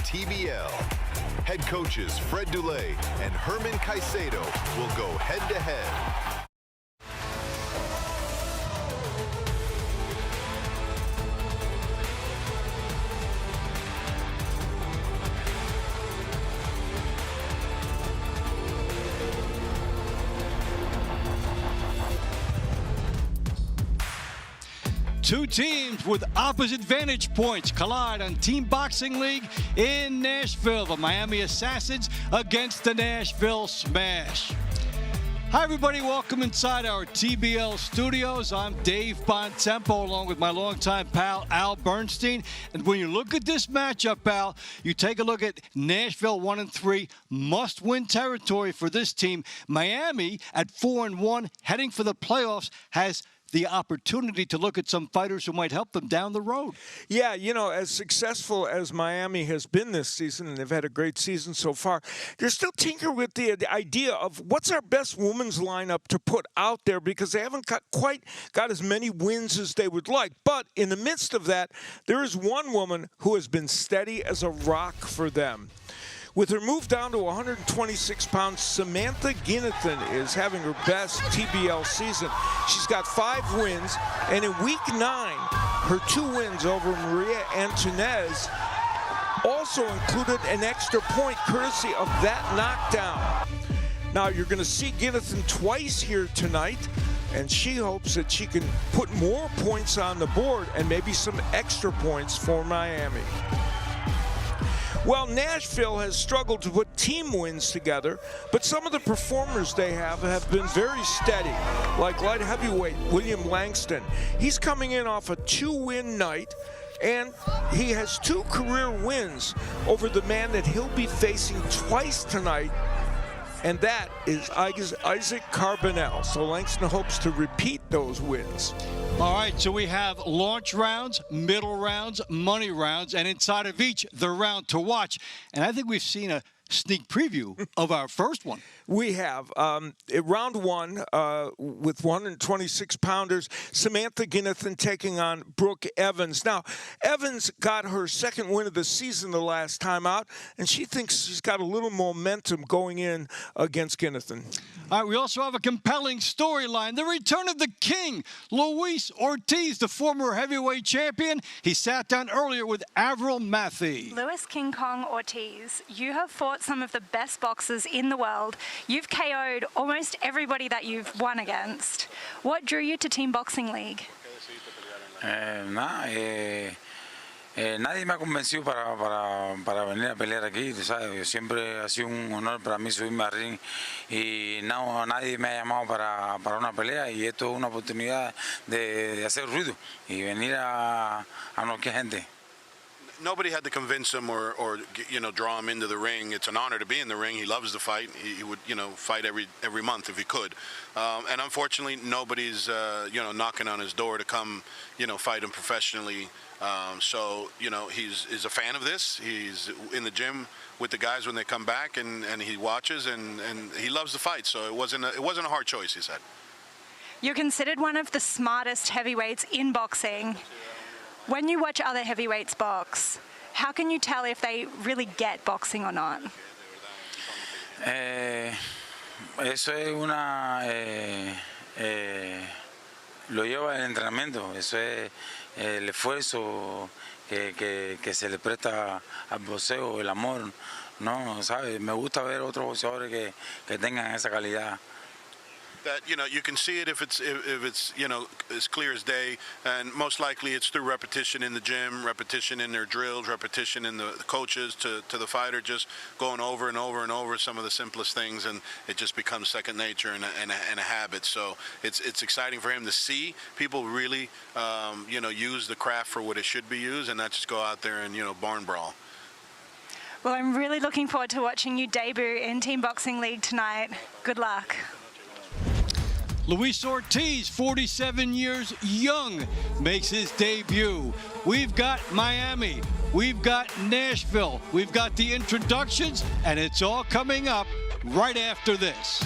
TBL. Head coaches Fred Dulay and Herman Caicedo will go head-to-head. Two teams with opposite vantage points collide on Team Boxing League in Nashville. The Miami Assassins against the Nashville Smash. Hi, everybody. Welcome inside our TBL studios. I'm Dave Bontempo, along with my longtime pal, Al Bernstein. And when you look at this matchup, Al, you take a look at Nashville 1-3, must-win territory for this team. Miami at 4-1, heading for the playoffs, has the opportunity to look at some fighters who might help them down the road. Yeah, you know, as successful as Miami has been this season, and they've had a great season so far, they're still tinkering with the idea of what's our best women's lineup to put out there, because they haven't quite got as many wins as they would like. But in the midst of that, there is one woman who has been steady as a rock for them. With her move down to 126 pounds, Samantha Guinathan is having her best TBL season. She's got 5 wins, and in week 9, her 2 wins over Maria Antunes also included an extra point courtesy of that knockdown. Now, you're going to see Guinathan twice here tonight, and she hopes that she can put more points on the board and maybe some extra points for Miami. Well, Nashville has struggled to put team wins together, but some of the performers they have been very steady, like light heavyweight William Langston. He's coming in off a 2-win night, and he has 2 career wins over the man that he'll be facing twice tonight, and that is Isaac Carbonell. So Langston hopes to repeat those wins. All right, so we have launch rounds, middle rounds, money rounds, and inside of each, the round to watch. And I think we've seen a sneak preview of our first one. We have. Round 1 with 126-pounders, Samantha Guinathan taking on Brooke Evans. Now, Evans got her 2nd win of the season the last time out, and she thinks she's got a little momentum going in against Guinathan. All right, we also have a compelling storyline. The return of the king, Luis Ortiz, the former heavyweight champion. He sat down earlier with Avril Mathy. Luis King Kong Ortiz, you have fought some of the best boxers in the world. You've KO'd almost everybody that you've won against. What drew you to Team Boxing League? Nadie me ha convencido para venir a pelear aquí, ¿sabes? Siempre ha sido un honor para mí subirme al ring y nadie me ha llamado para una pelea, y esto es una oportunidad de hacer ruido y venir a noquear gente. Nobody had to convince him or draw him into the ring. It's an honor to be in the ring. He loves to fight. He would fight every month if he could. And unfortunately, nobody's knocking on his door to come fight him professionally. So he's a fan of this. He's in the gym with the guys when they come back, and he watches and he loves the fight. So it wasn't a hard choice, he said. You're considered one of the smartest heavyweights in boxing. When you watch other heavyweights box, how can you tell if they really get boxing or not? Eso es lo lleva el entrenamiento, eso es el esfuerzo que se le presta al boxeo, el amor, ¿no? ¿Sabes? Me gusta ver otros boxeadores que tengan esa calidad. That you can see it if it's as clear as day, and most likely it's through repetition in the gym, repetition in their drills, repetition in the coaches to the fighter, just going over and over and over some of the simplest things, and it just becomes second nature and a habit. So it's exciting for him to see people really use the craft for what it should be used, and not just go out there and barn brawl. Well, I'm really looking forward to watching you debut in Team Boxing League tonight. Good luck. Luis Ortiz, 47 years young, makes his debut. We've got Miami, we've got Nashville, we've got the introductions, and it's all coming up right after this.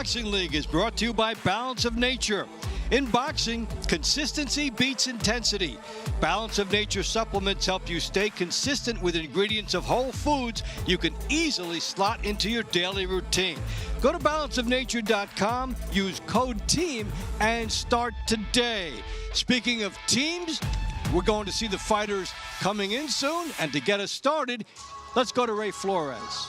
Boxing League is brought to you by Balance of Nature. In boxing, consistency beats intensity. Balance of Nature supplements help you stay consistent with ingredients of whole foods you can easily slot into your daily routine. Go to balanceofnature.com, use code TEAM, and start today. Speaking of teams, we're going to see the fighters coming in soon, and to get us started, let's go to Ray Flores.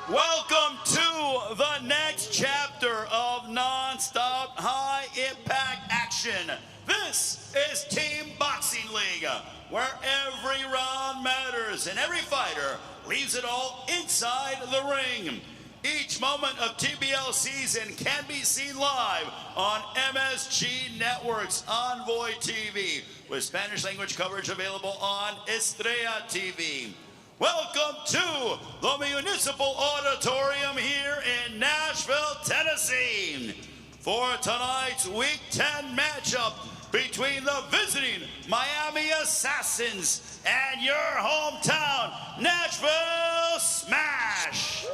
Welcome to the next chapter of non-stop high-impact action. This is Team Boxing League, where every round matters and every fighter leaves it all inside the ring. Each moment of TBL season can be seen live on MSG Network's Envoy TV, with Spanish language coverage available on Estrella TV. Welcome to the Municipal Auditorium here in Nashville, Tennessee, for tonight's Week 10 matchup between the visiting Miami Assassins and your hometown Nashville Smash.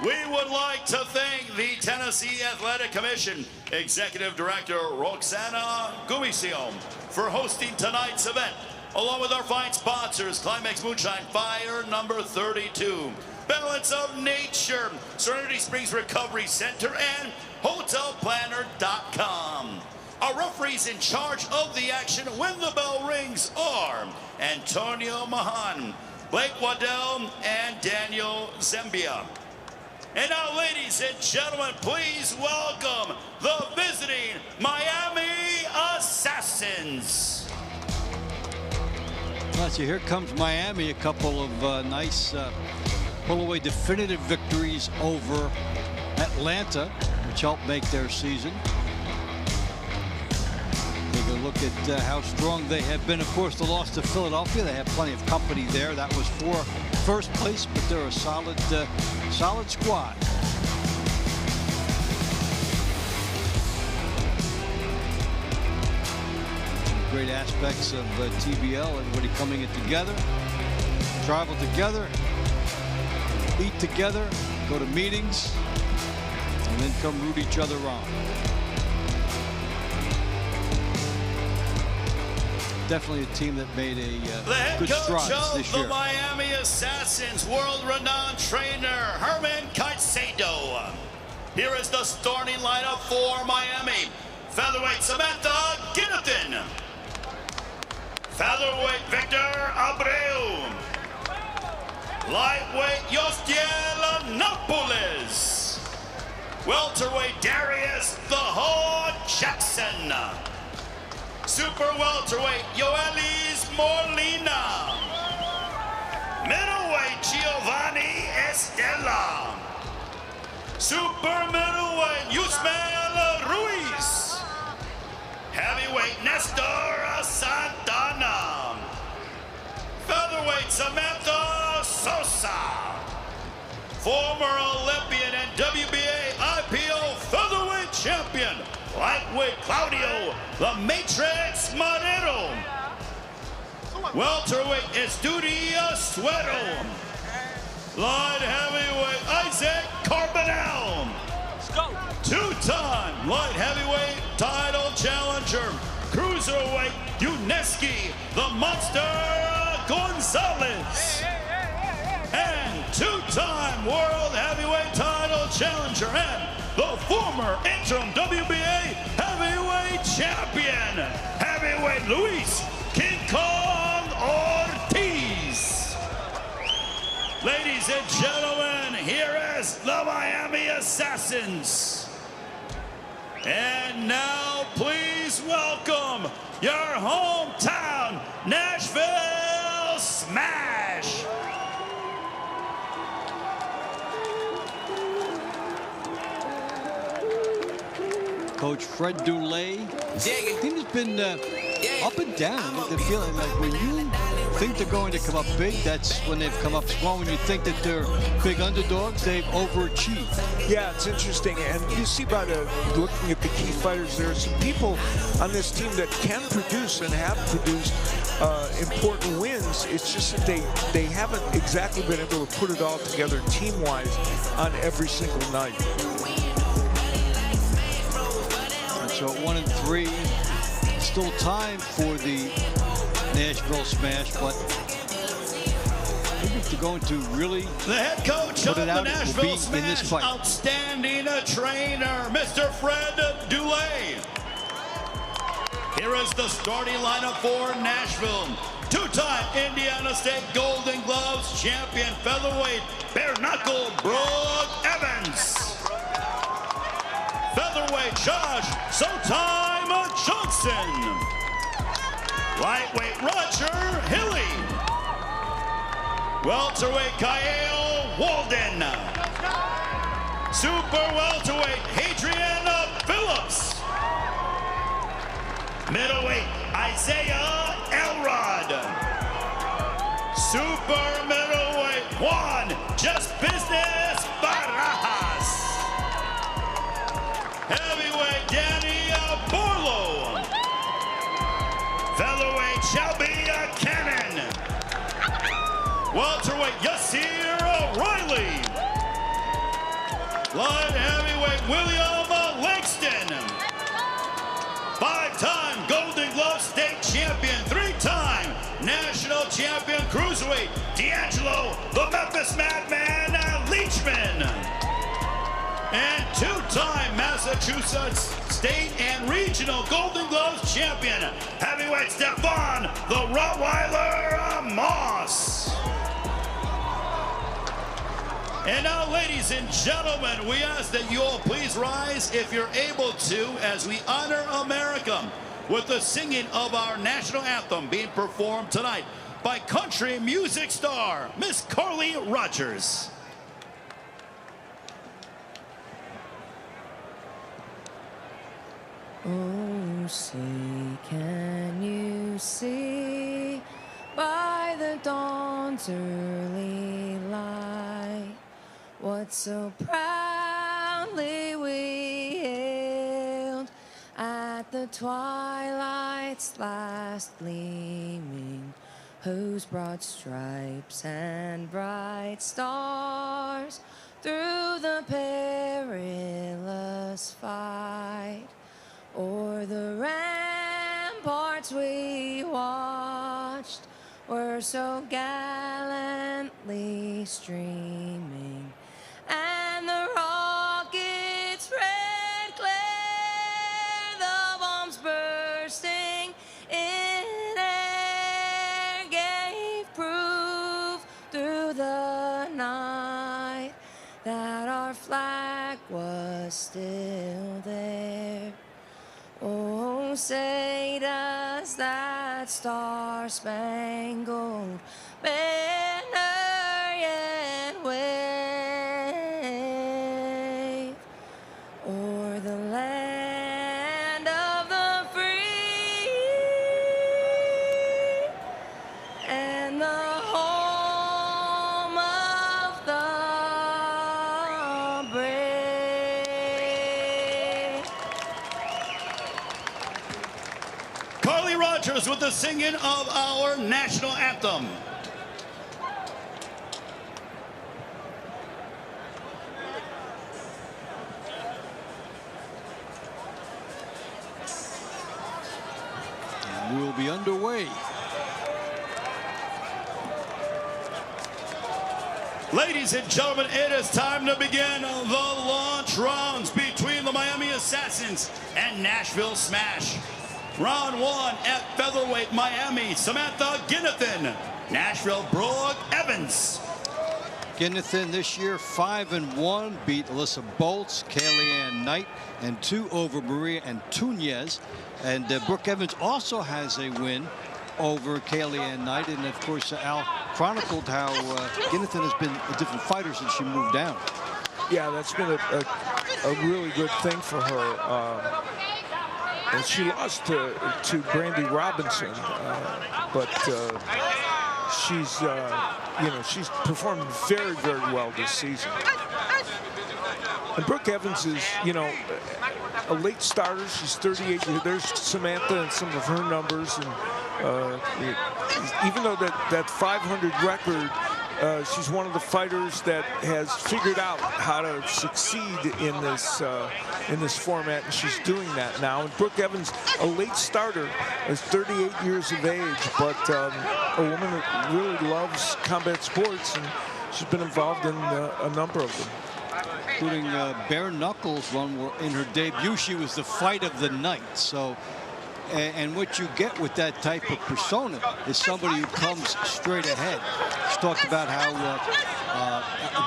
We would like to thank the Tennessee Athletic Commission Executive Director Roxana Gumision for hosting tonight's event, along with our fine sponsors, Climax Moonshine Fire number 32, Balance of Nature, Serenity Springs Recovery Center, and HotelPlanner.com. Our referees in charge of the action when the bell rings are Antonio Mahan, Blake Waddell, and Daniel Zembia. And now, ladies and gentlemen, please welcome the visiting Miami Assassins. So here comes Miami, a couple of nice pull-away definitive victories over Atlanta, which helped make their season. Take a look at how strong they have been. Of course, the loss to Philadelphia, they have plenty of company there. That was for first place, but they're a solid squad. Great aspects of TBL, everybody coming in together, travel together, eat together, go to meetings, and then come root each other on. Definitely a team that made a good strides this year. The Miami Assassins, world-renowned trainer Herman Caicedo. Here is the starting lineup for Miami. Featherweight Samantha Ginnathan. Featherweight Victor Abreu. Lightweight Yostiel Napoles. Welterweight Darius the Horde Jackson. Super welterweight Yoelis Molina. Middleweight Giovanni Estella. Super middleweight Yusmael Ruiz. Heavyweight Nestor Santana. Featherweight Samantha Sosa. Former Olympian and WBA IPO featherweight champion, lightweight Claudio the Matrix Madero. Welterweight Estudia Suero. Light heavyweight Isaac Carbonell. Two-time light heavyweight title challenger, cruiserweight Uneski the Monster Gonzalez. And two-time world heavyweight title challenger and the former interim WBA heavyweight champion, heavyweight Luis King Kong Ortiz. Ladies and gentlemen, here is the Miami Assassins. And now please welcome your hometown Nashville Smash. Coach Fred Dulé. The team has been up and down. The feeling like when you think they're going to come up big, that's when they've come up small. When you think that they're big underdogs, they've overachieved. Yeah, it's interesting. And you see by looking at the key fighters, there are some people on this team that can produce and have produced important wins. It's just that they haven't exactly been able to put it all together team-wise on every single night. And so 1-3, still time for the Nashville Smash, but if they're going to really the head coach of the Nashville Smash, fight. outstanding trainer, Mr. Fred Dulé. Here is the starting lineup for Nashville. Two-time Indiana State Golden Gloves champion featherweight bare-knuckle Brooke Evans. Featherweight Josh Showtime Johnson. Lightweight Roger Hilly. Welterweight Kyle Walden. Super welterweight Hadrian Phillips. Middleweight Isaiah Elrod. Super middleweight Juan Just Business Barajas. Heavyweight Danny Borlo. Featherweight Shelby Cannon. Welterweight Yasir Riley. Light heavyweight William Langston. Five-time Golden Glove State champion, three-time national champion cruiserweight D'Angelo the Memphis Madman Leachman. And two-time Massachusetts State and Regional Golden Gloves champion, heavyweight Stefan the Rottweiler Moss. And now, ladies and gentlemen, we ask that you all please rise if you're able to as we honor America with the singing of our national anthem being performed tonight by country music star, Miss Carly Rogers. Oh, say, can you see by the dawn's early light what so proudly we hailed at the twilight's last gleaming, whose broad stripes and bright stars through the perilous fight o'er the ramparts we watched were so gallantly streaming, and the rocket's red glare, the bombs bursting in air, gave proof through the night that our flag was still there. Oh, say does that star-spangled banner yet wave o'er the land of the free and the home of the brave. Carly Rogers with the singing of our national anthem. And we'll be underway. Ladies and gentlemen, it is time to begin the launch rounds between the Miami Assassins and Nashville Smash. Round one at featherweight Miami, Samantha Ginnathan. Nashville, Brooke Evans. Ginnathan this year 5-1, beat Alyssa Bolts, Kaylee Knight, and 2 over Maria Antunes. And Brooke Evans also has a win over Kaylee Knight. And of course, Al chronicled how Ginnathan has been a different fighter since she moved down. Yeah, that's been a really good thing for her. And she lost to Brandy Robinson, but she's she's performed very, very well this season. And Brooke Evans is, a late starter. She's 38. There's Samantha and some of her numbers, and Even though that 500 record, she's one of the fighters that has figured out how to succeed in this format, and she's doing that now. And Brooke Evans, a late starter, is 38 years of age, but a woman that really loves combat sports, and she's been involved in a number of them. Including bare knuckles one where in her debut she was the fight of the night. So and what you get with that type of persona is somebody who comes straight ahead. She talked about how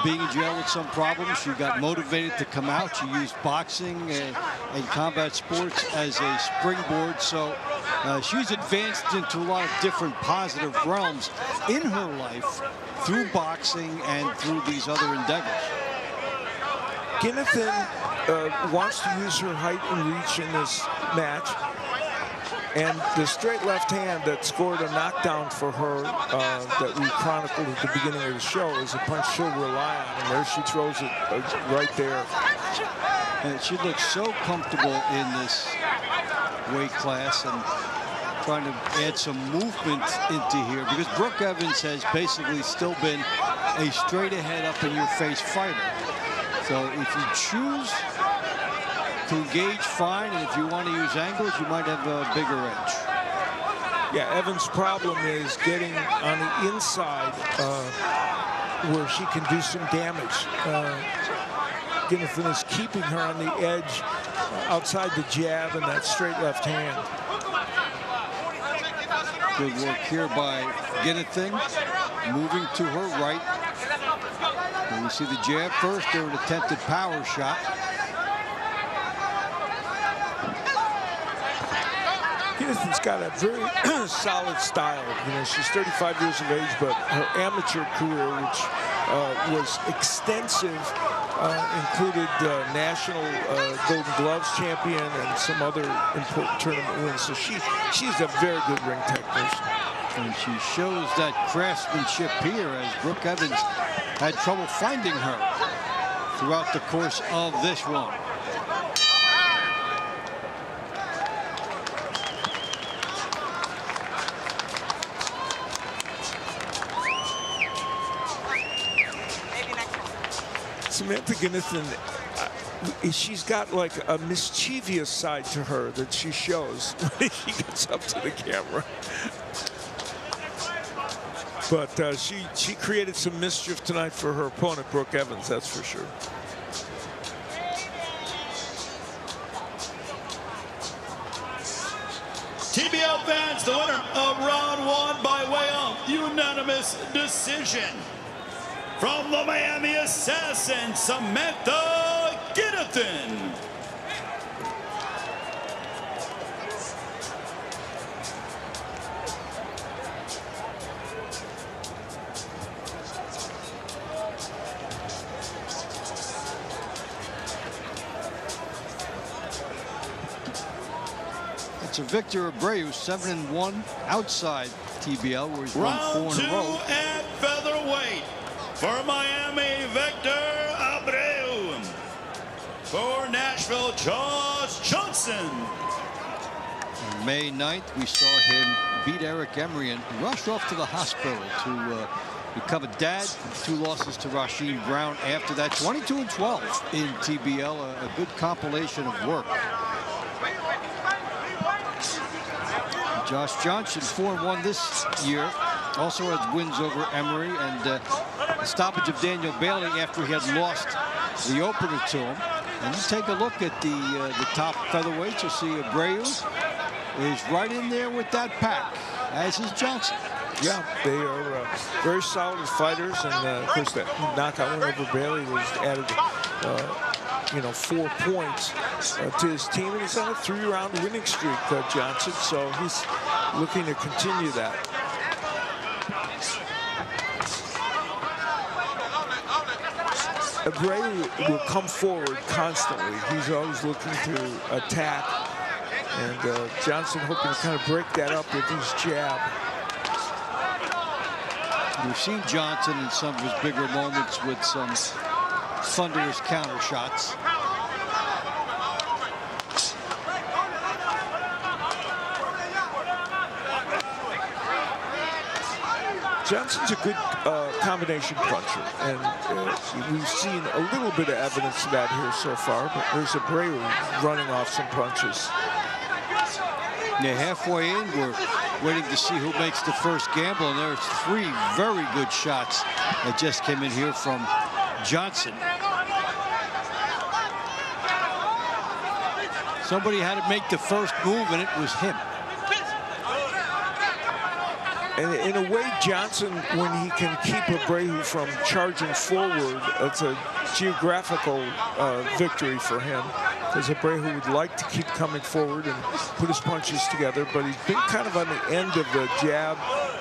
being in jail with some problems, she got motivated to come out. She used boxing and combat sports as a springboard. So she's advanced into a lot of different positive realms in her life through boxing and through these other endeavors. Ginnathan wants to use her height and reach in this match. And the straight left hand that scored a knockdown for her that we chronicled at the beginning of the show is a punch she'll rely on. And there she throws it right there. And she looks so comfortable in this weight class and trying to add some movement into here, because Brooke Evans has basically still been a straight ahead, up in your face fighter. So if you choose to engage, fine, and if you want to use angles, you might have a bigger edge. Yeah, Evans' problem is getting on the inside where she can do some damage. Ginnathan is keeping her on the edge outside the jab and that straight left hand. Good work here by Ginnathan, moving to her right. And we see the jab first, there an attempted power shot. Ginnathan's got a very solid style. You know, she's 35 years of age, but her amateur career, which was extensive, included national Golden Gloves champion and some other important tournament wins. So she's a very good ring technician. And she shows that craftsmanship here, as Brooke Evans had trouble finding her throughout the course of this one. Samantha Ginnathan, she's got like a mischievous side to her that she shows when she gets up to the camera. But she created some mischief tonight for her opponent, Brooke Evans, that's for sure. TBL fans, the winner of round one by way of unanimous decision, from the Miami Assassin, Samantha Ginnathan. It's a Victor Abreu, 7-1 outside TBL, where he's won 4 in a row. Round 2 at featherweight for Miami, Victor Abreu. For Nashville, Josh Johnson. On May 9th, we saw him beat Eric Emery and rushed off to the hospital to become a dad. 2 losses to Rasheed Brown after that. 22-12 in TBL, a good compilation of work. Josh Johnson, 4-1 this year. Also has wins over Emery and a stoppage of Daniel Bailey after he had lost the opener to him. And you take a look at the top featherweights, you see Abreu is right in there with that pack, as is Johnson. Yeah, they are very solid fighters, and of course that knockout win over Bailey was added, 4 points to his team, and he's on a 3-round winning streak, Johnson. So he's looking to continue that. Abreu will come forward constantly. He's always looking to attack, and Johnson hoping to kind of break that up with his jab. We've seen Johnson in some of his bigger moments with some thunderous counter shots. Johnson's a good combination puncher, and we've seen a little bit of evidence of that here so far, but there's Abreu running off some punches. Yeah, halfway in, we're waiting to see who makes the first gamble, and there's 3 very good shots that just came in here from Johnson. Somebody had to make the first move, and it was him. And in a way, Johnson, when he can keep Abreu from charging forward, it's a geographical victory for him, because Abreu would like to keep coming forward and put his punches together, but he's been kind of on the end of the jab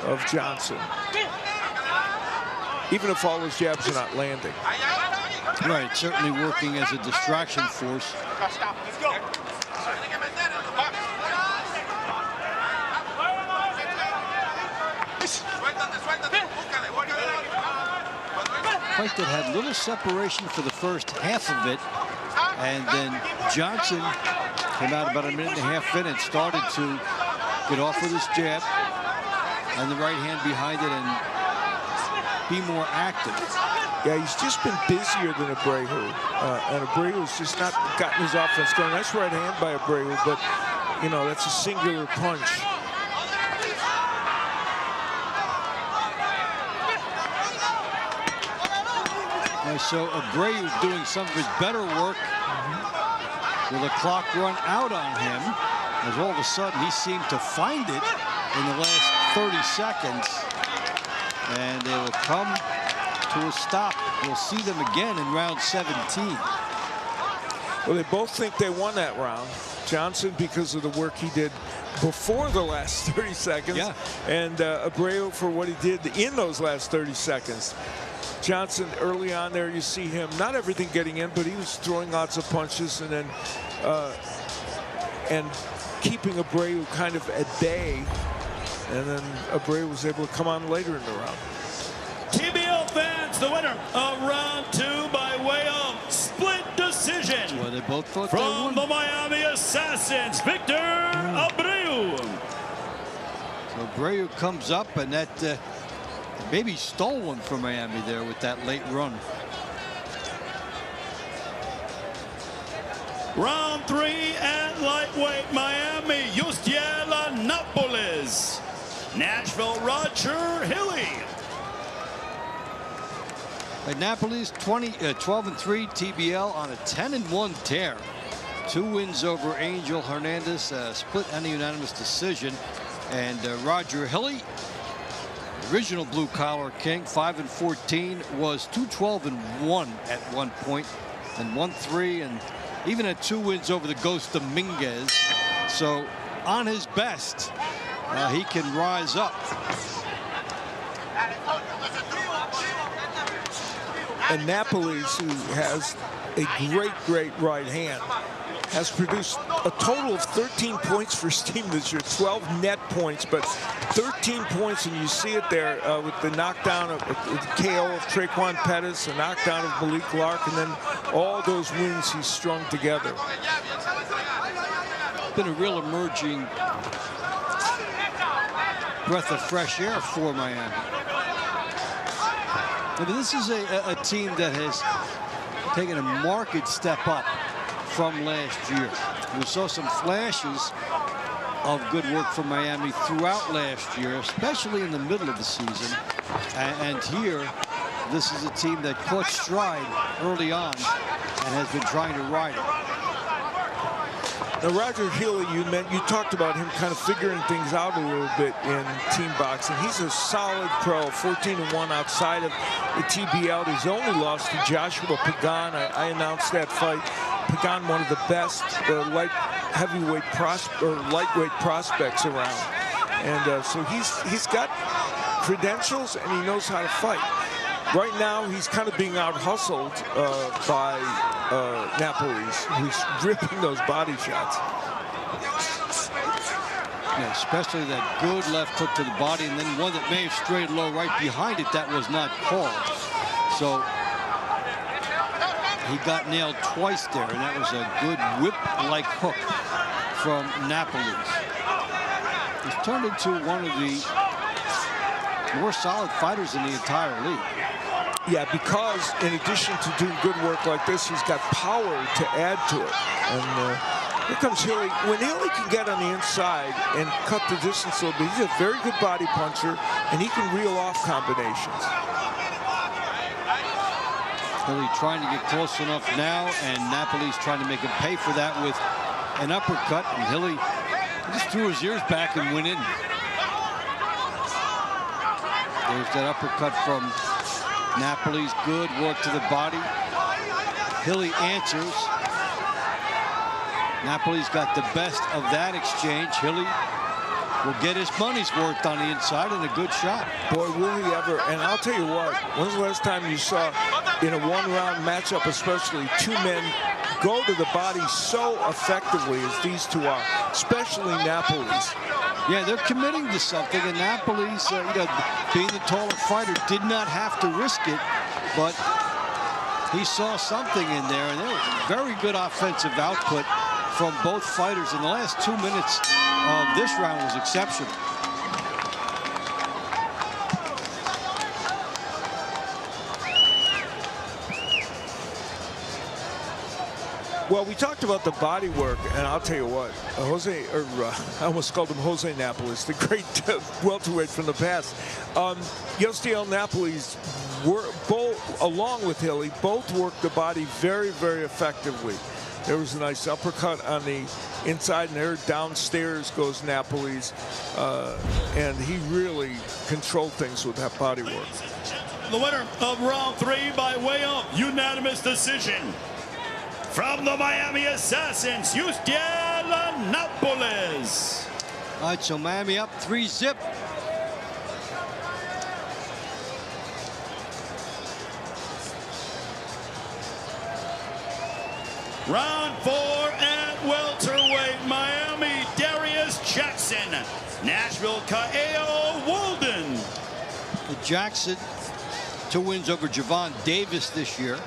of Johnson, even if all his jabs are not landing. Right, certainly working as a distraction force. Fight that had little separation for the first half of it, and then Johnson came out about a minute and a half in and started to get off with his jab and the right hand behind it and be more active. Yeah, he's just been busier than Abreu, and Abreu's just not gotten his offense going. Nice right hand by Abreu, but you know, that's a singular punch. So Abreu doing some of his better work with a clock run out on him, as all of a sudden he seemed to find it in the last 30 seconds, and they will come to a stop. We'll see them again in round 17. Well, they both think they won that round. Johnson because of the work he did before the last 30 seconds, yeah, and Abreu for what he did in those last 30 seconds. Johnson, early on there, you see him, not everything getting in, but he was throwing lots of punches and then and keeping Abreu kind of at bay. And then Abreu was able to come on later in the round. TBL fans, the winner of round 2 by way of split decision. Well, they both thought from the Miami Assassins, Victor Abreu. So Abreu comes up, and that maybe stole one from Miami there with that late run. Round 3 at lightweight, Miami, Yustiela Napoles. Nashville, Roger Hilly. Napoles 12-3 TBL on a 10-1 tear. 2 wins over Angel Hernandez, split and a unanimous decision. And Roger Hilly, original blue collar king, 5-14, was 2-12-1 at one point, and 1-3, and even had 2 wins over the Ghost Dominguez. So on his best, he can rise up. And Napoles, who has a great right hand, has produced a total of 13 points for his team this year, 12 net points, but 13 points, and you see it there with the knockdown of the KO of Traquan Pettis, the knockdown of Malik Lark, and then all those wins he's strung together. Been a real emerging breath of fresh air for Miami. I mean, this is a team that has taken a marked step up from last year. We saw some flashes of good work from Miami throughout last year, especially in the middle of the season. And here, this is a team that caught stride early on and has been trying to ride it. Now, Roger Hilly, you talked about him kind of figuring things out a little bit in team boxing. He's a solid pro, 14-1 outside of the TBL. He's only lost to Joshua Pagan. I announced that fight. Pagan, one of the best lightweight prospects around, and so he's got credentials and he knows how to fight. Right now, he's kind of being out-hustled by Napoles, who's ripping those body shots. Yeah, especially that good left hook to the body, and then one that may have strayed low right behind it that was not called. So he got nailed twice there, and that was a good whip-like hook from Napoles. It's turned into one of the more solid fighters in the entire league. Yeah, because in addition to doing good work like this, he's got power to add to it. And here comes Hilly. When Hilly can get on the inside and cut the distance a little bit, he's a very good body puncher, and he can reel off combinations. Hilly trying to get close enough now, and Napoli's trying to make him pay for that with an uppercut, and Hilly just threw his ears back and went in. There's that uppercut from Napoli's good work to the body. Hilly answers. Napoli's got the best of that exchange. Hilly will get his money's worth on the inside and a good shot. Boy, will he ever. And I'll tell you what, when's the last time you saw in a one-round matchup, especially, two men go to the body so effectively as these two are, especially Napoli's. Yeah, they're committing to something, and Napoli's, you know, being the taller fighter, did not have to risk it, but he saw something in there, and there was very good offensive output from both fighters. In the last 2 minutes of this round was exceptional. Well, we talked about the body work, and I'll tell you what, I almost called him Jose Napoles, the great welterweight from the past. Yostiel Napoles, both, along with Hilly, both worked the body very, very effectively. There was a nice uppercut on the inside, and there downstairs goes Napoles, and he really controlled things with that body work. The winner of round 3 by way of unanimous decision, from the Miami Assassins, Yostiel Napoles. All right, so Miami up 3-0. Round 4 at welterweight, Miami, Darius Jackson. Nashville, Kaeo Walden. Jackson, 2 wins over Javon Davis this year.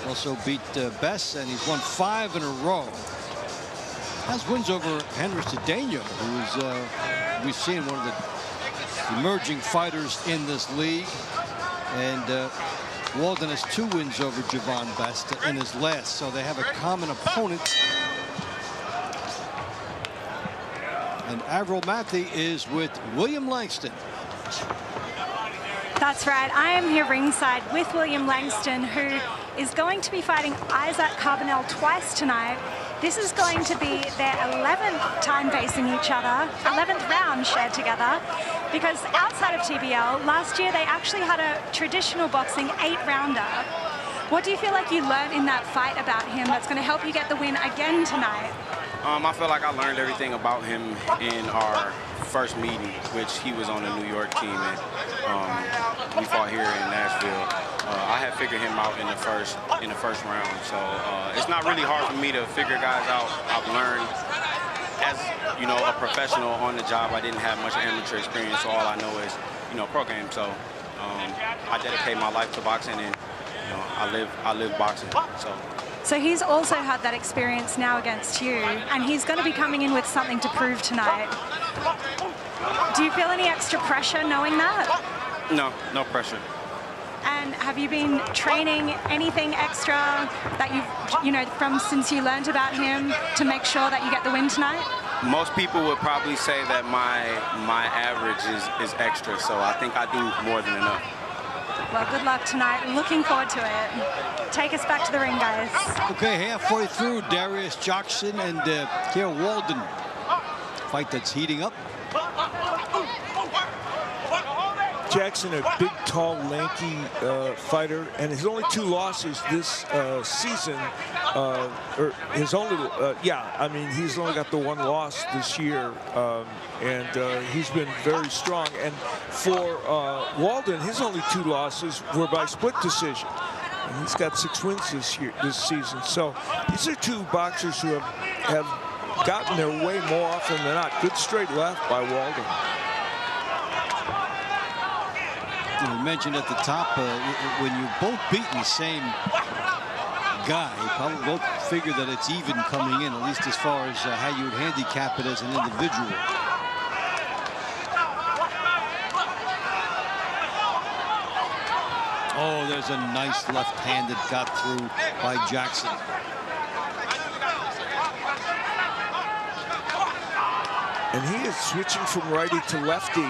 Also beat Bess, and he's won 5 in a row. Has wins over Henry Cedeno, who's we've seen one of the emerging fighters in this league. And Walden has 2 wins over Javon Best in his last, so they have a common opponent. And Avril Matthey is with William Langston. That's right. I am here ringside with William Langston, who is going to be fighting Isaac Carbonell twice tonight. This is going to be their 11th time facing each other, 11th round shared together, because outside of TBL, last year they actually had a traditional boxing 8-rounder. What do you feel like you learned in that fight about him that's going to help you get the win again tonight? I feel like I learned everything about him in our first meeting, which he was on the New York team, and we fought here in Nashville. I had figured him out in the first round, so it's not really hard for me to figure guys out. I've learned, as you know, a professional on the job. I didn't have much amateur experience, so all I know is, you know, pro game. So I dedicate my life to boxing, and you know, I live boxing. So he's also had that experience now against you, and he's going to be coming in with something to prove tonight. Do you feel any extra pressure knowing that? No, no pressure. And have you been training anything extra that you know, from since you learned about him to make sure that you get the win tonight? Most people would probably say that my average is extra, so I think I do more than enough. Well, good luck tonight. Looking forward to it. Take us back to the ring, guys. Okay, halfway through, Darius Jackson and Kaeo Walden. Fight that's heating up. Jackson, a big, tall, lanky fighter, and his only 2 losses this season, or his only, I mean, he's only got the 1 loss this year, and he's been very strong. And for Walden, his only 2 losses were by split decision. And he's got 6 wins this season. So these are 2 boxers who have gotten their way more often than not. Good straight left by Walden. You mentioned at the top, when you both beaten the same guy, you probably both figure that it's even coming in, at least as far as how you would handicap it as an individual. Oh, there's a nice left hand that got through by Jackson. And he is switching from righty to lefty,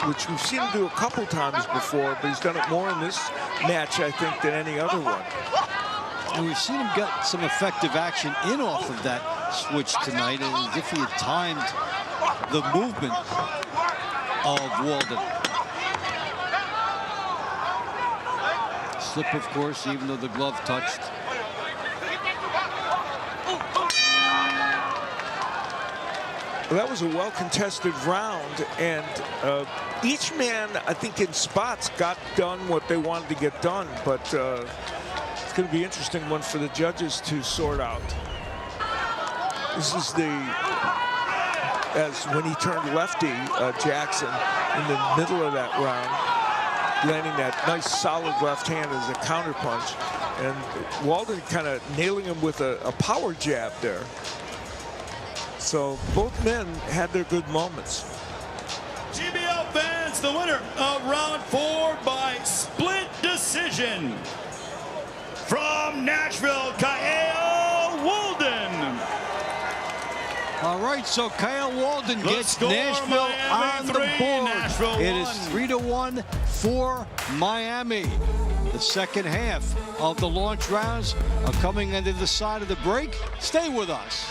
which we've seen him do a couple times before, but he's done it more in this match, I think, than any other one. And we've seen him get some effective action in off of that switch tonight, and as if he had timed the movement of Walden. Slip, of course, even though the glove touched. Well, that was a well-contested round, and each man, I think, in spots got done what they wanted to get done, but it's going to be an interesting one for the judges to sort out. This is as when he turned lefty, Jackson, in the middle of that round, landing that nice solid left hand as a counterpunch, and Walden kind of nailing him with a power jab there. So both men had their good moments. GBL fans, the winner of round 4 by split decision from Nashville, Kyle Walden. All right, so Kyle Walden gets Nashville on the board. It is 3-1 for Miami. The second half of the launch rounds are coming into the side of the break. Stay with us.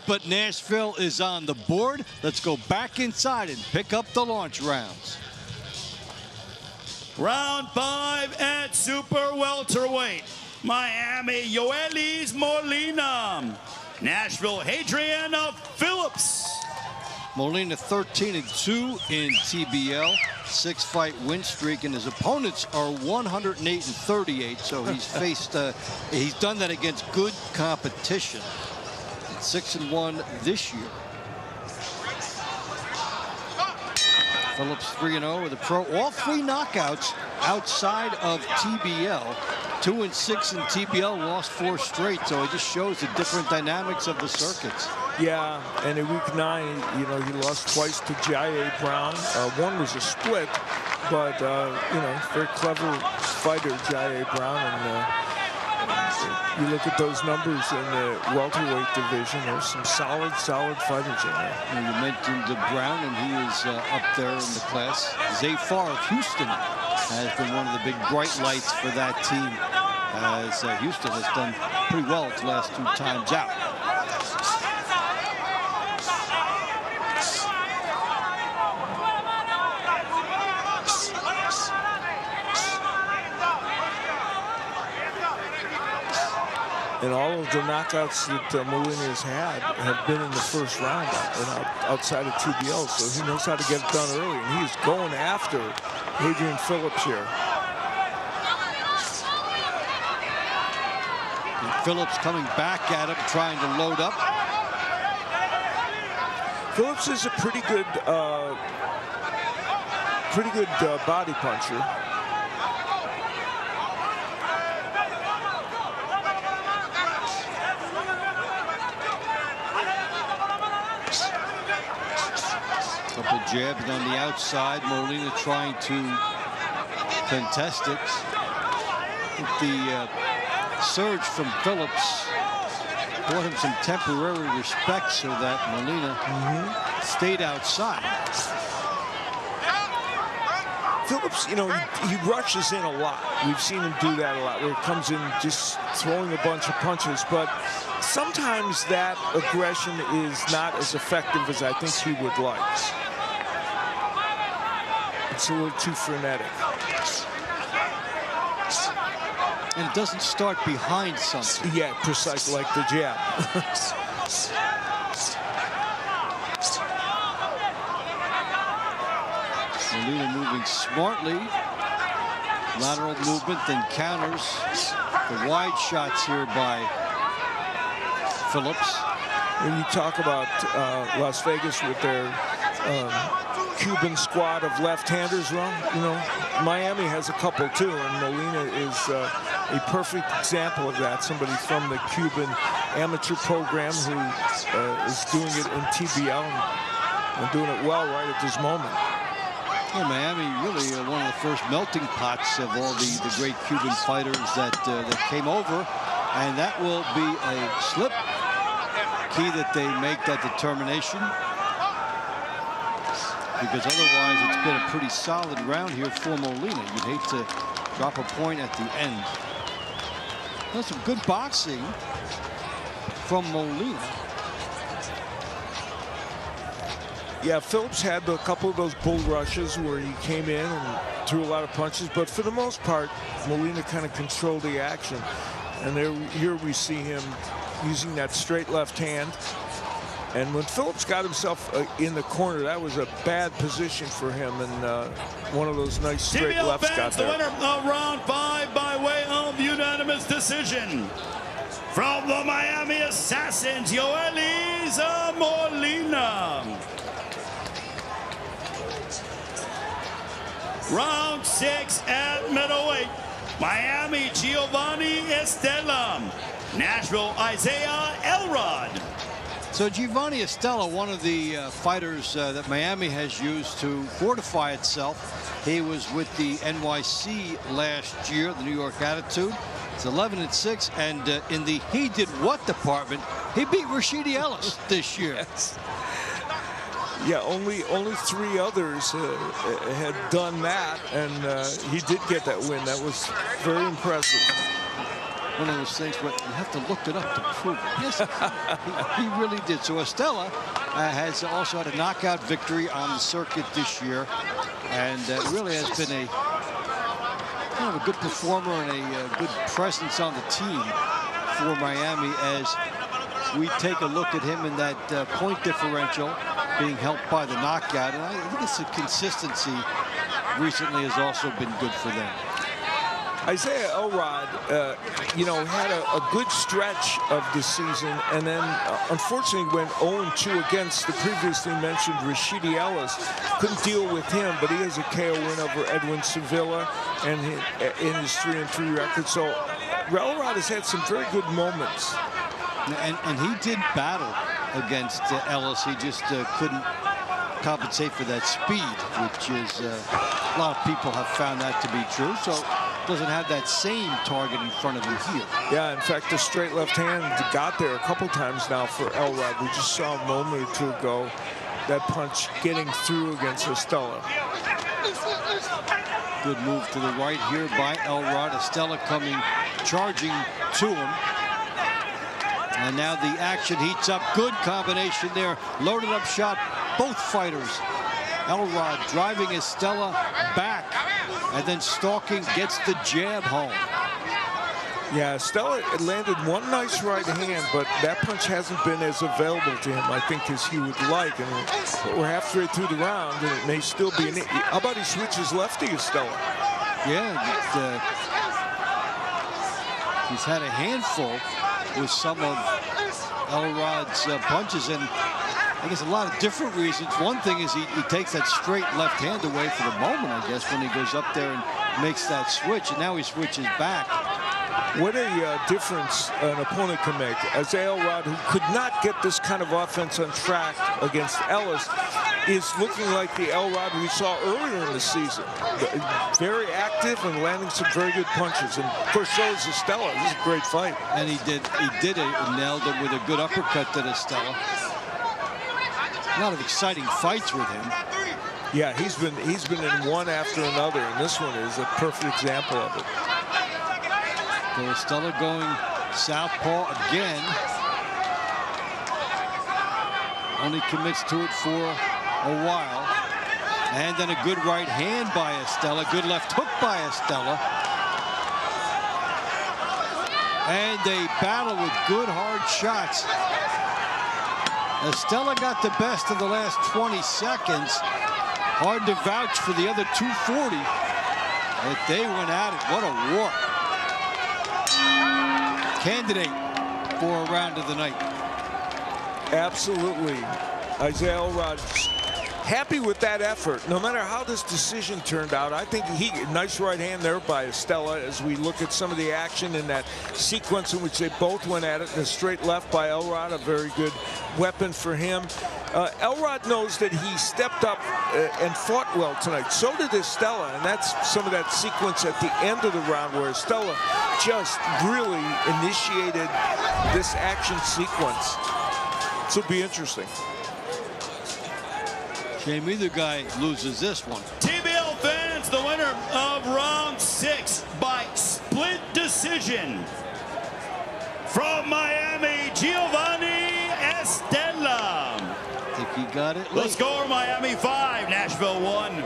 But Nashville is on the board. Let's go back inside and pick up the launch rounds. Round 5 at super welterweight. Miami, Yoelis Molina. Nashville, Hadrian Phillips. Molina 13-2 in TBL, 6-fight win streak, and his opponents are 108-38. So he's faced, he's done that against good competition. 6-1 this year. Phillips 3-0 with a pro. All 3 knockouts outside of TBL. 2-6 in TBL, lost 4 straight. So it just shows the different dynamics of the circuits. Yeah, and in week 9, you know, he lost twice to J.A. Brown. One was a split, but you know, very clever fighter, J.A. Brown, and you look at those numbers in the welterweight division, there's some solid fighters in there. And you mentioned Brown, and he is up there in the class. Zafar of Houston has been one of the big bright lights for that team, as Houston has done pretty well its last 2 times out. And all of the knockouts that Molina has had have been in the first round and outside of TBL, so he knows how to get it done early, and he's going after Hadrian Phillips here. And Phillips coming back at him, trying to load up. Phillips is a pretty good body puncher. Couple jabs on the outside. Molina trying to contest it. The surge from Phillips bought him some temporary respect so that Molina stayed outside. Phillips, you know, he rushes in a lot. We've seen him do that a lot, where he comes in just throwing a bunch of punches. But sometimes that aggression is not as effective as I think he would like. It's a little too frenetic. And it doesn't start behind something. Yeah, precisely, like the jab. Molina moving smartly. Lateral movement, then counters. The wide shots here by Phillips. When you talk about Las Vegas with their Cuban squad of left-handers, well, you know, Miami has a couple too, and Molina is a perfect example of that. Somebody from the Cuban amateur program who is doing it in TBL and doing it well right at this moment. Yeah, Miami really one of the first melting pots of all the great Cuban fighters that came over, and that will be a slip. Key that they make that determination, because otherwise it's been a pretty solid round here for Molina. You'd hate to drop a point at the end. That's some good boxing from Molina. Yeah, Phillips had a couple of those bull rushes where he came in and threw a lot of punches, but for the most part, Molina kind of controlled the action. And here we see him using that straight left hand. And when Phillips got himself in the corner, that was a bad position for him, and one of those nice straight lefts got there. The winner of round 5 by way of unanimous decision. From the Miami Assassins, Yoelisa Molina. Round 6 at middleweight. Miami, Giovanni Estella. Nashville, Isaiah Elrod. So Giovanni Estella, one of the fighters that Miami has used to fortify itself. He was with the NYC last year, the New York Attitude. It's 11-6, and in the he did what department, he beat Rashidi Ellis this year. Yes. Yeah, only 3 others had done that, and he did get that win. That was very impressive. One of those things where you have to look it up to prove it. Yes, he really did. So Estella has also had a knockout victory on the circuit this year, and really has been a kind of a good performer and a good presence on the team for Miami, as we take a look at him in that point differential being helped by the knockout. And I think it's the consistency recently has also been good for them. Isaiah Elrod, you know, had a good stretch of the season, and then unfortunately went 0-2 against the previously mentioned Rashidi Ellis. Couldn't deal with him, but he has a KO win over Edwin Sevilla and in his 3-3 record. So Elrod has had some very good moments. And he did battle against Ellis. He just couldn't compensate for that speed, which is a lot of people have found that to be true. So doesn't have that same target in front of him here. Yeah, in fact, the straight left hand got there a couple times now for Elrod. We just saw a moment or two ago that punch getting through against Estella. Good move to the right here by Elrod. Estella coming, charging to him. And now the action heats up. Good combination there. Loaded up shot. Both fighters. Elrod driving Estella back and then stalking, gets the jab home. Yeah, Estella landed one nice right hand, but that punch hasn't been as available to him, I think, as he would like. And we're halfway through the round, and it may still be an. How about he switches lefty, Estella? Yeah, he's had a handful with some of Elrod's punches, and I guess a lot of different reasons. One thing is he takes that straight left hand away for the moment, I guess, when he goes up there and makes that switch, and now he switches back. What a difference an opponent can make. Isaiah Elrod, who could not get this kind of offense on track against Ellis, is looking like the Elrod we saw earlier in the season. Very active and landing some very good punches. And of course, so is Estella. This is a great fight. And he did it, nailed it with a good uppercut to Estella. A lot of exciting fights with him. Yeah, he's been in one after another, and this one is a perfect example of it. So Estella going southpaw again. Only commits to it for a while. And then a good right hand by Estella. Good left hook by Estella. And they battle with good hard shots. Estella got the best of the last 20 seconds. Hard to vouch for the other 240. But they went at it. What a war. Candidate for a round of the night. Absolutely. Isaiah Elrod happy with that effort. No matter how this decision turned out, I think nice right hand there by Estella as we look at some of the action in that sequence in which they both went at it. And a straight left by Elrod, a very good weapon for him. Elrod knows that he stepped up and fought well tonight. So did Estella, and that's some of that sequence at the end of the round where Estella just really initiated this action sequence. This will be interesting. Shame either guy loses this one. TBL fans, the winner of round 6 by split decision. From Miami, Giovanni Estella. I think he got it. The score, Miami 5, Nashville 1.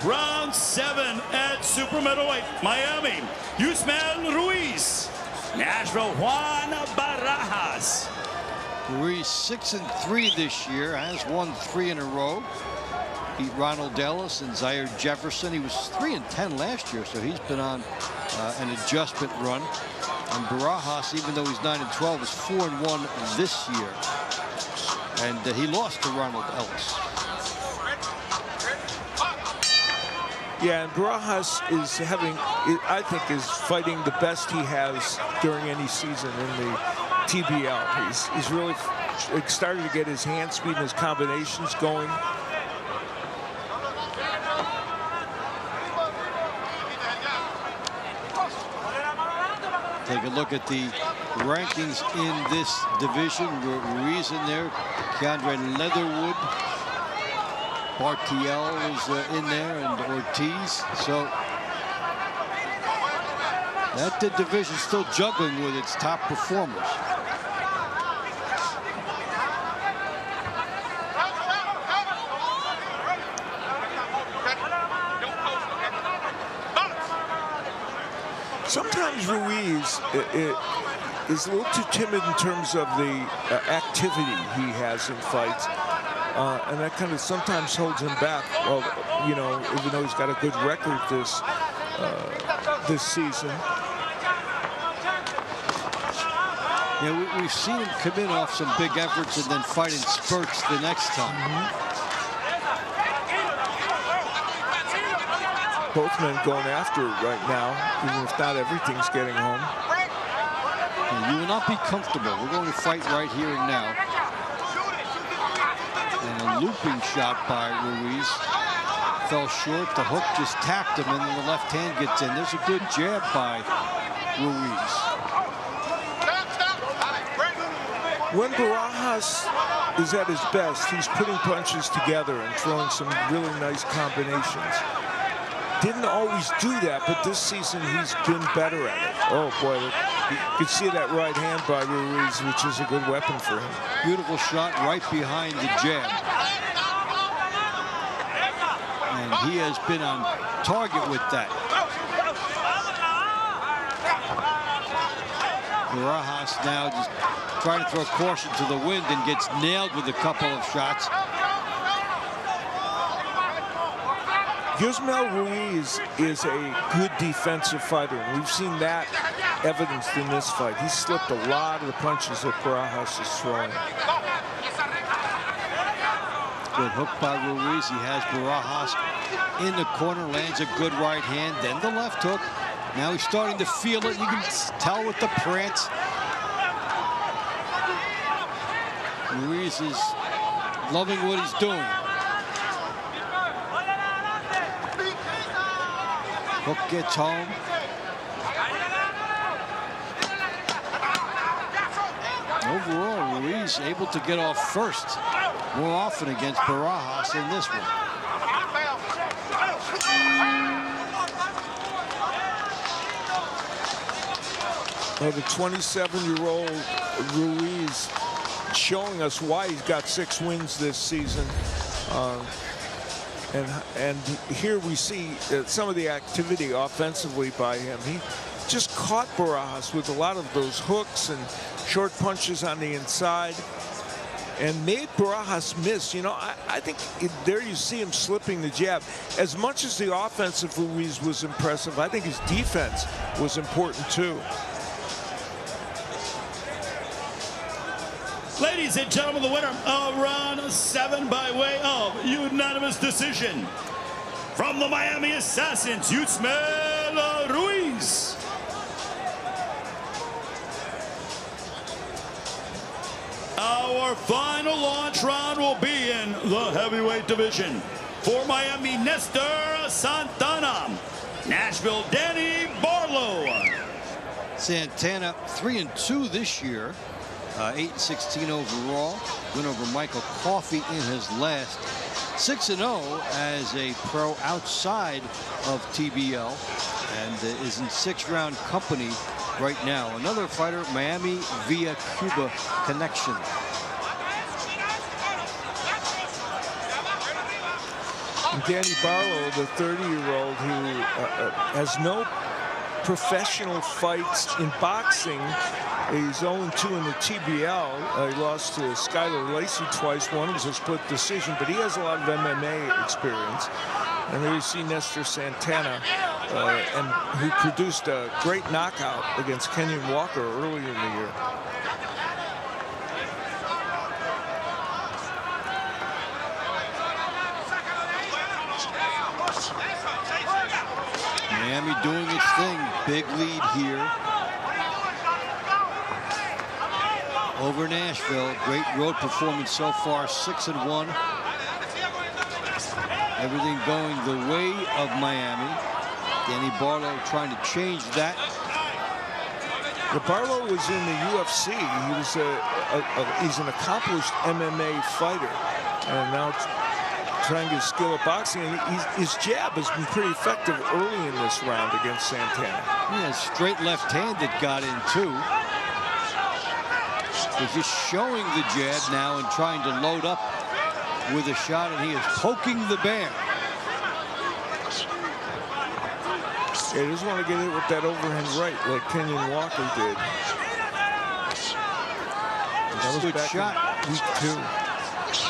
Round 7 at super middleweight, Miami, Yusmel Ruiz. Nashville, Juan Barajas. Ruiz 6-3 this year, has won 3 in a row. Beat Ronald Ellis and Zaire Jefferson. He was 3-10 last year, so he's been on an adjustment run. And Barajas, even though he's 9-12, is 4-1 this year. And he lost to Ronald Ellis. Yeah, and Barajas is having, I think, is fighting the best he has during any season in the TBL. He's really started to get his hand speed and his combinations going. Take a look at the rankings in this division. Ruiz in there, Keandre Leatherwood, Bartiel is in there, and Ortiz. So that division still juggling with its top performers. Sometimes Ruiz is a little too timid in terms of the activity he has in fights. And that kind of sometimes holds him back. Well, you know, even though he's got a good record this season. Yeah, we've seen him come in off some big efforts and then fight in spurts the next time. Both men going after it right now, even if not everything's getting home. And you will not be comfortable. We're going to fight right here and now. And a looping shot by Ruiz. Fell short. The hook just tapped him, and then the left hand gets in. There's a good jab by Ruiz. When Barajas is at his best, he's putting punches together and throwing some really nice combinations. Didn't always do that, but this season he's been better at it. Oh boy, you can see that right hand by Ruiz, which is a good weapon for him. Beautiful shot right behind the jab. And he has been on target with that. Barajas now just trying to throw caution to the wind and gets nailed with a couple of shots. Yusmel Ruiz is a good defensive fighter, and we've seen that evidenced in this fight. He slipped a lot of the punches that Barajas is throwing. Good hook by Ruiz. He has Barajas in the corner, lands a good right hand, then the left hook. Now he's starting to feel it. You can tell with the prance. Ruiz is loving what he's doing. Hook gets home. Overall, Ruiz able to get off first more often against Barajas in this one. Well, the 27-year-old Ruiz showing us why he's got 6 wins this season. And here we see some of the activity offensively by him. He just caught Barajas with a lot of those hooks and short punches on the inside and made Barajas miss. You know, I think there you see him slipping the jab. As much as the offense of Ruiz was impressive, I think his defense was important too. Ladies and gentlemen, the winner of round 7 by way of unanimous decision from the Miami Assassins, Yusmel Ruiz. Our final launch round will be in the heavyweight division. For Miami, Nestor Santana. Nashville, Danny Barlow. Santana 3-2 this year. 8-16 overall. Win over Michael Coffey in his last. 6-0 as a pro outside of TBL, and is in 6-round company right now. Another fighter, Miami via Cuba connection. Danny Barlow, the 30-year-old who has no professional fights in boxing. He's 0-2 in the TBL. He lost to Skylar Lacey twice. One was a split decision, but he has a lot of MMA experience. And there you see Nestor Santana, and who produced a great knockout against Kenyon Walker earlier in the year. Miami doing its thing. Big lead here over Nashville. Great road performance so far, 6-1. Everything going the way of Miami. Danny Barlow trying to change that. Barlow was in the UFC. He was he's an accomplished MMA fighter, and now trying to skill at boxing. His jab has been pretty effective early in this round against Santana. Yeah, straight left hand that got in too. He's just showing the jab now and trying to load up with a shot, and he is poking the bear. Yeah, he doesn't want to get hit with that overhand right like Kenyon Walker did. That was good back shot. in week 2.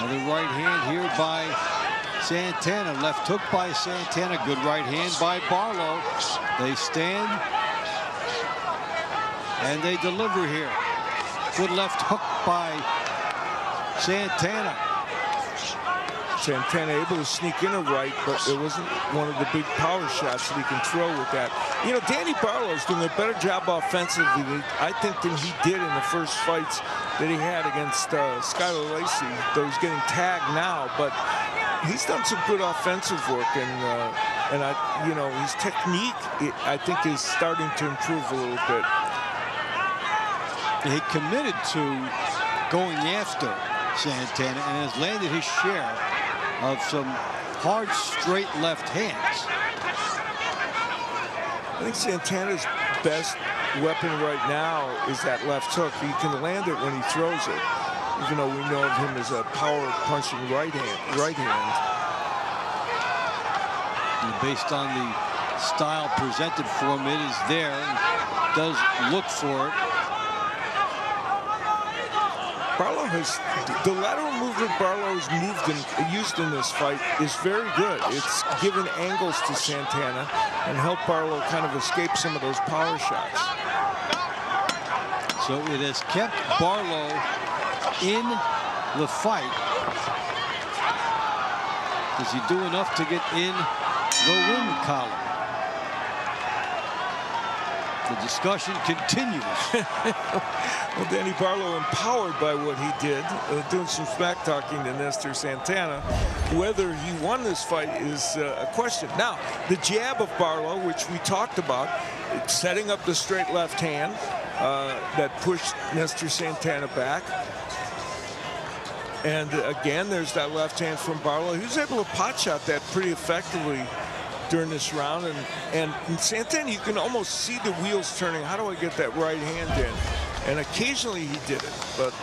Another right hand here by Santana. Left hook by Santana. Good right hand by Barlow. They stand and they deliver here. Good left hook by Santana. Santana able to sneak in a right, but it wasn't one of the big power shots that he can throw with that. You know, Danny Barlow's doing a better job offensively, I think, than he did in the first fights that he had against Skylar Lacey, though he's getting tagged now. But he's done some good offensive work, and you know, his technique, I think, is starting to improve a little bit. He committed to going after Santana and has landed his share of some hard straight left hands. I think Santana's best weapon right now is that left hook. He can land it when he throws it, even though we know of him as a power punching right hand. And based on the style presented for him, it is there and does look for it. Barlow has, the lateral movement Barlow's used in this fight is very good. It's given angles to Santana and helped Barlow kind of escape some of those power shots. So it has kept Barlow in the fight. Does he do enough to get in the win column? The discussion continues. Well, Danny Barlow, empowered by what he did, doing some smack talking to Nestor Santana. Whether he won this fight is a question. Now, the jab of Barlow, which we talked about, setting up the straight left hand that pushed Nestor Santana back. And again, there's that left hand from Barlow. He was able to pot shot that pretty effectively during this round. And in Santana, you can almost see the wheels turning. How do I get that right hand in? And occasionally he did it, but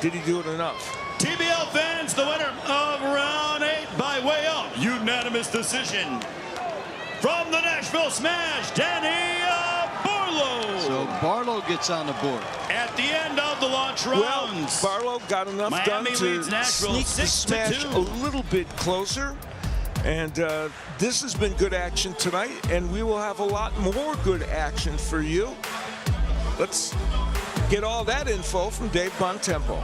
did he do it enough? TBL fans, the winner of round 8 by way of unanimous decision from the Nashville Smash, Danny Barlow. So Barlow gets on the board. At the end of the launch rounds, Well, Barlow got enough Miami done to leads Nashville sneak the smash 6-2. a little bit closer. And this has been good action tonight, and we will have a lot more good action for you. Let's get all that info from Dave Bontempo.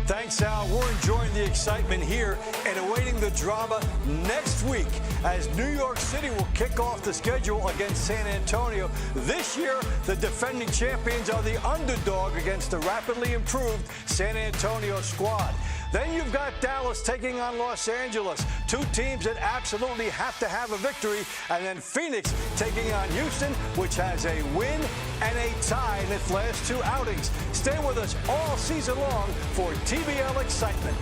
Thanks, Al. We're enjoying the excitement here and awaiting the drama next week as New York City will kick off the schedule against San Antonio. This year, the defending champions are the underdog against the rapidly improved San Antonio squad. Then you've got Dallas taking on Los Angeles, two teams that absolutely have to have a victory. And then Phoenix taking on Houston, which has a win and a tie in its last two outings. Stay with us all season long for TBL excitement.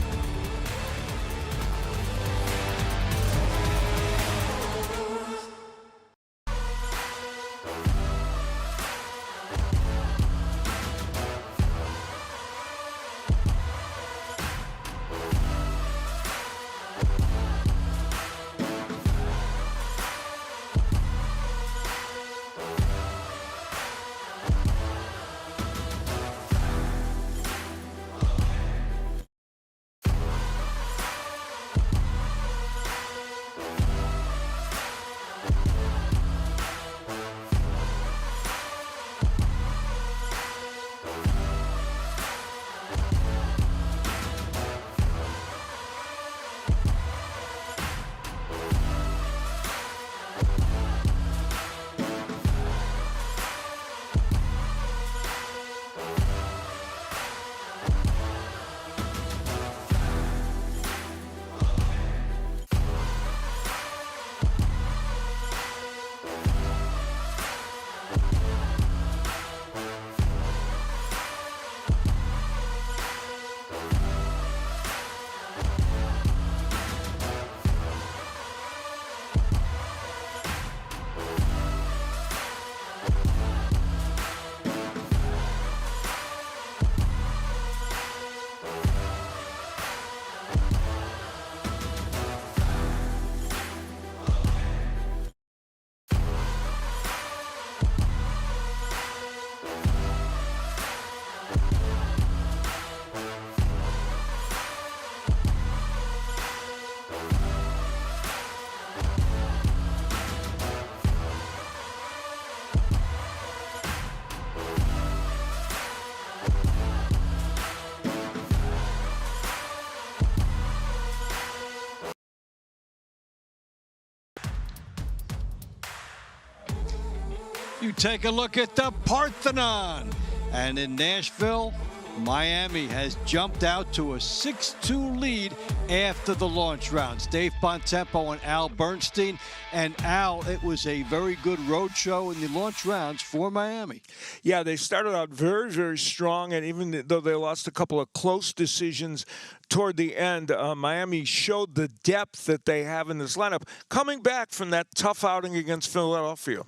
You take a look at the Parthenon. And in Nashville, Miami has jumped out to a 6-2 lead after the launch rounds. Dave Bontempo and Al Bernstein. And Al, it was a very good road show in the launch rounds for Miami. Yeah, they started out very, very strong, and even though they lost a couple of close decisions toward the end, Miami showed the depth that they have in this lineup, coming back from that tough outing against Philadelphia.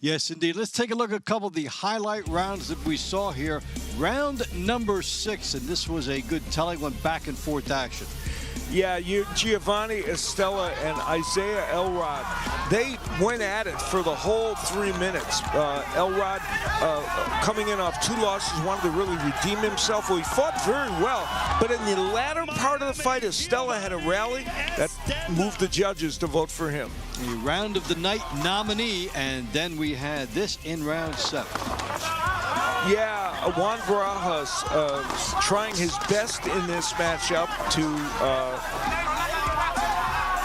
Yes, indeed. Let's take a look at a couple of the highlight rounds that we saw here. Round number 6, and this was a good telling one, back and forth action. Yeah, Giovanni Estella and Isaiah Elrod, they went at it for the whole 3 minutes. Elrod, coming in off 2 losses, wanted to really redeem himself. Well, he fought very well, but in the latter part of the fight, Estella had a rally that moved the judges to vote for him. A round of the night nominee, and then we had this in round 7. Yeah, Juan Barajas trying his best in this matchup to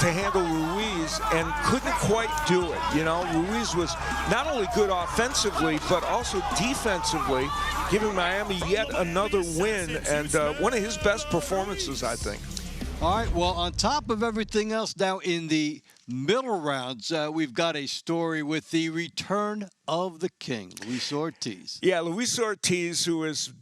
to handle Ruiz and couldn't quite do it. You know, Ruiz was not only good offensively, but also defensively, giving Miami yet another win, and one of his best performances, I think. All right, well, on top of everything else, now in the middle rounds, we've got a story with the return of the king, Luis Ortiz. Yeah, Luis Ortiz, who has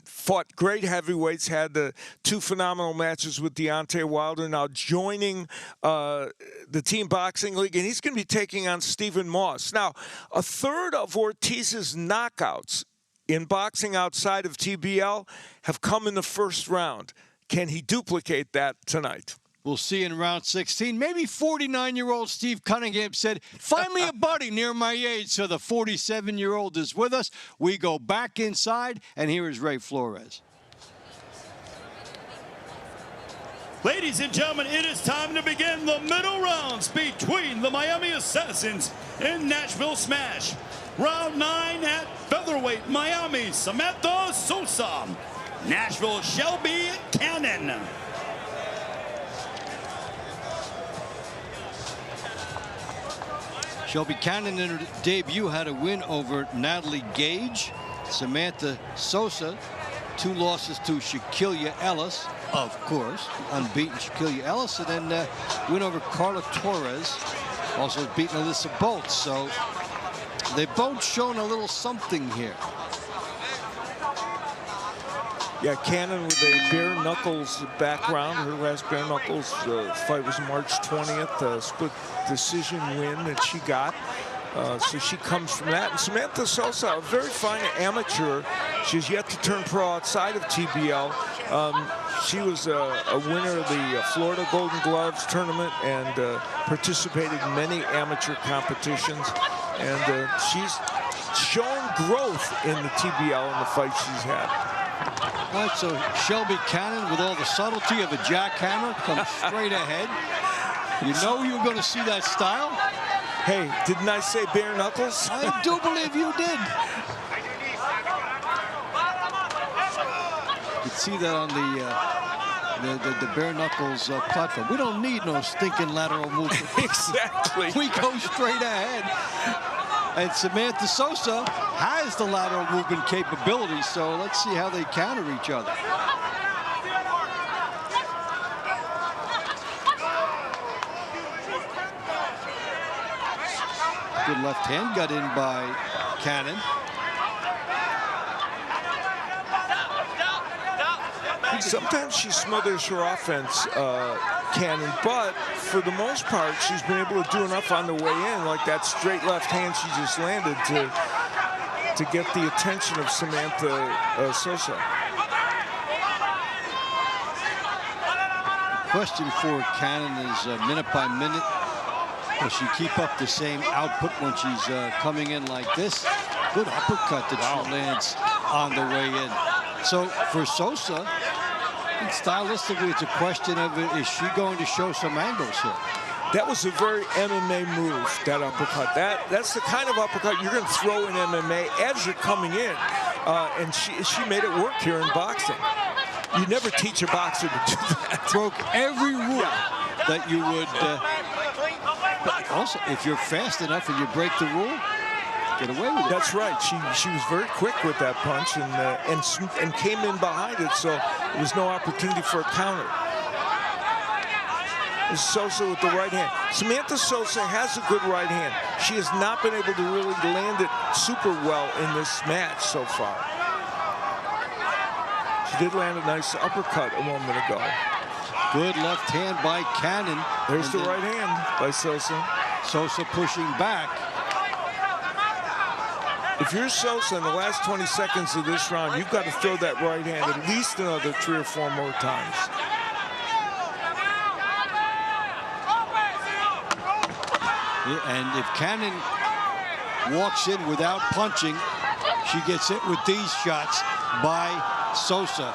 fought great heavyweights, had the 2 phenomenal matches with Deontay Wilder, now joining the Team Boxing League, and he's going to be taking on Stephen Moss. Now, a third of Ortiz's knockouts in boxing outside of TBL have come in the first round. Can he duplicate that tonight? We'll see in round 16. Maybe 49-year-old Steve Cunningham said, find me a buddy near my age. So the 47-year-old is with us. We go back inside, and here is Ray Flores. Ladies and gentlemen, it is time to begin the middle rounds between the Miami Assassins and Nashville Smash. Round 9 at featherweight, Miami, Samantha Sosa. Nashville, Shelby Cannon. Shelby Cannon in her debut had a win over Natalie Gage. Samantha Sosa, 2 losses to Shaquilla Ellis, of course, unbeaten Shaquilla Ellis, and then win over Carla Torres, also beaten Alyssa Bolts. So they've both shown a little something here. Yeah, Cannon with a bare knuckles background. Her last bare knuckles fight was March 20th, split decision win that she got. So she comes from that. And Samantha Sosa, a very fine amateur. She's yet to turn pro outside of TBL. She was a winner of the Florida Golden Gloves tournament and participated in many amateur competitions. And she's shown growth in the TBL in the fights she's had. All right, so Shelby Cannon, with all the subtlety of a jackhammer, comes straight ahead. You know you're going to see that style. Hey, didn't I say bare knuckles? I do believe you did. You can see that on the bare knuckles platform. We don't need no stinking lateral movement. Exactly. We go straight ahead. And Samantha Sosa has the lateral movement capability, so let's see how they counter each other. Good left hand got in by Cannon. Sometimes she smothers her offense, Cannon, but for the most part, she's been able to do enough on the way in, like that straight left hand she just landed, to get the attention of Samantha Sosa. Question for Cannon is minute by minute. Does she keep up the same output when she's coming in like this? Good uppercut that she lands on the way in. So for Sosa, stylistically, it's a question of, is she going to show some angles here? That was a very MMA move, that uppercut. That's the kind of uppercut you're going to throw in MMA as you're coming in. And she made it work here in boxing. You never teach a boxer to do that. Broke every rule that you would. But also, if you're fast enough and you break the rule, get away with it. That's right. She was very quick with that punch and came in behind it, so there was no opportunity for a counter. This is Sosa with the right hand. Samantha Sosa has a good right hand. She has not been able to really land it super well in this match so far. She did land a nice uppercut a moment ago. Good left hand by Cannon. There's the right hand by Sosa. Sosa pushing back. If you're Sosa in the last 20 seconds of this round, you've got to throw that right hand at least another 3 or 4 more times. And if Cannon walks in without punching, she gets hit with these shots by Sosa.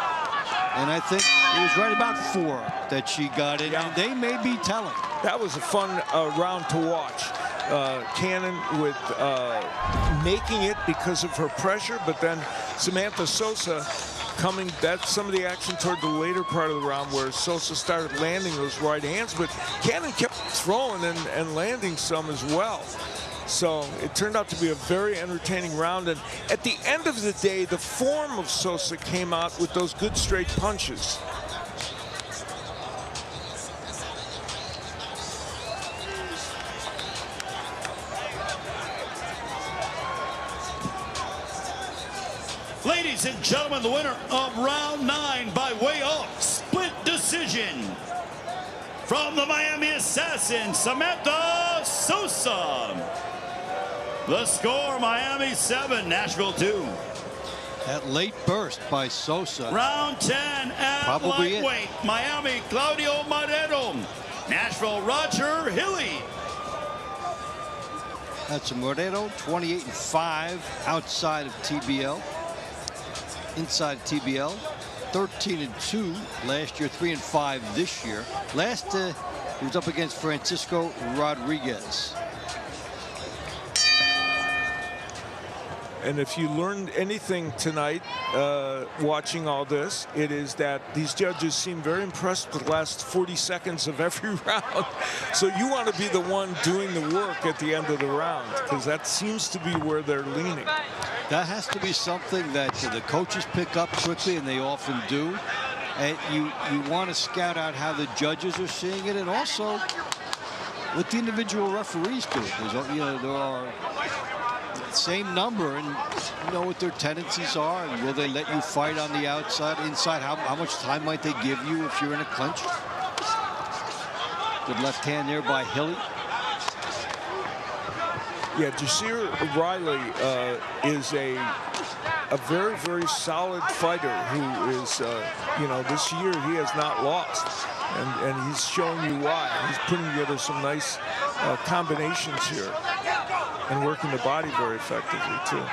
And I think it was right about 4 that she got in, and they may be telling. That was a fun round to watch. Cannon with making it because of her pressure, but then Samantha Sosa coming. That's some of the action toward the later part of the round where Sosa started landing those right hands, but Cannon kept throwing and landing some as well. So it turned out to be a very entertaining round. And at the end of the day, the form of Sosa came out with those good straight punches. Ladies and gentlemen, the winner of round 9 by way of split decision from the Miami Assassin, Samantha Sosa. The score, Miami 7, Nashville 2. That late burst by Sosa. Round 10 at Probably lightweight, Miami Claudio Marrero, Nashville Roger Hilly. That's Marrero, 28-5 outside of TBL. Inside TBL, 13-2 last year, 3-5 this year. Last he was up against Francisco Rodriguez. And if you learned anything tonight watching all this, it is that these judges seem very impressed with the last 40 seconds of every round. So you want to be the one doing the work at the end of the round, because that seems to be where they're leaning. That has to be something that the coaches pick up quickly, and they often do. And you want to scout out how the judges are seeing it, and also what the individual referees do. There are the same number, and you know what their tendencies are, and will they let you fight on the outside, inside? How much time might they give you if you're in a clinch? Good left hand there by Hilly. Yeah, Jasir Riley is a very, very solid fighter who is, this year he has not lost. And he's showing you why. He's putting together some nice combinations here and working the body very effectively, too.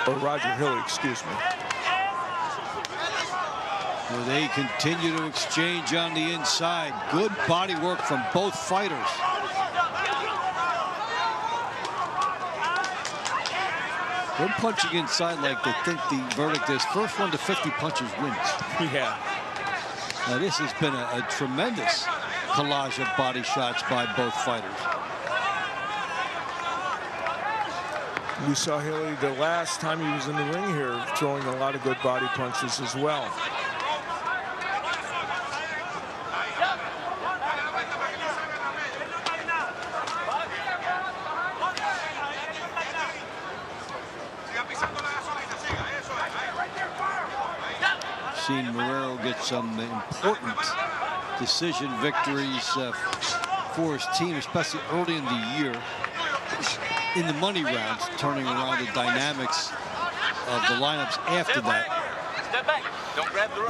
Or Roger Hilly, excuse me. Well, they continue to exchange on the inside. Good body work from both fighters. They're punching inside like they think the verdict is first one to 50 punches wins. Yeah. Now this has been a tremendous collage of body shots by both fighters. We saw Hilly the last time he was in the ring here throwing a lot of good body punches as well. Seen Marrero get some important decision victories for his team, especially early in the year in the money rounds, turning around the dynamics of the lineups after that.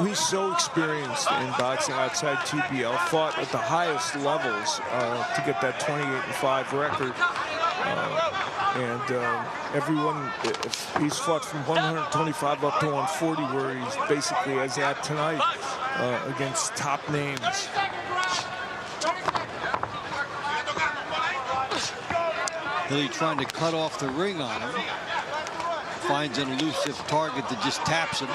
He's so experienced in boxing outside TBL, fought at the highest levels to get that 28-5 record. Everyone, he's fought from 125 up to 140, where he's basically as at tonight against top names. Hilly trying to cut off the ring on him. Finds an elusive target that just taps him.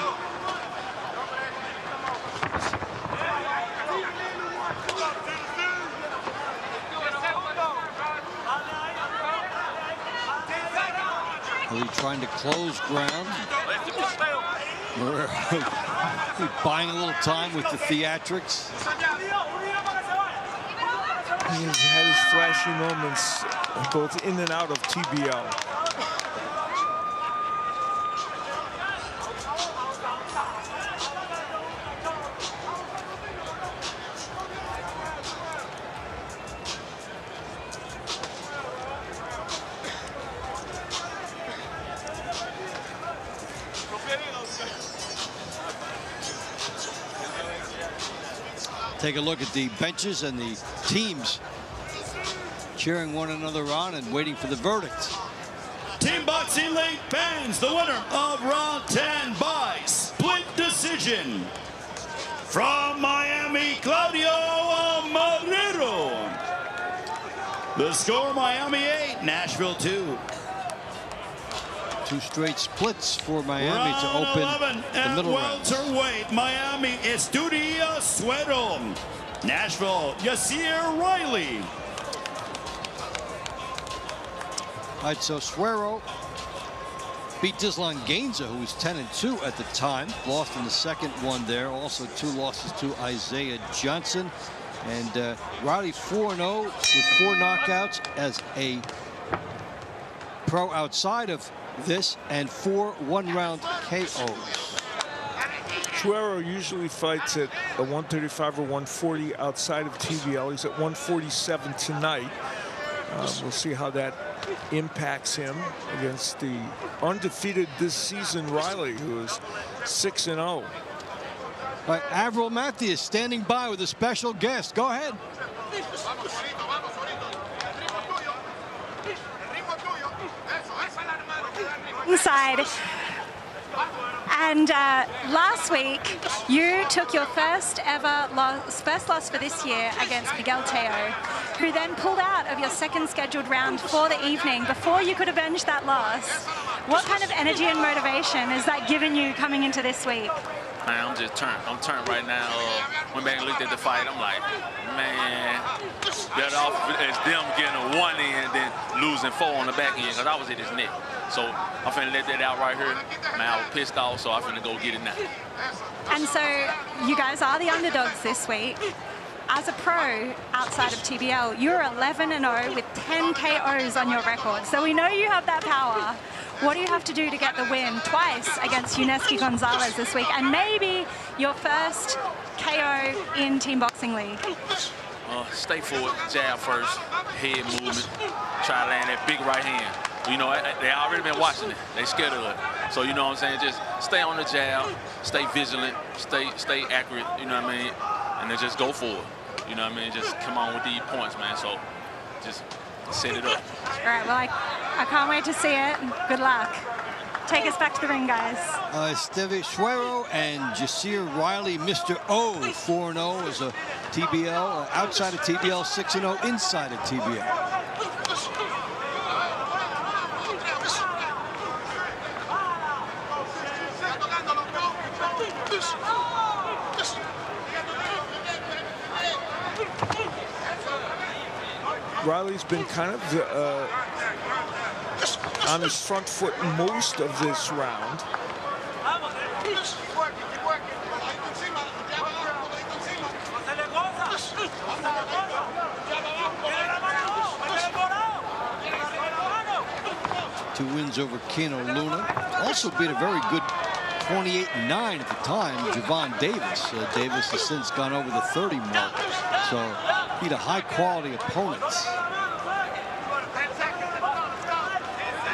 Hilly trying to close ground. Buying a little time with the theatrics. He's had his flashy moments both in and out of TBL. Take a look at the benches and the teams cheering one another on and waiting for the verdict. Team Boxing League fans, the winner of round 10 by split decision from Miami, Claudio Marrero. The score, Miami 8, Nashville 2. 2 straight splits for Miami to open the middle rounds. Welterweight, Miami, Estudia Suero. Nashville, Yasir Riley. All right, so Suero beat Dizlan Gainza, who was 10-2 at the time. Lost in the second one there. Also 2 losses to Isaiah Johnson. And Riley 4-0 with 4 knockouts as a pro outside of this, and 4 one-round KOs. Suero usually fights at a 135 or 140 outside of TBL. He's at 147 tonight. We'll see how that impacts him against the undefeated this season Riley, who is 6-0. All right, Avril Matthews standing by with a special guest. Go ahead. Inside. And last week, you took your first loss for this year against Miguel Teo, who then pulled out of your second scheduled round for the evening before you could avenge that loss. What kind of energy and motivation has that given you coming into this week? Man, I'm just turned. I'm turned right now. Went back and looked at the fight. I'm like, man, better off as them getting a 1 in than losing 4 on the back end, because I was at his neck. So I'm finna let that out right here. Man, I was pissed off, so I'm finna go get it now. And so you guys are the underdogs this week. As a pro outside of TBL, you're 11-0 with 10 KOs on your record. So we know you have that power. What do you have to do to get the win twice against Yuneski Gonzalez this week, and maybe your first KO in Team Boxing League? Stay forward, jab first, head movement, try to land that big right hand. You know, they already been watching it. They scared of it. So, you know what I'm saying? Just stay on the jab, stay vigilant, stay accurate, you know what I mean? And then just go forward. You know what I mean? Just come on with these points, man. So just set it up. All right, well, I can't wait to see it. Good luck. Take us back to the ring, guys. Esteve Suero and Yasir Riley, Mr. O, 4-0 as a TBL, outside of TBL, 6-0 inside of TBL. Riley's been kind of on his front foot most of this round. Two wins over Keno Luna. Also beat a very good 28-9 at the time, Javon Davis. Davis has since gone over the 30 mark. So beat a high-quality opponent.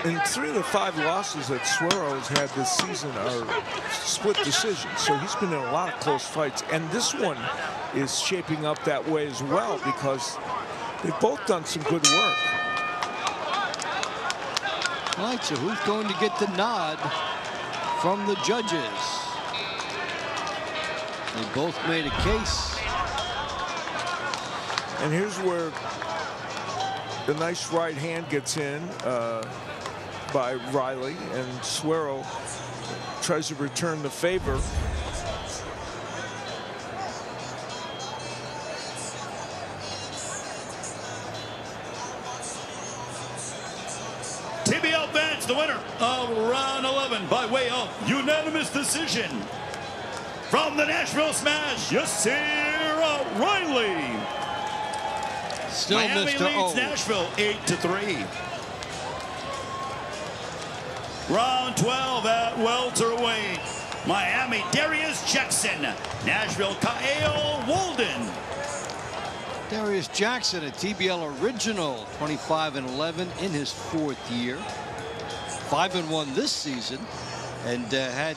And 3 of the 5 losses that Suero's had this season are split decisions. So he's been in a lot of close fights. And this one is shaping up that way as well, because they've both done some good work. All right, so who's going to get the nod from the judges? They both made a case. And here's where the nice right hand gets in by Riley, and Suero tries to return the favor. TBL fans, the winner of round 11 by way of unanimous decision from the Nashville Smash, Yasir Riley. Still Miami Mr. O. leads Nashville 8-3. Round 12 at welterweight. Miami, Darius Jackson. Nashville, Kyle Walden. Darius Jackson, a TBL original, 25-11 in his 4th year. 5-1 this season, and had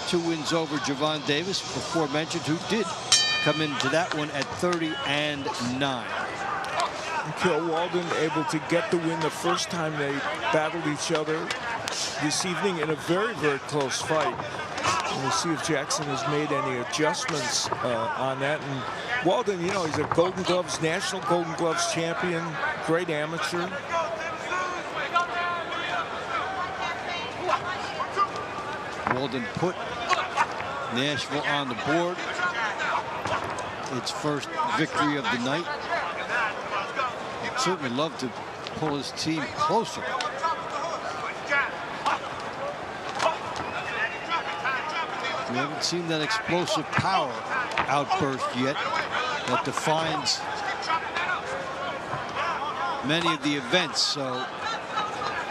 2 wins over Javon Davis, before mentioned, who did come into that one at 30-9. Kyle Walden able to get the win the first time they battled each other this evening in a very, very close fight. And we'll see if Jackson has made any adjustments on that. And Walden, you know, he's a Golden Gloves, National Golden Gloves champion, great amateur. Walden put Nashville on the board. Its first victory of the night. He'd certainly love to pull his team closer. We haven't seen that explosive power outburst yet that defines many of the events. So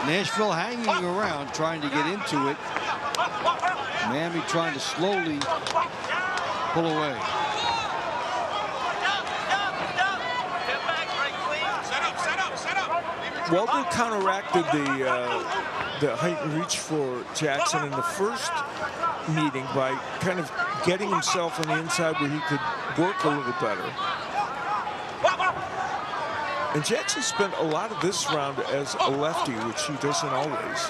Nashville hanging around, trying to get into it. Miami trying to slowly pull away. Walden counteracted the height and reach for Jackson in the first meeting by kind of getting himself on the inside where he could work a little better. And Jackson spent a lot of this round as a lefty, which he doesn't always.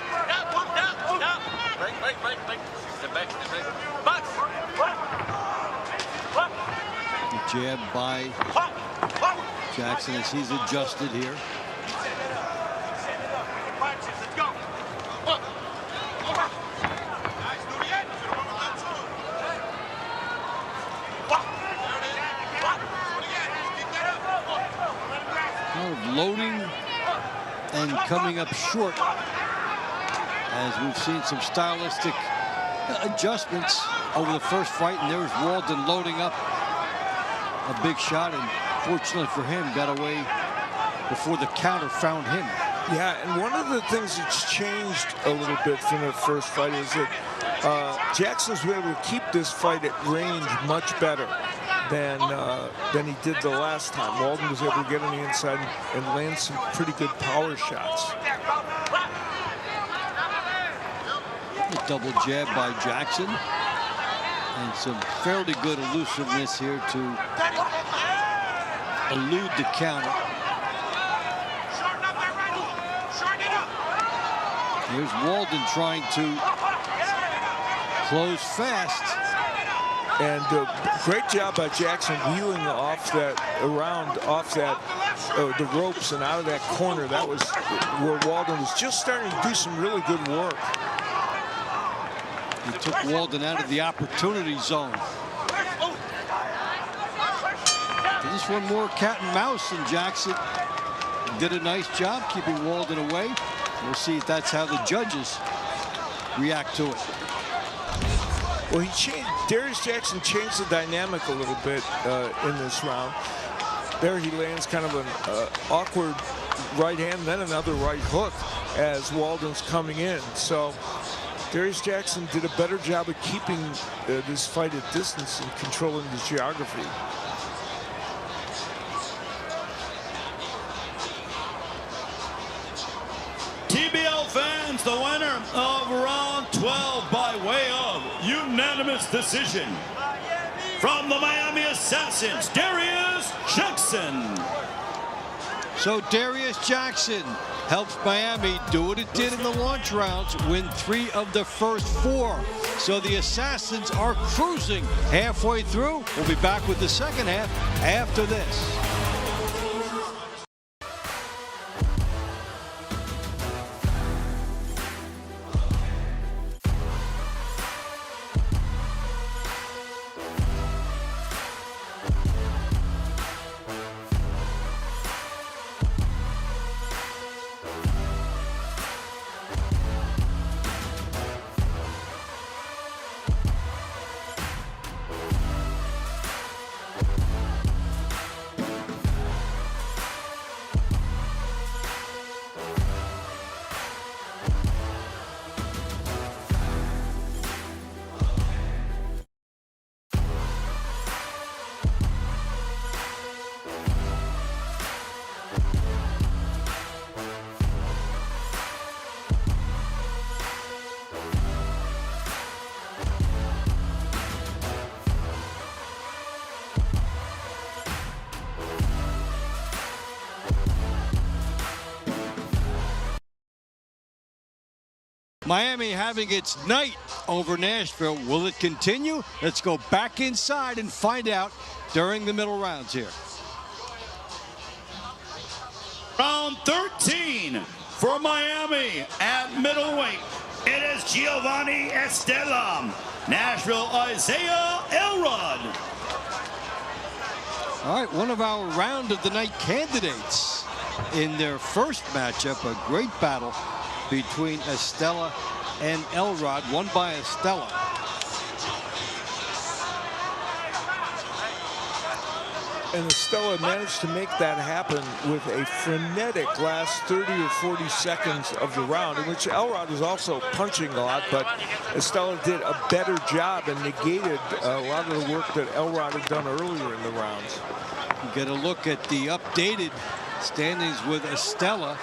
The jab by Jackson as he's adjusted here. Loading and coming up short as we've seen some stylistic adjustments over the first fight, and there's Walden loading up a big shot, and fortunately for him got away before the counter found him. Yeah, and one of the things that's changed a little bit from the first fight is that Jackson's been able to keep this fight at range much better than he did the last time. Walden was able to get on the inside and land some pretty good power shots. A double jab by Jackson, and some fairly good elusiveness here to elude the counter. Here's Walden trying to close fast. And great job by Jackson wheeling off that the ropes and out of that corner. That was where Walden was just starting to do some really good work. He took Walden out of the opportunity zone. This one more cat and mouse, and Jackson did a nice job keeping Walden away. We'll see if that's how the judges react to it. Well, Darius Jackson changed the dynamic a little bit in this round. There he lands kind of an awkward right hand, then another right hook as Walden's coming in. So Darius Jackson did a better job of keeping this fight at distance and controlling the geography. TBL fans, the winner of round 12 by way of unanimous decision from the Miami Assassins, Darius Jackson. So Darius Jackson helps Miami do what it did in the launch rounds, win 3 of the first 4. So the Assassins are cruising halfway through. We'll be back with the second half after this. Miami having its night over Nashville. Will it continue? Let's go back inside and find out during the middle rounds here. Round 13 for Miami at middleweight. it is Giovanni Estella. Nashville, Isaiah Elrod. All right, one of our round of the night candidates in their first matchup, a great battle between Estella and Elrod, won by Estella. And Estella managed to make that happen with a frenetic last 30 or 40 seconds of the round, in which Elrod was also punching a lot, but Estella did a better job and negated a lot of the work that Elrod had done earlier in the rounds. You get a look at the updated standings with Estella,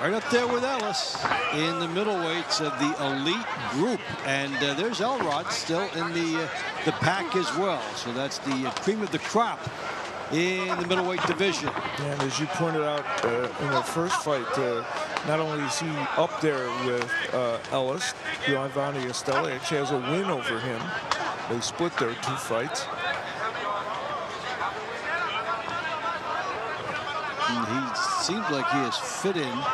right up there with Ellis in the middleweights of the elite group, and there's Elrod still in the pack as well. So that's the cream of the crop in the middleweight division. And as you pointed out in the first fight, not only is he up there with Ellis, Giovanni Estella actually has a win over him. They split their 2 fights. And he seems like he has fit in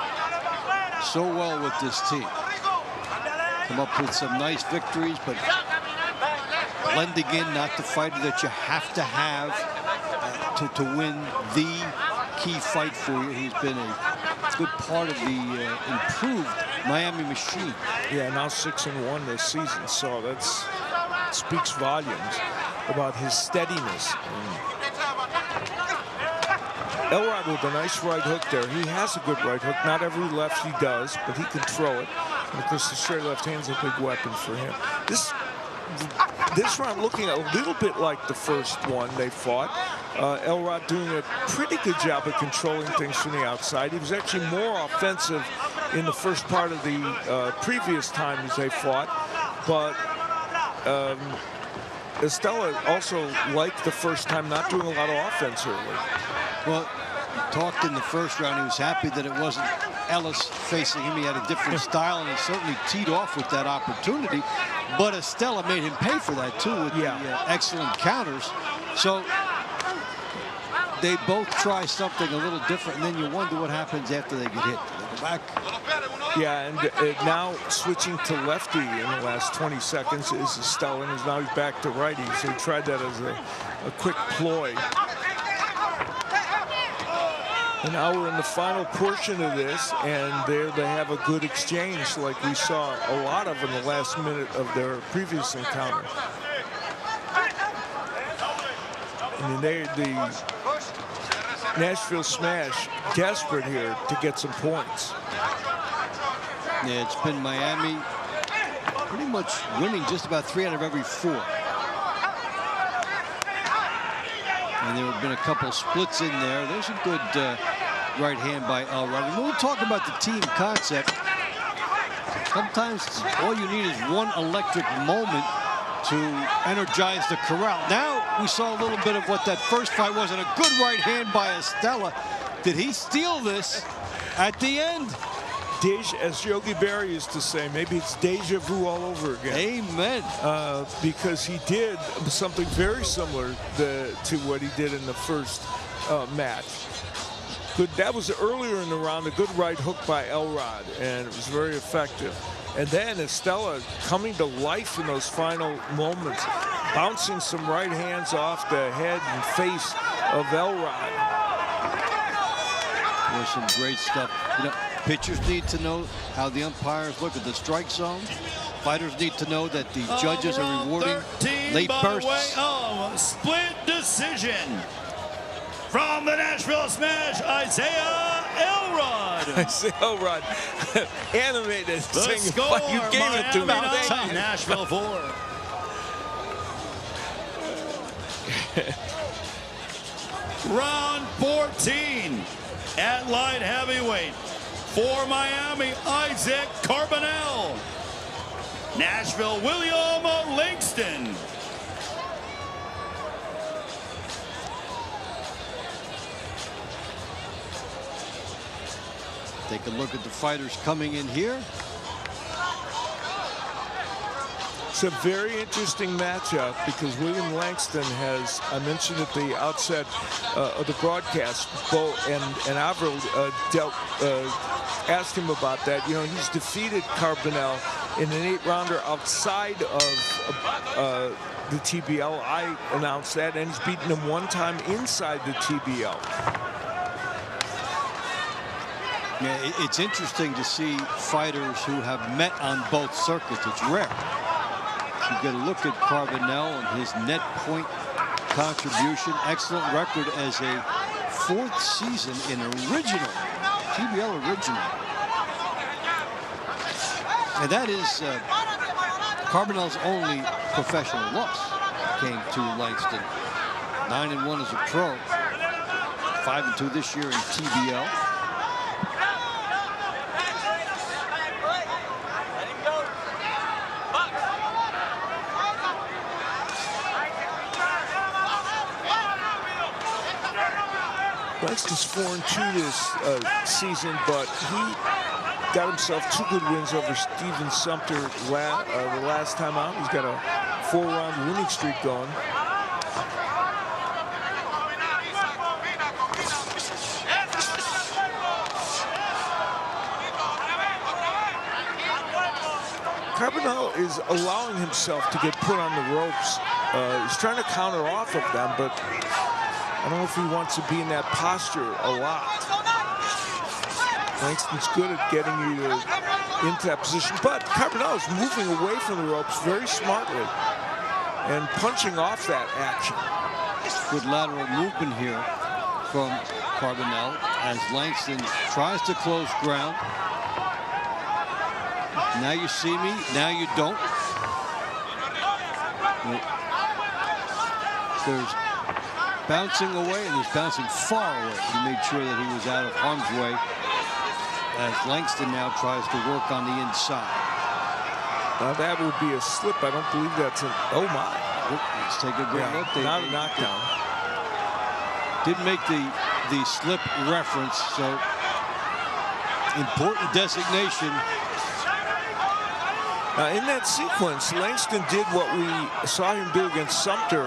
so well with this team. Come up with some nice victories, but blending in, not the fighter that you have to have to win the key fight for you. He's been a good part of the improved Miami machine. Yeah, now 6-1 this season, so that speaks volumes about his steadiness. Elrod with a nice right hook there. He has a good right hook. Not every left he does, but he can throw it. And of course, the straight left hand's a big weapon for him. This round looking a little bit like the first one they fought. Elrod doing a pretty good job of controlling things from the outside. He was actually more offensive in the first part of the previous times they fought, but Estella also, like the first time, not doing a lot of offense early. Well, he talked in the first round. He was happy that it wasn't Ellis facing him. He had a different style, and he certainly teed off with that opportunity. But Estella made him pay for that, too, with the excellent counters. So they both try something a little different, and then you wonder what happens after they get hit. They go back. Yeah, and now switching to lefty in the last 20 seconds is Estella, and now he's back to righty. So he tried that as a quick ploy. And now we're in the final portion of this, and there they have a good exchange like we saw a lot of in the last minute of their previous encounter. I mean, the Nashville Smash desperate here to get some points. Yeah, it's been Miami pretty much winning just about 3 out of every 4. And there have been a couple splits in there. There's a good right hand by Elrod. And when we talk about the team concept, sometimes all you need is one electric moment to energize the corral. Now we saw a little bit of what that first fight was, and a good right hand by Estella. Did he steal this at the end? As Yogi Berra used to say, maybe it's deja vu all over again. Amen. Because he did something very similar to what he did in the first match. That was earlier in the round, a good right hook by Elrod, and it was very effective. And then Estella coming to life in those final moments, bouncing some right hands off the head and face of Elrod. There's some great stuff. You know, pitchers need to know how the umpires look at the strike zone. Fighters need to know that the judges are rewarding late bursts. Split decision from the Nashville Smash, Isaiah Elrod. Isaiah Elrod, animated, saying, "You gave it to me." Nashville 4. Round 14 at light heavyweight. For Miami, Isaac Carbonell. Nashville, William Langston. Take a look at the fighters coming in here. It's a very interesting matchup because William Langston has, I mentioned at the outset of the broadcast, Bo and Avril asked him about that. You know, he's defeated Carbonell in an 8-rounder outside of the TBL. I announced that, and he's beaten him one time inside the TBL. Yeah, it's interesting to see fighters who have met on both circuits. It's rare. You get a look at Carbonell and his net point contribution. Excellent record as a 4th season in original, TBL original. And that is Carbonell's only professional loss came to Langston. 9-1 as a pro. 5-2 this year in TBL. Langston's 4-2 this season, but he got himself 2 good wins over Steven Sumter the last time out. He's got a 4-round winning streak going. Carbonell is allowing himself to get put on the ropes. He's trying to counter off of them, but I don't know if he wants to be in that posture a lot. Langston's good at getting you into that position, but Carbonell is moving away from the ropes very smartly and punching off that action. Good lateral movement here from Carbonell as Langston tries to close ground. Now you see me, now you don't. There's bouncing away, and he's bouncing far away. He made sure that he was out of harm's way as Langston now tries to work on the inside. Now that would be a slip. I don't believe that's an, oh my. Let's take a good look. Not a knockdown. Didn't make the slip reference, so important designation. Now in that sequence, Langston did what we saw him do against Sumter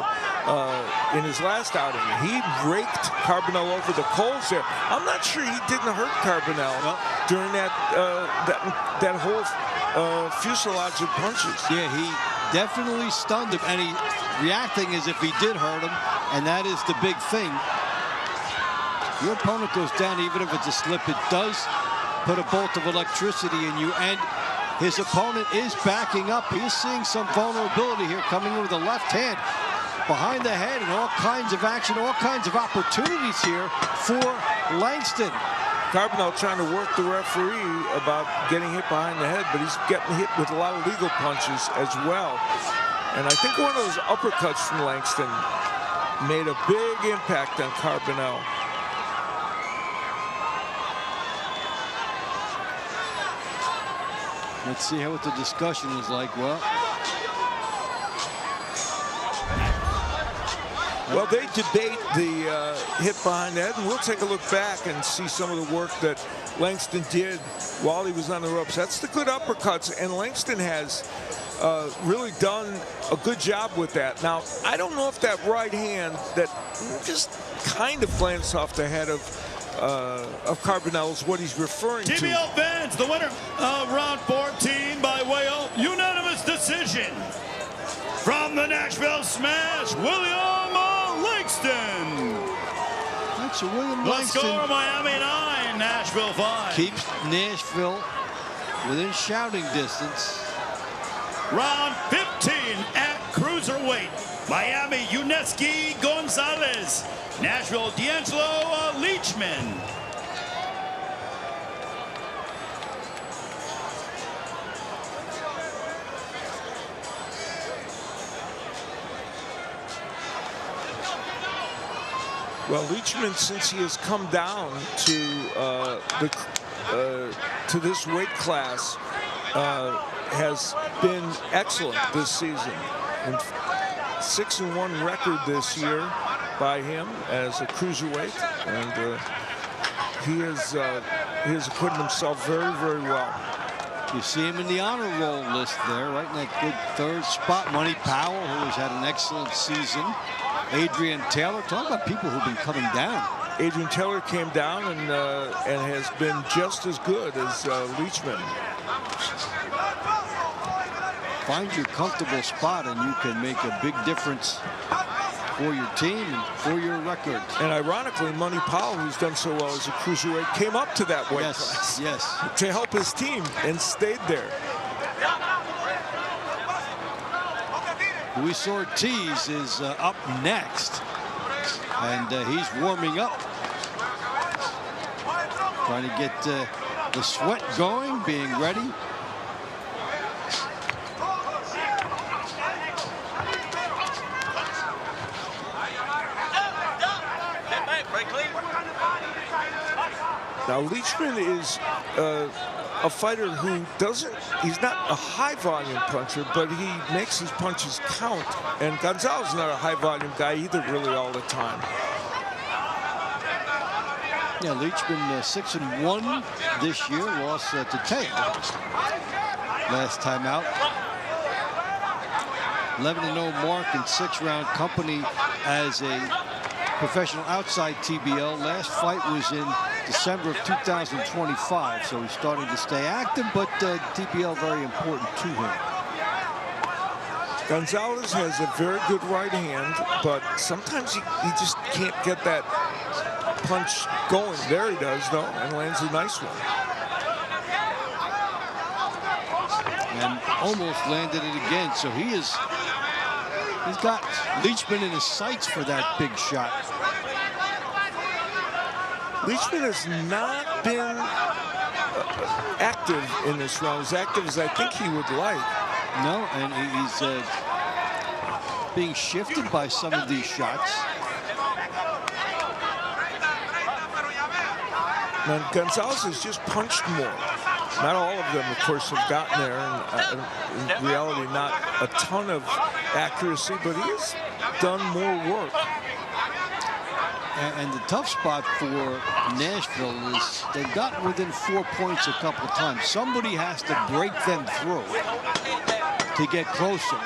in his last outing. He raked Carbonell over the coals there. I'm not sure he didn't hurt Carbonell during that whole fuselage of punches. Yeah, he definitely stunned him, and he reacting as if he did hurt him, and that is the big thing. Your opponent goes down, even if it's a slip, it does put a bolt of electricity in you, and his opponent is backing up. He is seeing some vulnerability here, coming in with the left hand behind the head, and all kinds of action, all kinds of opportunities here for Langston. Carbonell trying to work the referee about getting hit behind the head, but he's getting hit with a lot of legal punches as well. And I think one of those uppercuts from Langston made a big impact on Carbonell. Let's see what the discussion is like. Well, they debate the hit behind the head, and we'll take a look back and see some of the work that Langston did while he was on the ropes. That's the good uppercuts, and Langston has really done a good job with that. Now, I don't know if that right hand that just kind of glanced off the head of Carbonell is what he's referring to. TBL fans, the winner of round 14 by way of unanimous decision from the Nashville Smash, William Langston. That's a William Let's Langston. go to Miami 9, Nashville 5. Keeps Nashville within shouting distance. Round 15 at cruiserweight. Miami, Yuneski Gonzalez. Nashville, D'Angelo Leachman. Well, Leachman, since he has come down to this weight class, has been excellent this season. And 6-1 record this year by him as a cruiserweight, and he has acquitted himself very, very well. You see him in the honor roll list there, right in that good third spot. Money Powell, who has had an excellent season. Adrian Taylor. Talk about people who've been coming down. Adrian Taylor came down and has been just as good as Leachman. Find your comfortable spot and you can make a big difference for your team and for your record. And ironically, Money Powell, who's done so well as a cruiserweight, came up to that weight class. Yes. To help his team and stayed there. Luis Ortiz is up next. And he's warming up. Trying to get the sweat going, being ready. Now, Leachman is a fighter who he's not a high-volume puncher, but he makes his punches count. And Gonzalez is not a high-volume guy either, really, all the time. Yeah, Leachman 6-1 this year, lost to Taylor last time out. 11-0 mark in 6-round company as a professional outside TBL. Last fight was in December of 2025, so he's starting to stay active, but TBL very important to him. Gonzalez has a very good right hand, but sometimes he just can't get that punch going. There he does, though, and lands a nice one. And almost landed it again, so he's got Leachman in his sights for that big shot. Leachman has not been active in this round, as active as I think he would like. No, and he's being shifted by some of these shots. Now, Gonzalez has just punched more. Not all of them, of course, have gotten there, and in reality, not a ton of accuracy, but he has done more work. And the tough spot for Nashville is they've gotten within 4 points a couple of times. Somebody has to break them through to get closer.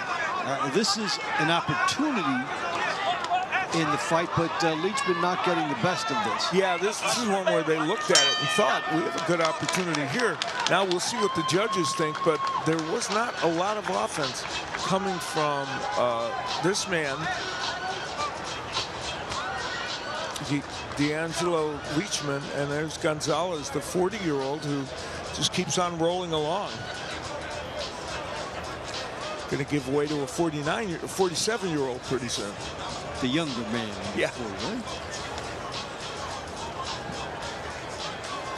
This is an opportunity in the fight, but Leachman not getting the best of this. Yeah, this is one where they looked at it and thought, we have a good opportunity here. Now we'll see what the judges think, but there was not a lot of offense coming from this man, D'Angelo Leachman, and there's Gonzalez, the 40-year-old who just keeps on rolling along. Going to give way to a 47-year-old pretty soon. The younger man. Yeah.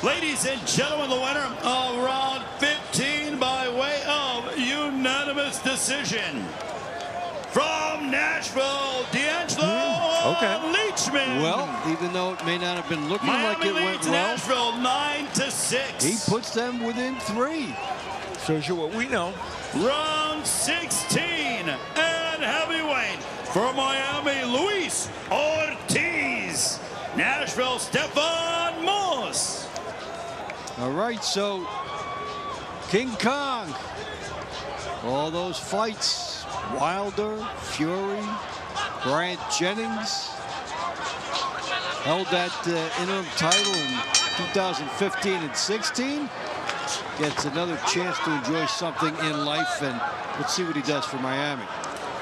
Ladies and gentlemen, the winner of round 15 by way of unanimous decision. From Nashville, D'Angelo Leachman. Well, even though it may not have been looking like it went well, Nashville 9-6. he puts them within 3. Shows you what we know. Round 16 and heavyweight for Miami, Luis Ortiz. Nashville, Stefan Moss. All right, so King Kong. All those fights. Wilder, Fury, Bryant Jennings held that interim title in 2015 and 16. Gets another chance to enjoy something in life, and let's see what he does for Miami.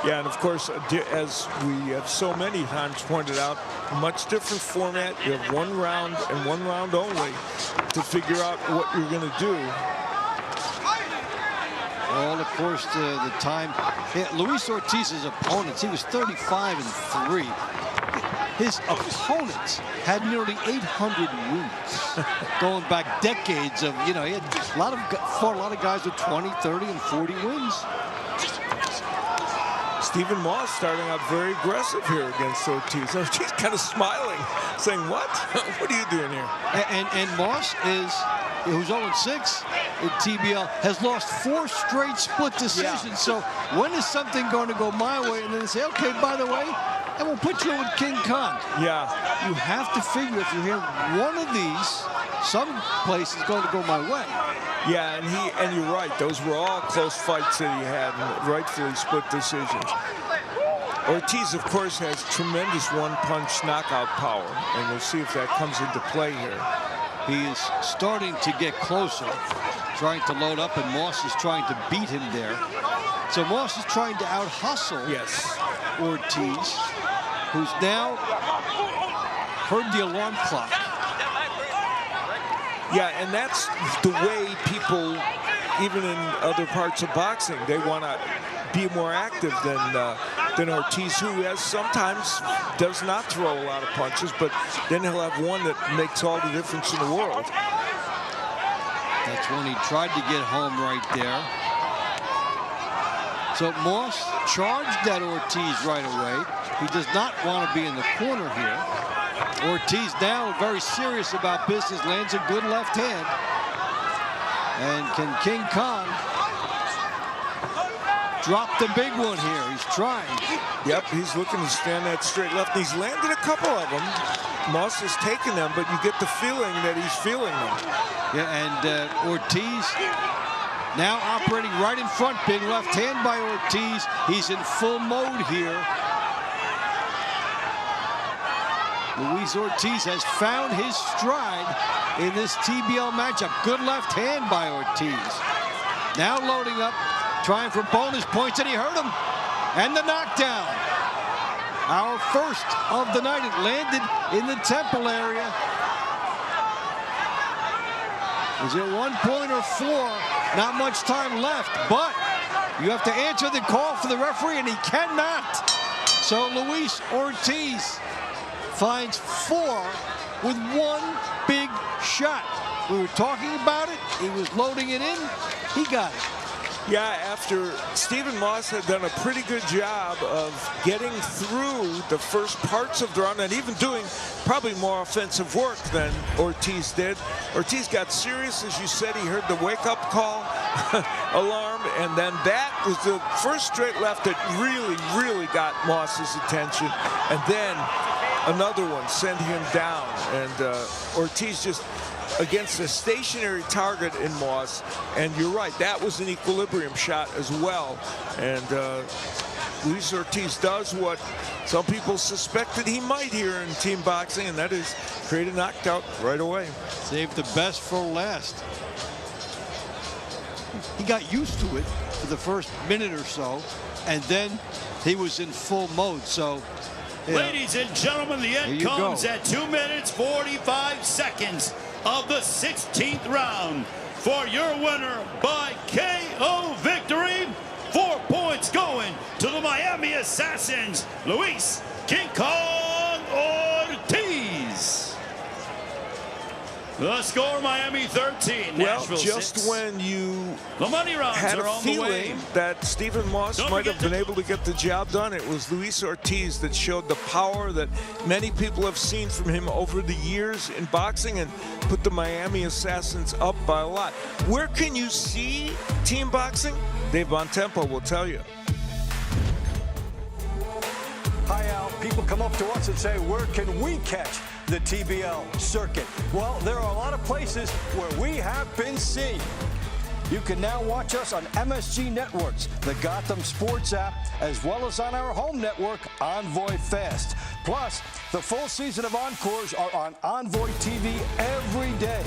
Yeah, and of course, as we have so many times pointed out, a much different format. You have 1 round and 1 round only to figure out what you're going to do. All, of course, the time. Yeah, Luis Ortiz's opponents, he was 35-3. His opponents had nearly 800 wins, going back decades of, he had fought a lot of guys with 20, 30, and 40 wins. Stephen Moss starting out very aggressive here against Ortiz. Ortiz kind of smiling, saying, what? What are you doing here? And Moss who's 0-6 in TBL, has lost 4 straight split decisions. Yeah. So when is something going to go my way? And then they say, okay, by the way, And we'll put you in with King Kong. Yeah. You have to figure if you hear one of these, some place is going to go my way. Yeah, and you're right. Those were all close fights that he had, and rightfully split decisions. Ortiz, of course, has tremendous one-punch knockout power, and we'll see if that comes into play here. He is starting to get closer, trying to load up, and Moss is trying to beat him there. So Moss is trying to out-hustle Ortiz, who's now heard the alarm clock. Yeah, and that's the way people, even in other parts of boxing, they want to be more active than Ortiz, who has sometimes does not throw a lot of punches, but then he'll have one that makes all the difference in the world. That's when he tried to get home right there. So Moss charged at Ortiz right away. He does not want to be in the corner here. Ortiz now very serious about business, lands a good left hand. And can King Kong drop the big one here? He's trying. Yep, he's looking to stand that straight left. He's landed a couple of them. Moss has taken them, but you get the feeling that he's feeling them. Yeah, and Ortiz now operating right in front. Big left hand by Ortiz. He's in full mode here. Luis Ortiz has found his stride in this TBL matchup. Good left hand by Ortiz. Now loading up, trying for bonus points, and he hurt him. And the knockdown. Our first of the night. It landed in the temple area. Is it 1 point or 4? Not much time left, but you have to answer the call for the referee, and he cannot. So Luis Ortiz finds 4 with 1 big shot. We were talking about it. He was loading it in. He got it. Yeah, after Stephen Moss had done a pretty good job of getting through the first parts of the round and even doing probably more offensive work than Ortiz did. Ortiz got serious, as you said. He heard the wake-up call alarm, and then that was the first straight left that really got Moss's attention. And then another one sent him down, and Ortiz just against a stationary target in Moss, and you're right, that was an equilibrium shot as well. And Luis Ortiz does what some people suspected he might here in team boxing, and that is create a knockout right away. Save the best for last. He got used to it for the first minute or so, and then he was in full mode. So ladies and gentlemen, the end comes at 2 minutes 45 seconds of the 16th round. For your winner by KO victory, 4 points going to the Miami Assassins, Luis King Kong Ortiz. The score, Miami 13, Nashville 6. Just when you the money rounds had are a on the way. feeling that Stephen Moss might have been able to get the job done, it was Luis Ortiz that showed the power that many people have seen from him over the years in boxing and put the Miami Assassins up by a lot. Where can you see team boxing? Dave Bontempo will tell you. Hi, Al. People come up to us and say, where can we catch the TBL circuit? Well, there are a lot of places where we have been seen. You can now watch us on MSG Networks, the Gotham Sports app, as well as on our home network, Envoy Fast. Plus, the full season of Encores are on Envoy TV every day.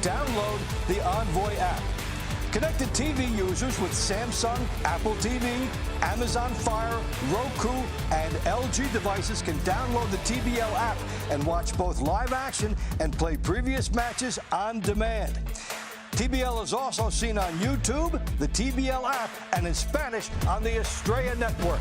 Download the Envoy app. Connected TV users with Samsung, Apple TV, Amazon Fire, Roku, and LG devices can download the TBL app and watch both live action and play previous matches on demand. TBL is also seen on YouTube, the TBL app, and in Spanish on the Estrella Network.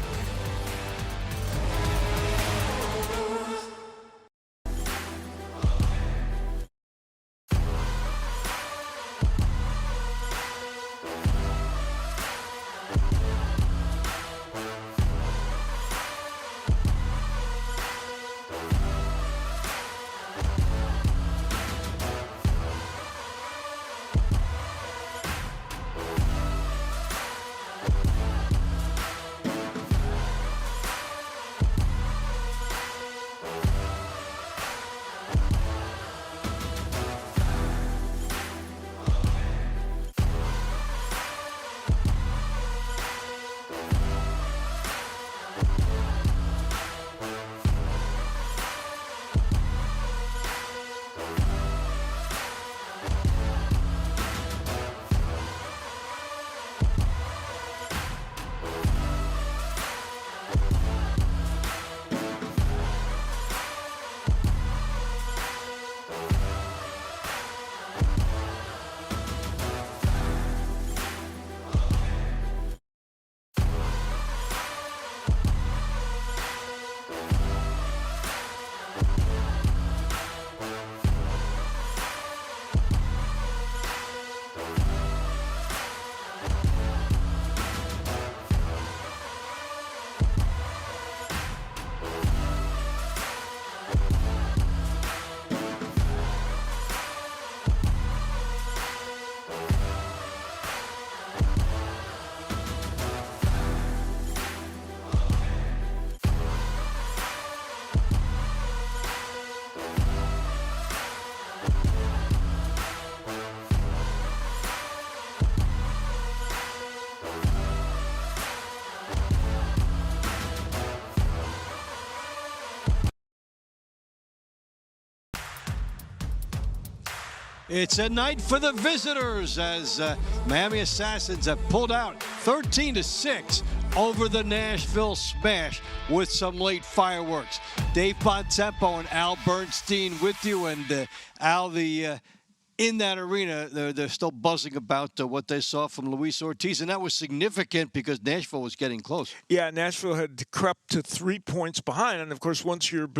It's a night for the visitors as Miami Assassins have pulled out 13-6 over the Nashville Smash with some late fireworks. Dave Bontempo and Al Bernstein with you, and Al, in that arena, they're still buzzing about what they saw from Luis Ortiz, and that was significant because Nashville was getting close. Yeah, Nashville had crept to 3 points behind, and of course, once you're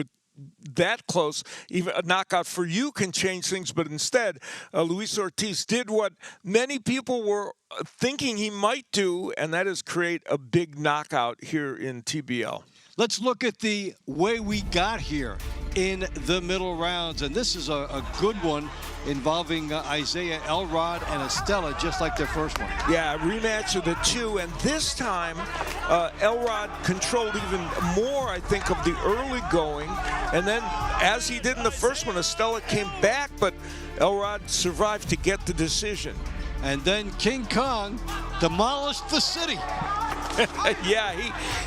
that close, even a knockout for you can change things, but instead, Luis Ortiz did what many people were thinking he might do, and that is create a big knockout here in TBL. Let's look at the way we got here in the middle rounds, and this is a good one involving Isaiah Elrod and Estella, just like their first one. Yeah, a rematch of the two, and this time Elrod controlled even more, I think, of the early going, and then as he did in the first one, Estella came back, but Elrod survived to get the decision. And then King Kong demolished the city. Yeah,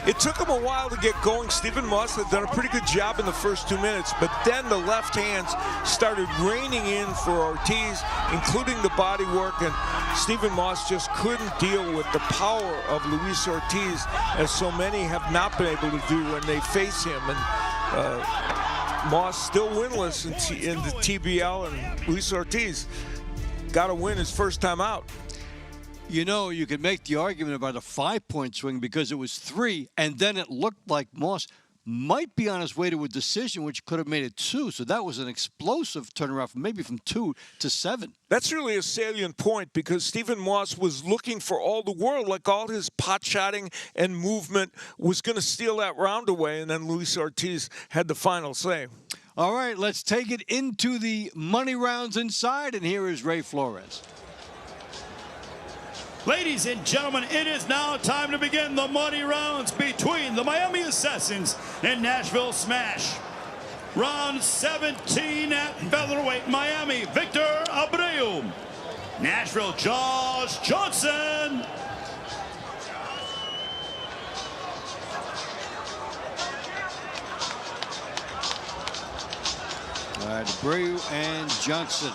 it took him a while to get going. Stephen Moss had done a pretty good job in the first 2 minutes, but then the left hands started raining in for Ortiz, including the body work, and Stephen Moss just couldn't deal with the power of Luis Ortiz, as so many have not been able to do when they face him. And Moss still winless in the TBL, and Luis Ortiz got to win his first time out. You know, you could make the argument about a 5-point swing because it was 3, and then it looked like Moss might be on his way to a decision, which could have made it 2. So that was an explosive turnaround, maybe from 2 to 7. That's really a salient point because Stephen Moss was looking for all the world, like all his pot-shotting and movement was going to steal that round away, and then Luis Ortiz had the final say. All right, let's take it into the money rounds inside, and here is Ray Flores. Ladies and gentlemen, it is now time to begin the money rounds between the Miami Assassins and Nashville Smash. Round 17 at featherweight, Miami, Victor Abreu. Nashville, Josh Johnson. All right, Abreu and Johnson.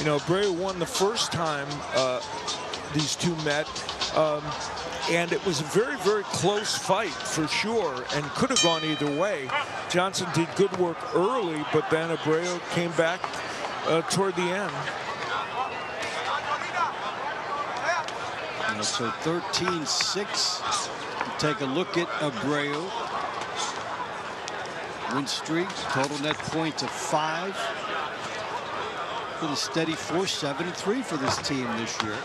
You know, Abreu won the first time these two met, and it was a very, very close fight for sure, and could have gone either way. Johnson did good work early, but then Abreu came back toward the end. So 13-6. Take a look at Abreu. Win streak, total net points of 5. With a steady 4-7-3 for this team this year.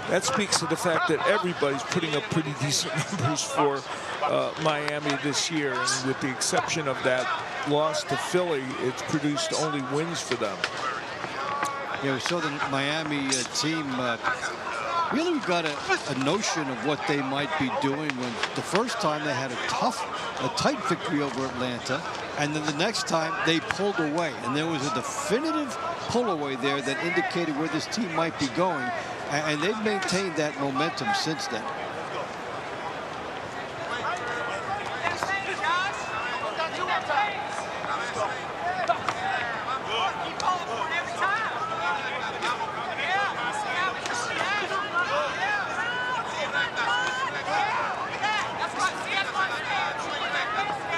That speaks to the fact that everybody's putting up pretty decent numbers for Miami this year, and with the exception of that loss to Philly, it's produced only wins for them. Yeah, we saw the Miami team really got a notion of what they might be doing when the first time they had a tight victory over Atlanta, and then the next time they pulled away, and there was a definitive pull away there that indicated where this team might be going, and they've maintained that momentum since then.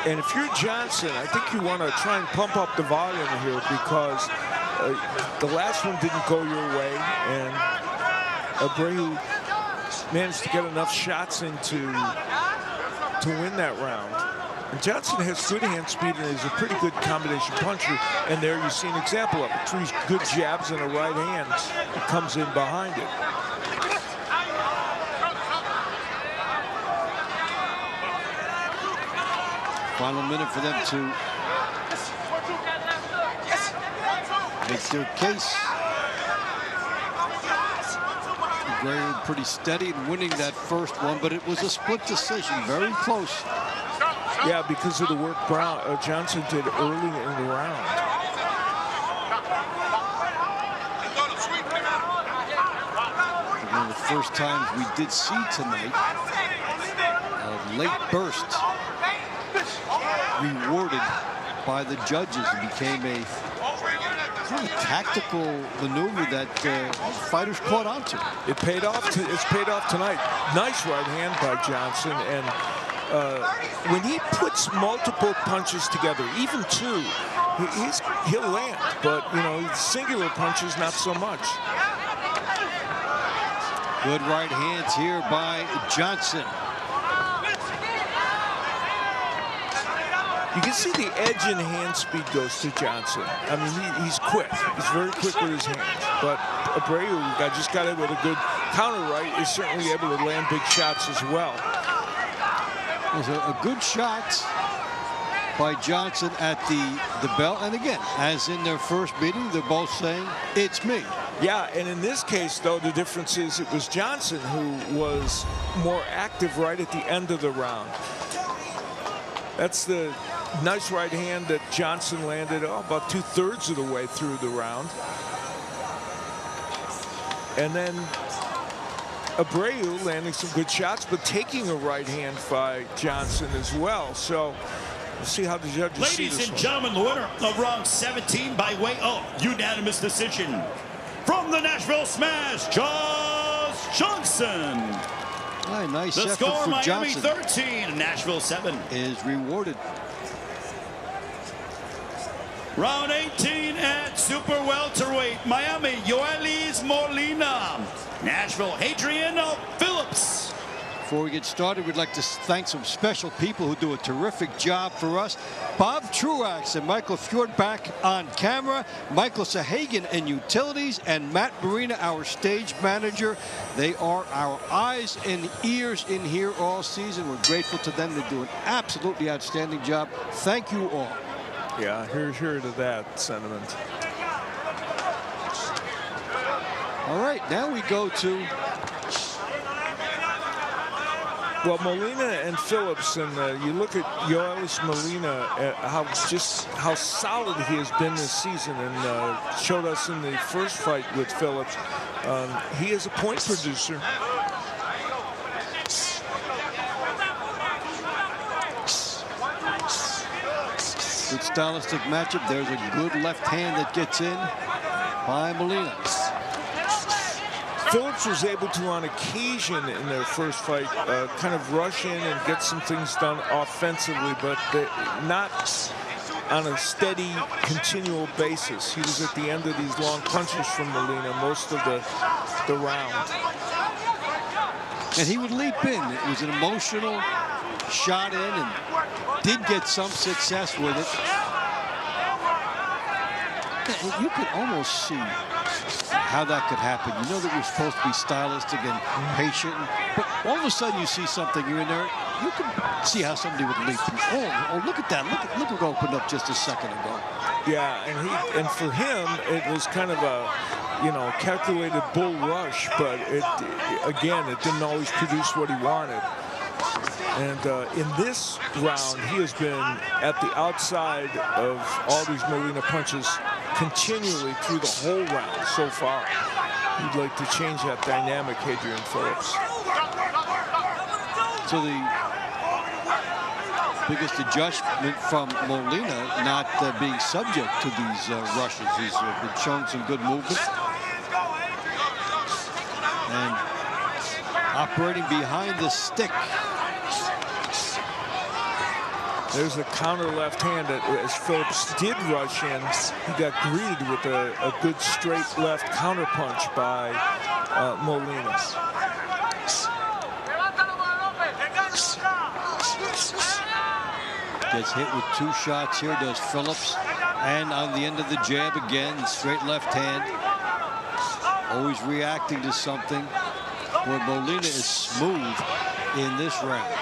And if you're Johnson, I think you want to try and pump up the volume here because the last one didn't go your way, and Abreu managed to get enough shots in to win that round. And Johnson has good hand speed and is a pretty good combination puncher, and there you see an example of it. 3 good jabs and a right hand that comes in behind it. Final minute for them to make their case. Abreu pretty steady in winning that first one, but it was a split decision, very close. Yeah, because of the work Johnson did early in the round. One of the first times we did see tonight late burst rewarded by the judges. It became a kind of tactical maneuver that fighters caught onto. It paid off. It's paid off tonight. Nice right hand by Johnson, and when he puts multiple punches together, even two, he'll land. But you know, singular punches, not so much. Good right hands here by Johnson. You can see the edge in hand speed goes to Johnson. I mean, he's quick. He's very quick with his hands. But Abreu just got it with a good counter right, is certainly able to land big shots as well. There's a good shot by Johnson at the bell. And again, as in their first meeting, they're both saying, it's me. Yeah, and in this case, though, the difference is it was Johnson who was more active right at the end of the round. That's the nice right hand that Johnson landed about 2/3 of the way through the round. And then Abreu landing some good shots, but taking a right hand by Johnson as well. So we'll see how the judges see this Ladies and one. gentlemen, the winner of round 17 by way of unanimous decision from the Nashville Smash, Josh Johnson. Nice The effort score, for Miami Johnson 13, Nashville 7. is rewarded. Round 18 at super welterweight, Miami, Yoelis Molina. Nashville, Adrian Phillips. Before we get started, we'd like to thank some special people who do a terrific job for us. Bob Truax and Michael Fjord back on camera. Michael Sahagan in utilities, and Matt Marina, our stage manager. They are our eyes and ears in here all season. We're grateful to them. They do an absolutely outstanding job. Thank you all. Yeah, here's to that sentiment. All right, now we go to... Well, Molina and Phillips, and you look at Yoelis Molina, how solid he has been this season, and showed us in the first fight with Phillips. He is a point producer. Good stylistic matchup. There's a good left hand that gets in by Molina. Phillips was able to, on occasion in their first fight, kind of rush in and get some things done offensively, but not on a steady, continual basis. He was at the end of these long punches from Molina most of the round. And he would leap in. It was an emotional shot in and did get some success with it. You could almost see how that could happen. You know that you're supposed to be stylistic and patient, but all of a sudden you see something, you're in there, you can see how somebody would leap. Oh, look at that. Look what opened up just a second ago. Yeah, and for him, it was kind of a, calculated bull rush, but again, it didn't always produce what he wanted. And in this round, he has been at the outside of all these Molina punches continually through the whole round so far. He'd like to change that dynamic, Adrian Phillips. So the biggest adjustment from Molina not being subject to these rushes. He's been showing some good movement. And operating behind the stick. There's a counter left hand that, as Phillips did rush in, he got greeted with a good straight left counter punch by Molina. Gets hit with two shots here, does Phillips. And on the end of the jab again, straight left hand. Always reacting to something, where Molina is smooth in this round.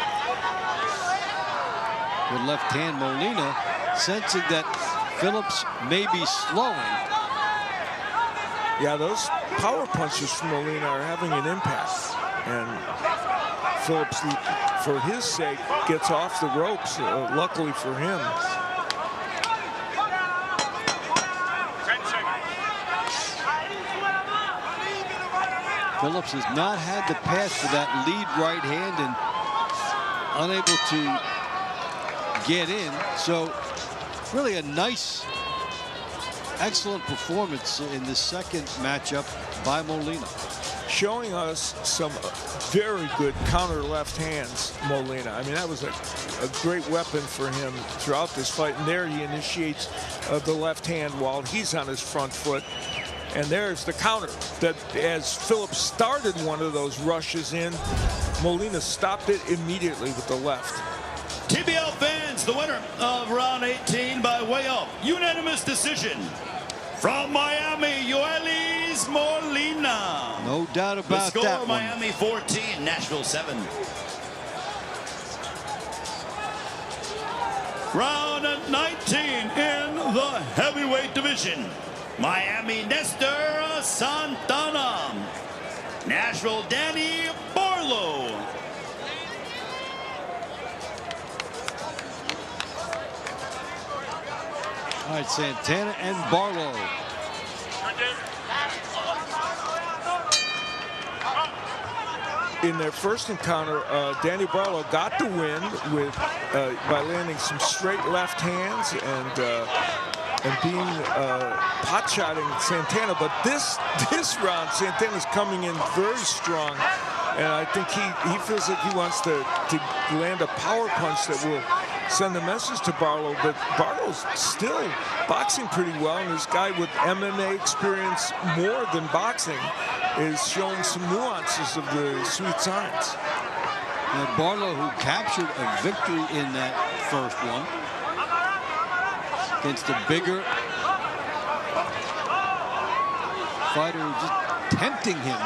With left hand, Molina sensing that Phillips may be slowing. Yeah, those power punches from Molina are having an impact. And Phillips, for his sake, gets off the ropes, luckily for him. Phillips has not had the pass for that lead right hand, and unable to get in. So really a nice, excellent performance in the second matchup by Molina. Showing us some very good counter left hands, Molina. I mean, that was a great weapon for him throughout this fight. And there he initiates the left hand while he's on his front foot. And there's the counter that as Phillips started one of those rushes in, Molina stopped it immediately with the left. TBL fans, the winner of round 18 by way of unanimous decision from Miami, Yoelis Molina. No doubt about the score, that one. Miami 14, Nashville 7. Round 19 in the heavyweight division. Miami, Nestor Santana. Nashville, Danny Barlow. All right, Santana and Barlow. In their first encounter, Danny Barlow got the win with by landing some straight left hands and being pot-shotting Santana. But this round, Santana's coming in very strong, and I think he feels like he wants to land a power punch that will send a message to Barlow. But Barlow's still boxing pretty well, and this guy with MMA experience more than boxing is showing some nuances of the sweet science. Now Barlow, who captured a victory in that first one against a bigger fighter, just tempting him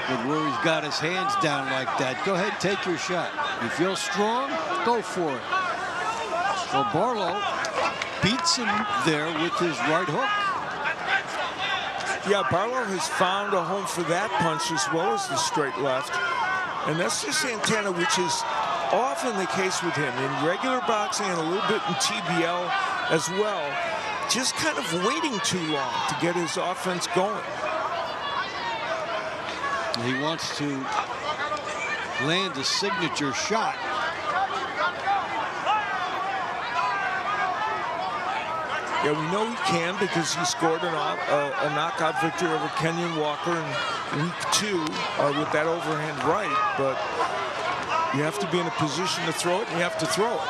with where he's got his hands down like that. Go ahead, take your shot. You feel strong? Go for it. So Barlow beats him there with his right hook. Yeah, Barlow has found a home for that punch as well as the straight left. And that's just Santana, which is often the case with him in regular boxing and a little bit in TBL as well. Just kind of waiting too long to get his offense going. He wants to land a signature shot. Yeah, we know he can because he scored a knockout victory over Kenyon Walker in week 2 with that overhand right. But you have to be in a position to throw it, and you have to throw it.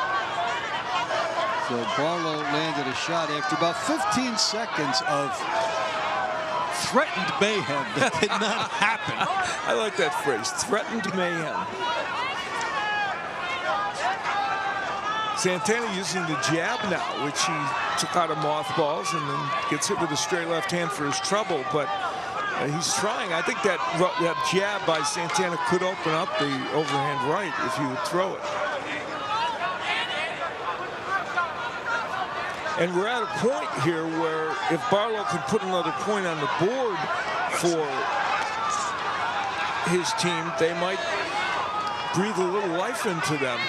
So Barlow landed a shot after about 15 seconds of threatened mayhem that did not happen. I like that phrase, threatened mayhem. Santana using the jab now, which he took out of mothballs and then gets hit with a straight left hand for his trouble. But he's trying. I think that jab by Santana could open up the overhand right if he would throw it. And we're at a point here where if Barlow can put another point on the board for his team, they might breathe a little life into them.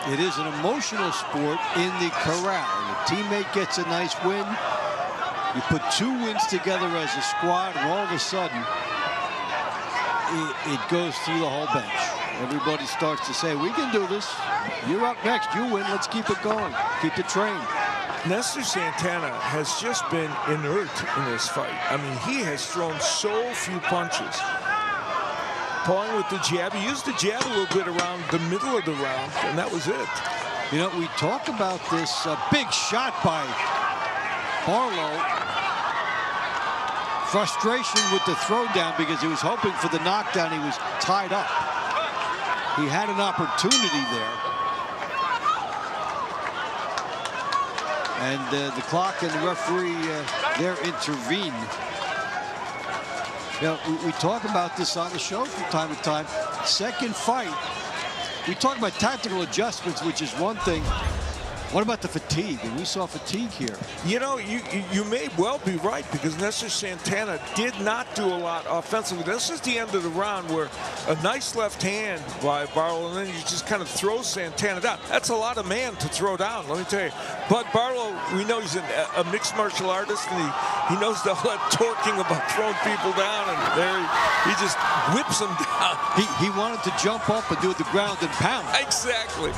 It is an emotional sport in the corral. Your teammate gets a nice win. You put 2 wins together as a squad, and all of a sudden, it goes through the whole bench. Everybody starts to say, we can do this. You're up next. You win. Let's keep it going. Keep the train. Nestor Santana has just been inert in this fight. I mean, he has thrown so few punches. Pulling with the jab. He used the jab a little bit around the middle of the round, and that was it. You know, we talk about this big shot by Barlow. Frustration with the throwdown because he was hoping for the knockdown. He was tied up. He had an opportunity there. And the clock and the referee there intervene. You know, we talk about this on the show from time to time. Second fight, we talk about tactical adjustments, which is one thing. What about the fatigue? And we saw fatigue here. You know, you may well be right because Nestor Santana did not do a lot offensively. This is the end of the round where a nice left hand by Barlow, and then you just kind of throw Santana down. That's a lot of man to throw down, let me tell you. But Barlow, we know he's a mixed martial artist, and He knows the whole torquing about throwing people down, and there he just whips them down. He wanted to jump up and do the ground and pound. Exactly.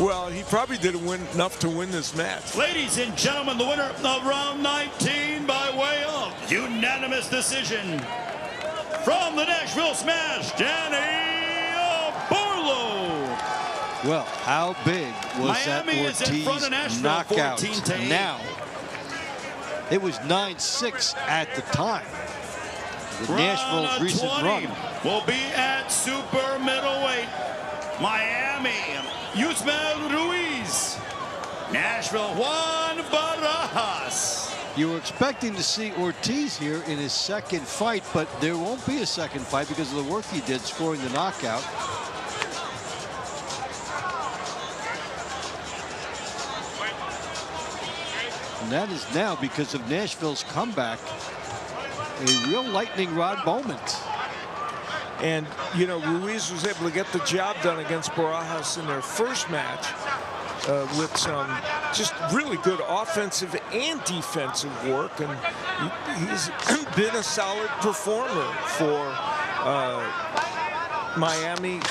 Well, he probably didn't win enough to win this match. Ladies and gentlemen, the winner of round 19 by way of unanimous decision from the Nashville Smash, Danny Barlow. Well, how big was Miami that is in front of Ortiz Nashville, knockout 14-8. now? It was 9-6 at the time. The Nashville's recent 20 run. will be at super middleweight. Miami, Yusmel Ruiz. Nashville, Juan Barajas. You were expecting to see Ortiz here in his second fight, but there won't be a second fight because of the work he did scoring the knockout. And that is now, because of Nashville's comeback, a real lightning rod moment. And, you know, Ruiz was able to get the job done against Barajas in their first match with some just really good offensive and defensive work. And he's been a solid performer for Miami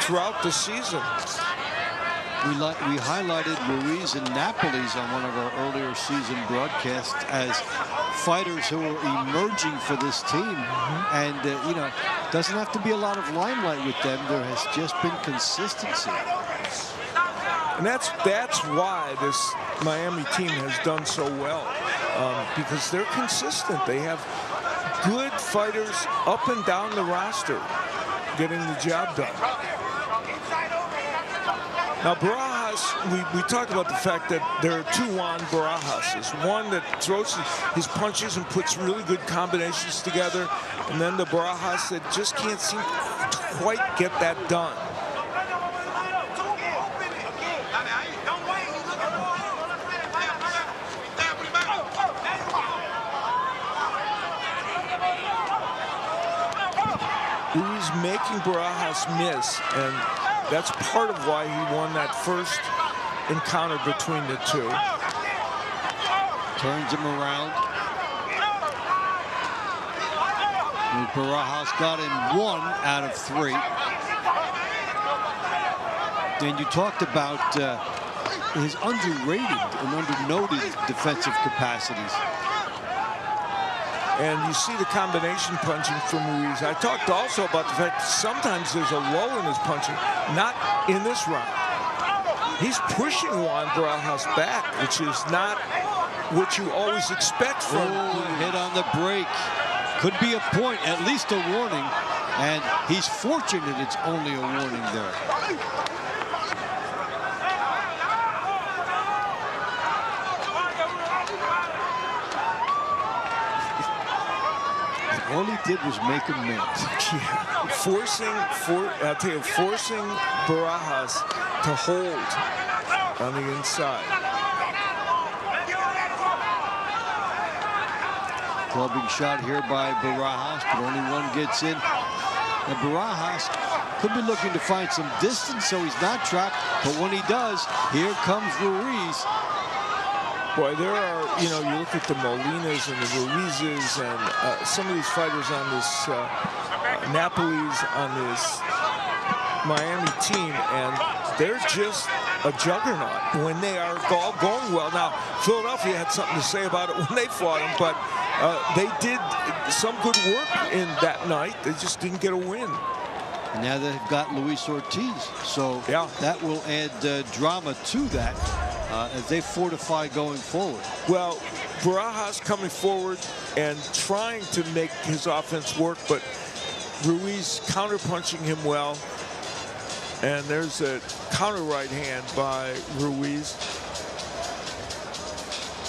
throughout the season. We highlighted Ruiz and Napoli's on one of our earlier season broadcasts as fighters who are emerging for this team. And, you know, doesn't have to be a lot of limelight with them. There has just been consistency. And that's why this Miami team has done so well, because they're consistent. They have good fighters up and down the roster getting the job done. Now, Barajas, we talked about the fact that there are two Juan Barajases. One that throws his punches and puts really good combinations together, and then the Barajas that just can't seem to quite get that done. Ruiz making Barajas miss, and that's part of why he won that first encounter between the two. Turns him around. And Barajas got in 1 out of 3. And you talked about his underrated and undernoted defensive capacities. And you see the combination punching from Ruiz. I talked also about the fact that sometimes there's a lull in his punching, not in this round. He's pushing Juan Barajas back, which is not what you always expect from him. Hit on the break. Could be a point, at least a warning. And he's fortunate it's only a warning there. All he did was make him mad. Yeah. Forcing Barajas to hold on the inside. Clubbing shot here by Barajas, but only one gets in. And Barajas could be looking to find some distance, so he's not trapped. But when he does, here comes Ruiz. Boy, there are, you know, you look at the Molinas and the Ruizes and some of these fighters on this, Napoli's on this Miami team, and they're just a juggernaut when they are all going well. Now, Philadelphia had something to say about it when they fought him, but they did some good work in that night. They just didn't get a win. And now they've got Luis Ortiz, so yeah, that will add drama to that. As they fortify going forward. Well, Barajas coming forward and trying to make his offense work, but Ruiz counter-punching him well. And there's a counter right hand by Ruiz.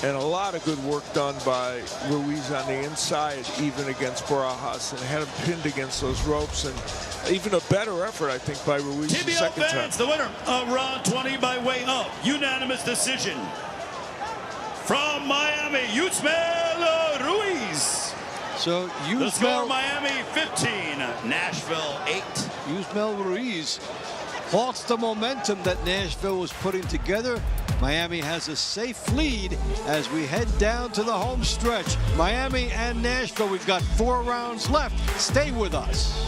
And a lot of good work done by Ruiz on the inside, even against Barajas, and had him pinned against those ropes. And even a better effort, I think, by Ruiz the TBO second time. fans, the winner of round 20 by way of unanimous decision from Miami, Yusmel Ruiz. So the score, Miami 15, Nashville 8. Yusmel Ruiz halts the momentum that Nashville was putting together Miami has a safe lead as we head down to the home stretch. Miami and Nashville, we've got 4 rounds left. Stay with us.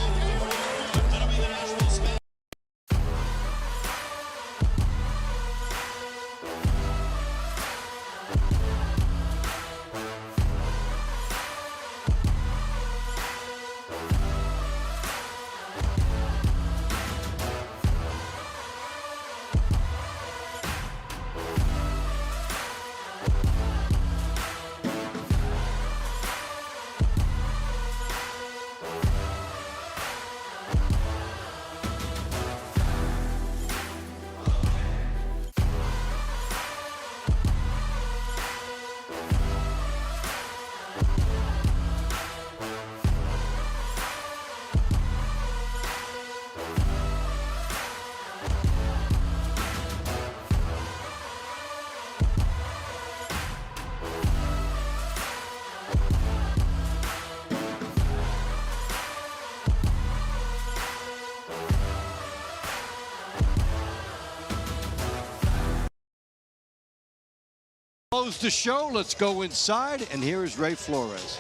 Close the show. Let's go inside, and here is Ray Flores.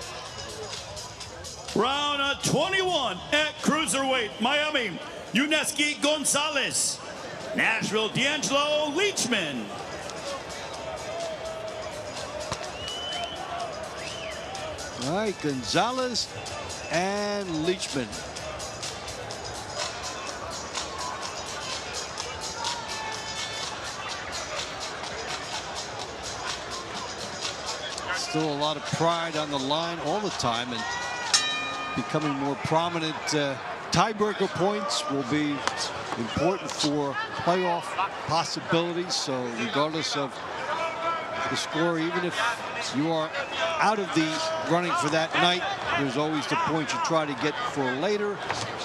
Round 21 at cruiserweight, Miami, Yuneski Gonzalez. Nashville, D'Angelo Leachman. All right, Gonzalez and Leachman. Still a lot of pride on the line all the time, and becoming more prominent. Tiebreaker points will be important for playoff possibilities. So regardless of the score, even if you are out of the running for that night, there's always the point you try to get for later.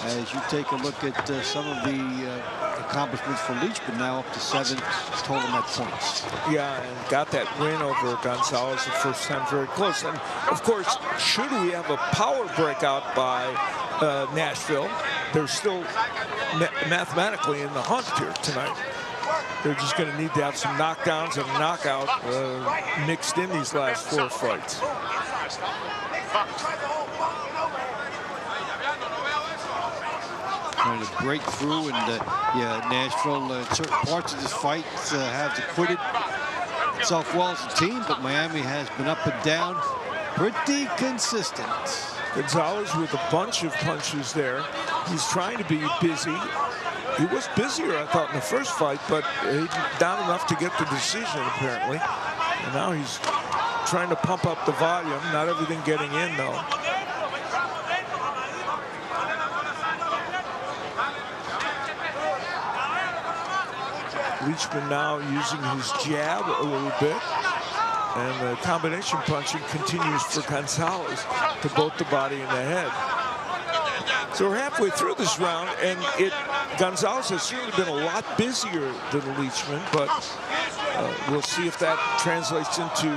As you take a look at some of the accomplishments for Leachman, now up to 7 total net points. Yeah, and got that win over Gonzalez the first time, very close. And of course, should we have a power breakout by Nashville, they're still mathematically in the hunt here tonight. They're just going to need to have some knockdowns and knockout mixed in these last 4 fights. Trying to break through, and yeah, Nashville in certain parts of this fight have acquitted itself well as a team, but Miami has been up and down, pretty consistent. Gonzalez with a bunch of punches there. He's trying to be busy. He was busier, I thought, in the first fight, but he's down enough to get the decision, apparently. And now he's trying to pump up the volume. Not everything getting in, though. Leachman now using his jab a little bit. And the combination punching continues for Gonzalez to both the body and the head. So we're halfway through this round, and Gonzalez has certainly been a lot busier than Leachman, but we'll see if that translates into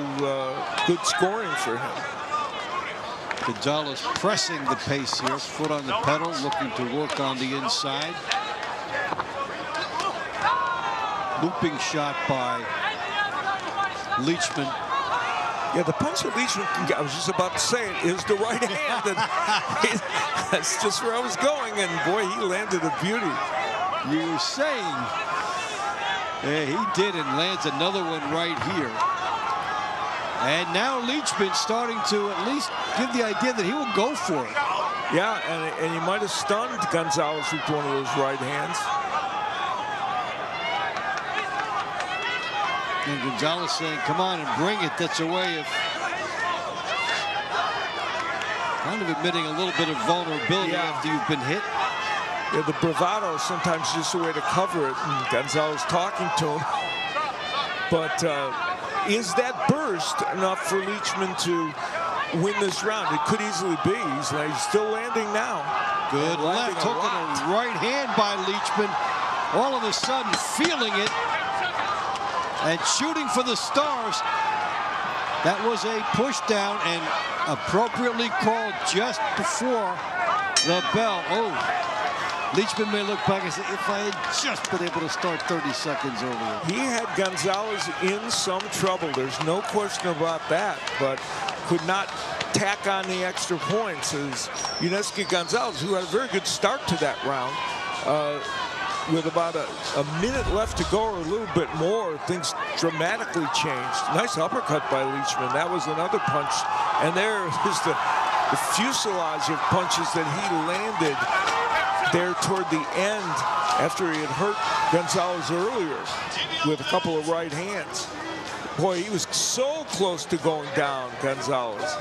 good scoring for him. Gonzalez pressing the pace here, foot on the pedal, looking to work on the inside. Looping shot by Leachman. Yeah, the punch that Leachman can get, I was just about to say it, is the right hand. And that's just where I was going, and boy, he landed a beauty. You were saying, yeah, he did, and lands another one right here. And now Leachman starting to at least give the idea that he will go for it. Yeah, and he might have stunned Gonzalez with one of those right hands. And Gonzalez saying, come on and bring it. That's a way of kind of admitting a little bit of vulnerability after you've been hit. Yeah, the bravado is sometimes just a way to cover it. And Gonzalez talking to him. But is that burst enough for Leachman to win this round? It could easily be. He's still landing now. Good left hook and a right hand by Leachman. All of a sudden feeling it. And shooting for the stars. That was a push down and appropriately called just before the bell. Oh, Leachman may look back and say, if I had just been able to start 30 seconds earlier. He had Gonzalez in some trouble. There's no question about that, but could not tack on the extra points as Yuneski Gonzalez, who had a very good start to that round. With about a minute left to go or a little bit more, things dramatically changed. Nice uppercut by Leachman. That was another punch. And there is the fuselage of punches that he landed there toward the end after he had hurt Gonzalez earlier with a couple of right hands. Boy, he was so close to going down, Gonzalez.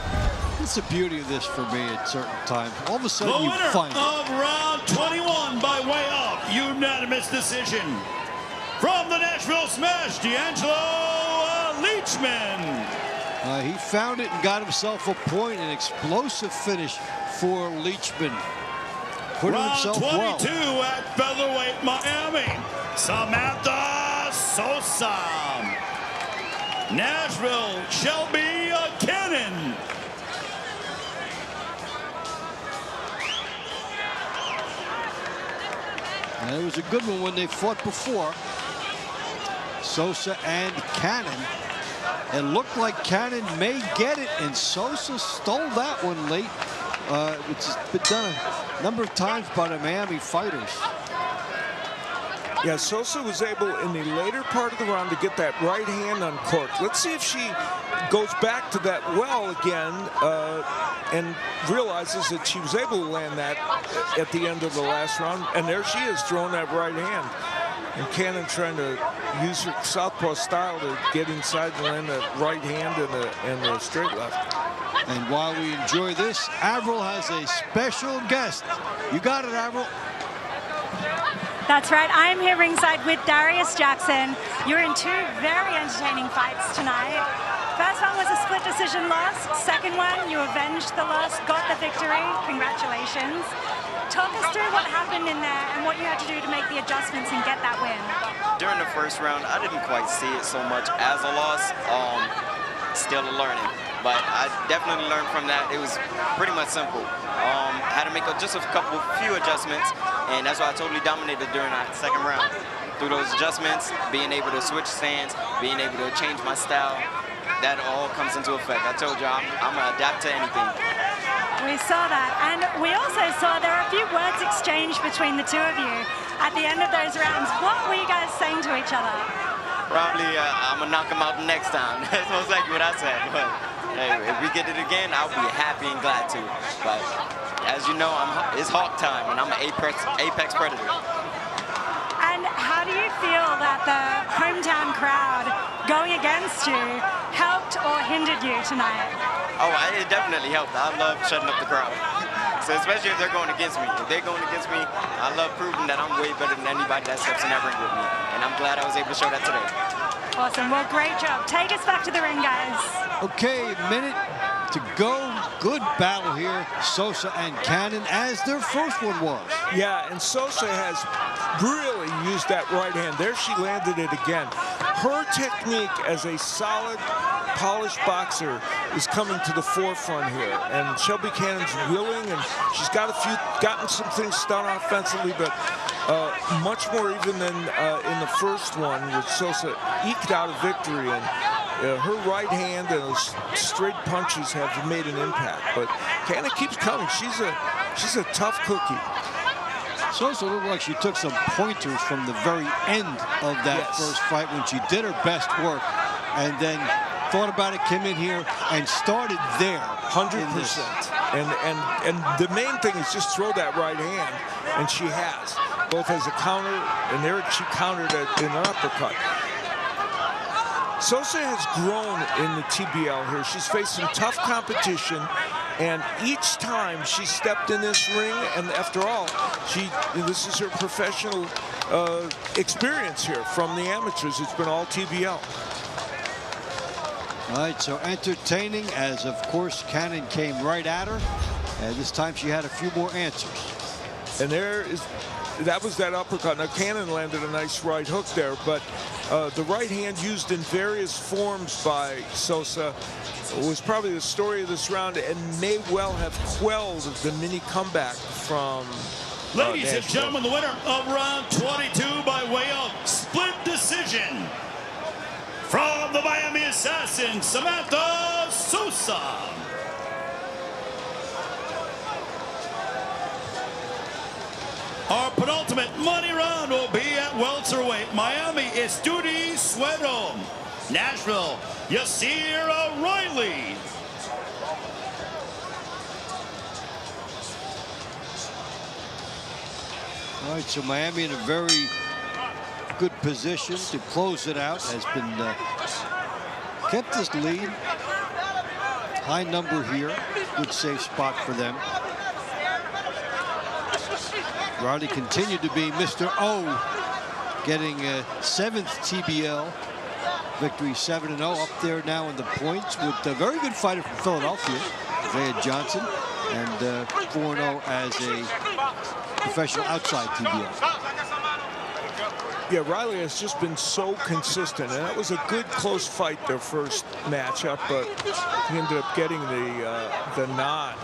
It's the beauty of this for me at certain times. All of a sudden, The you winner find it. of round 21 by way of unanimous decision from the Nashville Smash, D'Angelo Leachman. He found it and got himself a point. An explosive finish for Leachman. Putting Round himself 22 well. at featherweight Miami, Samantha Sosa. Nashville, Shelby Cannon. And it was a good one when they fought before. Sosa and Cannon. It looked like Cannon may get it, and Sosa stole that one late, which has been done a number of times by the Miami fighters. Yeah, Sosa was able in the later part of the round to get that right hand uncorked. Let's see if she goes back to that well again and realizes that she was able to land that at the end of the last round. And there she is, throwing that right hand. And Cannon trying to use her southpaw style to get inside and land that right hand and the straight left. And while we enjoy this, Avril has a special guest. You got it, Avril. That's right. I'm here ringside with Darius Jackson. You're in two very entertaining fights tonight. First one was a split decision loss. Second one, you avenged the loss, got the victory. Congratulations. Talk us through what happened in there and what you had to do to make the adjustments and get that win. During the first round, I didn't quite see it so much as a loss. Still a learning, but I definitely learned from that. It was pretty much simple. I had to make just a few adjustments, and that's why I totally dominated during that second round. Through those adjustments, being able to switch stance, being able to change my style, that all comes into effect. I told you, I'm gonna adapt to anything. We saw that, and we also saw there are a few words exchanged between the two of you at the end of those rounds. What were you guys saying to each other? Probably, I'm gonna knock him out the next time. That's most likely what I said. But hey, if we get it again, I'll be happy and glad to. But as you know, it's Hawk time, and I'm an apex predator. And how do you feel that the hometown crowd going against you helped or hindered you tonight? Oh, it definitely helped. I love shutting up the crowd. So especially if they're going against me. If they're going against me, I love proving that I'm way better than anybody that steps in that ring with me. And I'm glad I was able to show that today. Awesome. Well, great job. Take us back to the ring, guys. Okay, minute to go. Good battle here, Sosa and Cannon, as their first one was. Yeah, and Sosa has really used that right hand. There she landed it again. Her technique as a solid, polished boxer is coming to the forefront here. And Shelby Cannon's willing, and she's gotten some things done offensively, but much more even than in the first one, which Sosa eked out a victory. And her right hand and those straight punches have made an impact. But Cannon keeps coming. She's a tough cookie. Sosa looked like she took some pointers from the very end of that first fight when she did her best work, and then thought about it, came in here and started there. 100%. And the main thing is just throw that right hand, and she has, both as a counter, and there she countered it in an uppercut. Sosa has grown in the TBL here. She's faced some tough competition, and each time she stepped in this ring, and after all, this is her professional experience here from the amateurs. It's been all TBL. All right, so entertaining as, of course, Cannon came right at her, and this time she had a few more answers. And that was that uppercut. Now, Cannon landed a nice right hook there, but the right hand used in various forms by Sosa was probably the story of this round and may well have quelled the mini comeback from Ladies and gentlemen, the winner of round 22 by way of split decision from the Miami Assassin, Samantha Sosa. Our penultimate money round will be at welterweight. Miami, Estudi Suero. Nashville, Yasir Riley. All right, so Miami in a very good position to close it out. Has been kept this lead. High number here. Good safe spot for them. Riley continued to be Mr. O, getting a 7th TBL victory, 7-0, up there now in the points with a very good fighter from Philadelphia, Isaiah Johnson, and 4-0 as a professional outside TBL. Yeah, Riley has just been so consistent, and that was a good close fight, their first matchup, but he ended up getting the nod.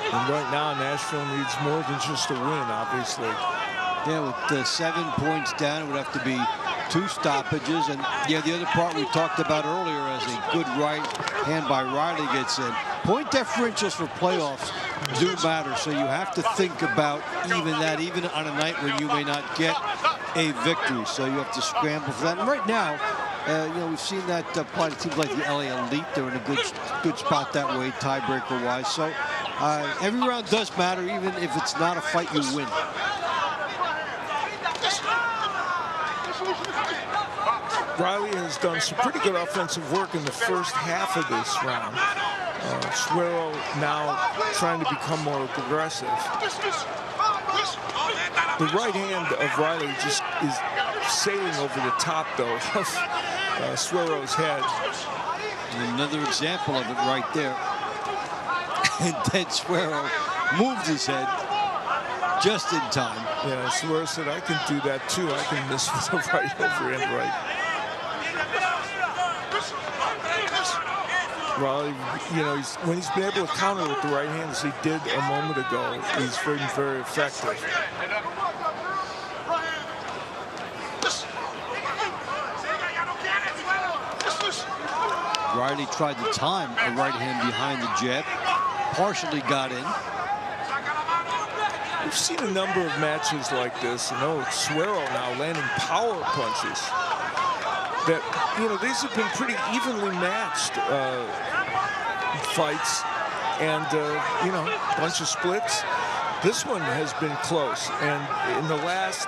And right now, Nashville needs more than just a win, obviously. Yeah, with 7 points down, it would have to be 2 stoppages. And yeah, the other part we talked about earlier, as a good right hand by Riley gets in. Point differentials for playoffs do matter, so you have to think about even that, even on a night when you may not get a victory. So you have to scramble for that. And right now, you know, we've seen that apply to teams like the LA Elite. They're in a good spot that way, tiebreaker-wise. So every round does matter, even if it's not a fight you win. Riley has done some pretty good offensive work in the first half of this round. Suero now trying to become more aggressive. The right hand of Riley just is sailing over the top, though, of Suero's head. Another example of it right there. And then Suero moved his head just in time. Yeah, Suero said, I can do that too. I can miss with the right overhand right. Riley, you know, when he's been able to counter with the right hand, as he did a moment ago, he's very, very effective. Riley tried to time a right hand behind the jab, partially got in. We've seen a number of matches like this, and it's Suero now landing power punches. That, you know, these have been pretty evenly matched fights, and you know, a bunch of splits. This one has been close, and in the last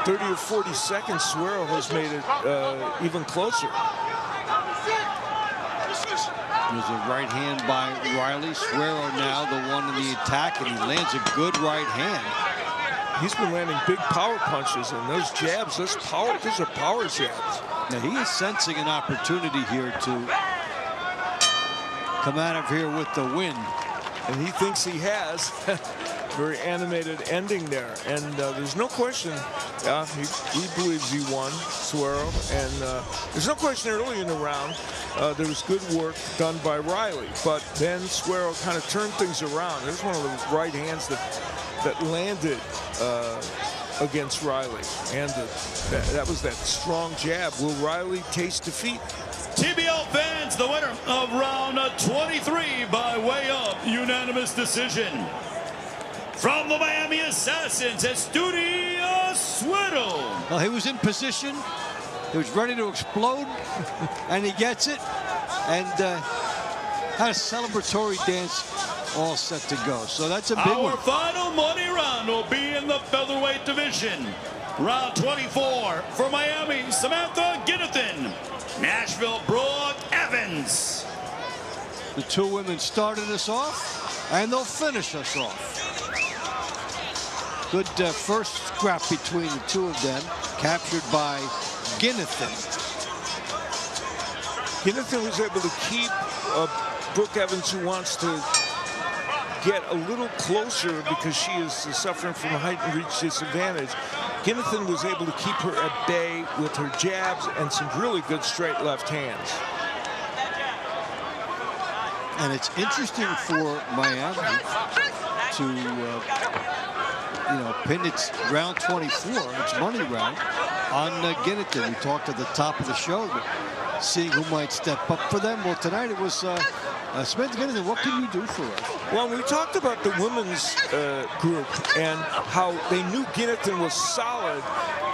30 or 40 seconds, Suero has made it even closer. There's a right hand by Riley. Suero now the one in the attack, and he lands a good right hand. He's been landing big power punches, and those jabs, those are power jabs. Now he is sensing an opportunity here to come out of here with the win. And he thinks he has. Very animated ending there. And there's no question, he believes he won, Suero. And there's no question early in the round, there was good work done by Riley. But then Suero kind of turned things around. There's one of those right hands that landed against Riley. And that was that strong jab. Will Riley taste defeat? TBL fans, the winner of round 23 by way of unanimous decision. From the Miami Assassins, Estudi Suero. Well, he was in position. He was ready to explode, and he gets it. And had a celebratory dance all set to go. So that's a big one. Our final money round will be in the featherweight division. Round 24 for Miami, Samantha Ginnathan. Nashville, Brooke Evans. The two women started us off, and they'll finish us off. Good first scrap between the two of them, captured by Ginnathan. Ginnathan was able to keep Brooke Evans, who wants to get a little closer because she is suffering from a height and reach disadvantage. Ginnethan was able to keep her at bay with her jabs and some really good straight left hands. And it's interesting for Miami to, pin its round 24, its money round, on Ginnethan. We talked at the top of the show, but seeing who might step up for them. Well, tonight it was Samantha Ginnethan. What can you do for us? Well, we talked about the women's group and how they knew Ginnethan was solid,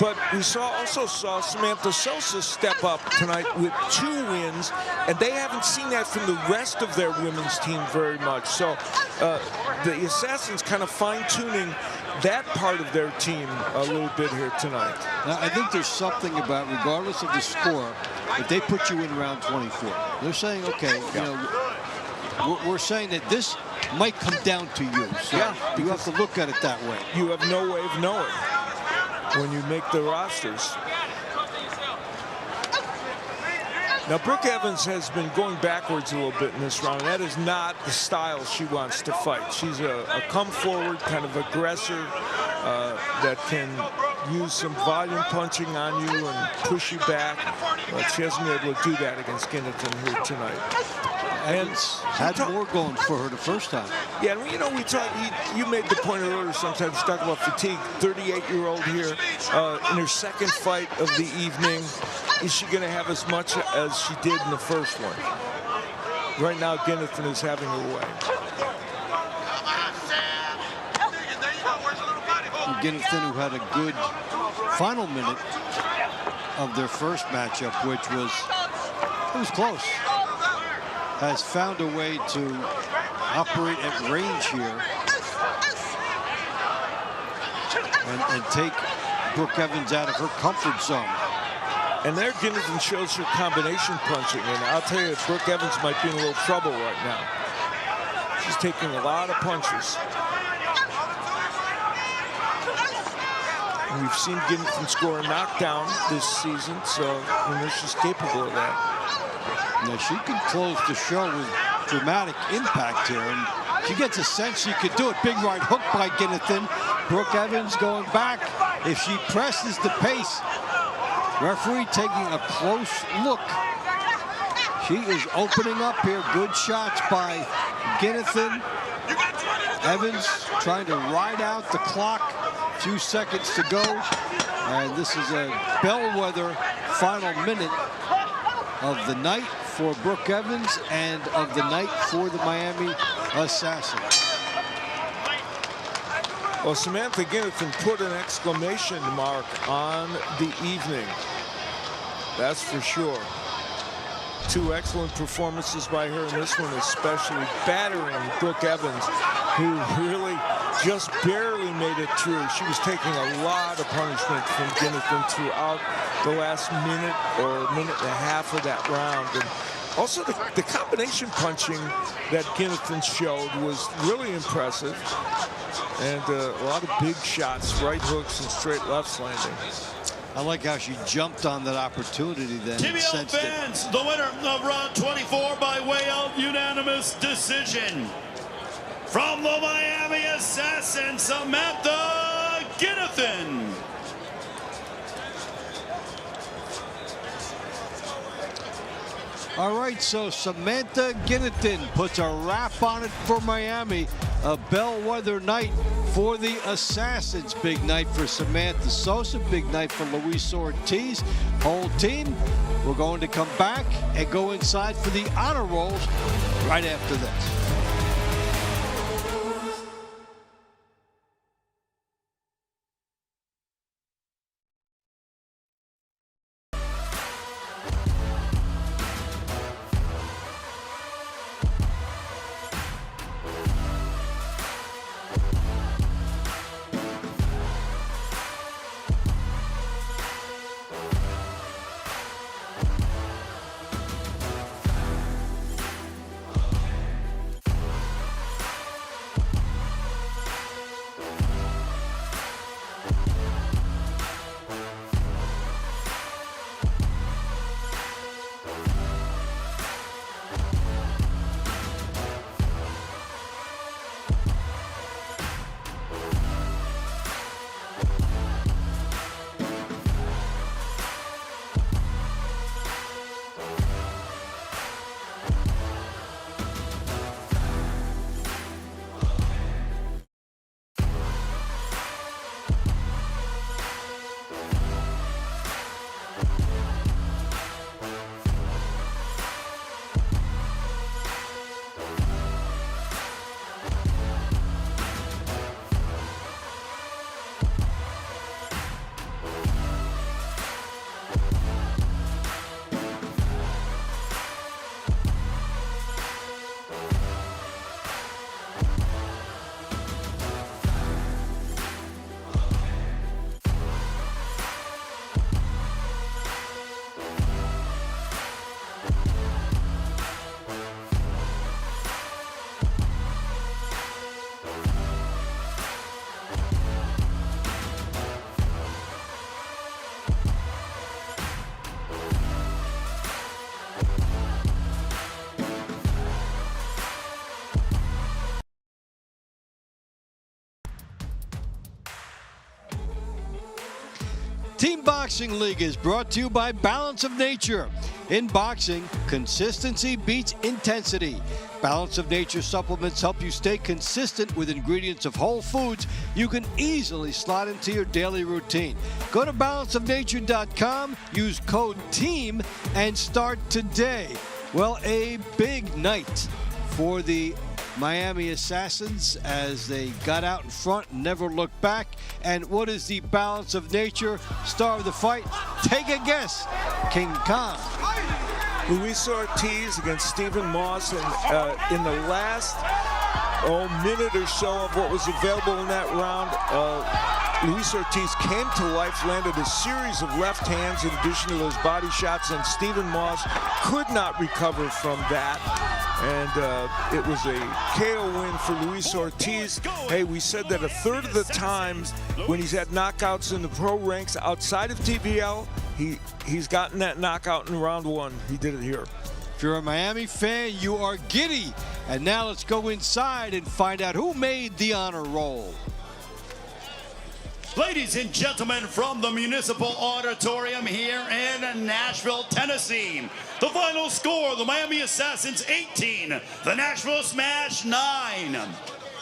but we also saw Samantha Sosa step up tonight with 2 wins, and they haven't seen that from the rest of their women's team very much. So the Assassins kind of fine-tuning that part of their team a little bit here tonight. Now, I think there's something about, regardless of the score, if they put you in round 24, they're saying, okay, we're saying that this might come down to you. So you have to look at it that way. You have no way of knowing when you make the rosters. Now, Brooke Evans has been going backwards a little bit in this round. That is not the style she wants to fight. She's a come-forward kind of aggressor that can use some volume punching on you and push you back. But she hasn't been able to do that against Ginnethan here tonight. And had more going for her the first time. Yeah, and we talked. You made the point earlier. Sometimes talk about fatigue. 38-year-old here in her second fight of the evening. Is she going to have as much as she did in the first one? Right now, Ginnethan is having her way. Ginnethan, who had a good final minute of their first matchup, which was close, has found a way to operate at range here and take Brooke Evans out of her comfort zone. And there, Ginnethan shows her combination punching, and I'll tell you, Brooke Evans might be in a little trouble right now. She's taking a lot of punches. And we've seen Ginnethan score a knockdown this season, so she's capable of that. Now, she can close the show with dramatic impact here, and she gets a sense she could do it. Big right hook by Ginnethan. Brooke Evans going back. If she presses the pace, referee taking a close look. She is opening up here. Good shots by Ginnethan. Evans trying to ride out the clock. Few seconds to go. And this is a bellwether final minute of the night for Brooke Evans and of the night for the Miami Assassins. Well, Samantha Ginnethan put an exclamation mark on the evening. That's for sure. 2 excellent performances by her, and this one especially battering Brooke Evans, who really just barely made it through. She was taking a lot of punishment from Ginnethan throughout the last minute or minute and a half of that round. And also the combination punching that Ginnethan showed was really impressive. And a lot of big shots, right hooks and straight lefts landing. I like how she jumped on that opportunity then. TBL fans, the winner of round 24 by way of unanimous decision. From the Miami Assassin, Samantha Ginnethan. All right, so Samantha Ginnethan puts a wrap on it for Miami. A bellwether night for the Assassins. Big night for Samantha Sosa. Big night for Luis Ortiz. Whole team. We're going to come back and go inside for the honor rolls right after this. Team Boxing League is brought to you by Balance of Nature. In boxing, consistency beats intensity. Balance of Nature supplements help you stay consistent with ingredients of whole foods you can easily slot into your daily routine. Go to balanceofnature.com, use code TEAM, and start today. Well, a big night for the Miami Assassins as they got out in front and never looked back. And what is the Balance of Nature star of the fight? Take a guess. King Kong. Luis Ortiz against Stephen Moss, and in the last minute or so of what was available in that round, Luis Ortiz came to life, landed a series of left hands in addition to those body shots, and Stephen Moss could not recover from that. And it was a KO win for Luis Ortiz. Hey, we said that a third of the time when he's had knockouts in the pro ranks outside of TBL, he's gotten that knockout in round one. He did it here. If you're a Miami fan, you are giddy. And now let's go inside and find out who made the honor roll. Ladies and gentlemen, from the Municipal Auditorium here in Nashville, Tennessee, the final score, the Miami Assassins 18, the Nashville Smash 9.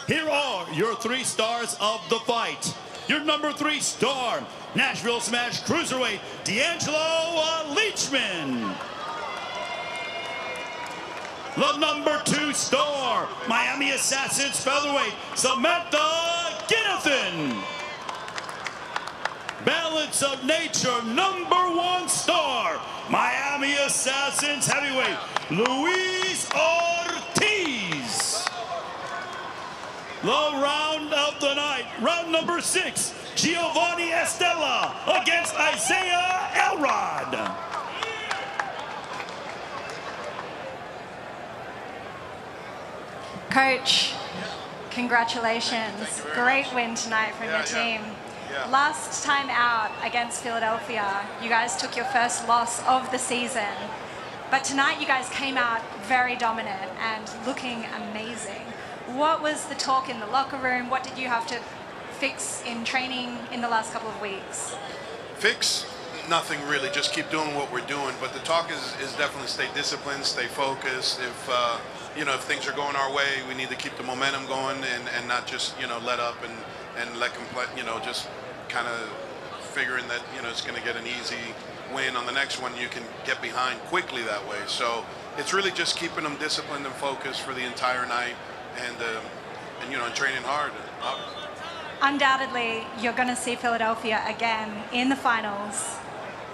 Here are your 3 stars of the fight. Your number 3 star, Nashville Smash Cruiserweight, D'Angelo Leachman. The number 2 star, Miami Assassins Featherweight, Samantha Ginnathan. Balance of Nature, number 1 star, Miami Assassins Heavyweight, Luis Ortiz. The round of the night, round number 6, Giovanni Estella against Isaiah Elrod. Coach, congratulations. Great win tonight from your team. Last time out against Philadelphia, you guys took your first loss of the season. But tonight you guys came out very dominant and looking amazing. What was the talk in the locker room? What did you have to fix in training in the last couple of weeks? Fix? Nothing really, just keep doing what we're doing. But the talk is definitely stay disciplined, stay focused. If if things are going our way, we need to keep the momentum going and not just let up and let just kind of figuring that it's going to get an easy win on the next one. You can get behind quickly that way. So it's really just keeping them disciplined and focused for the entire night and training hard. Undoubtedly, you're going to see Philadelphia again in the finals.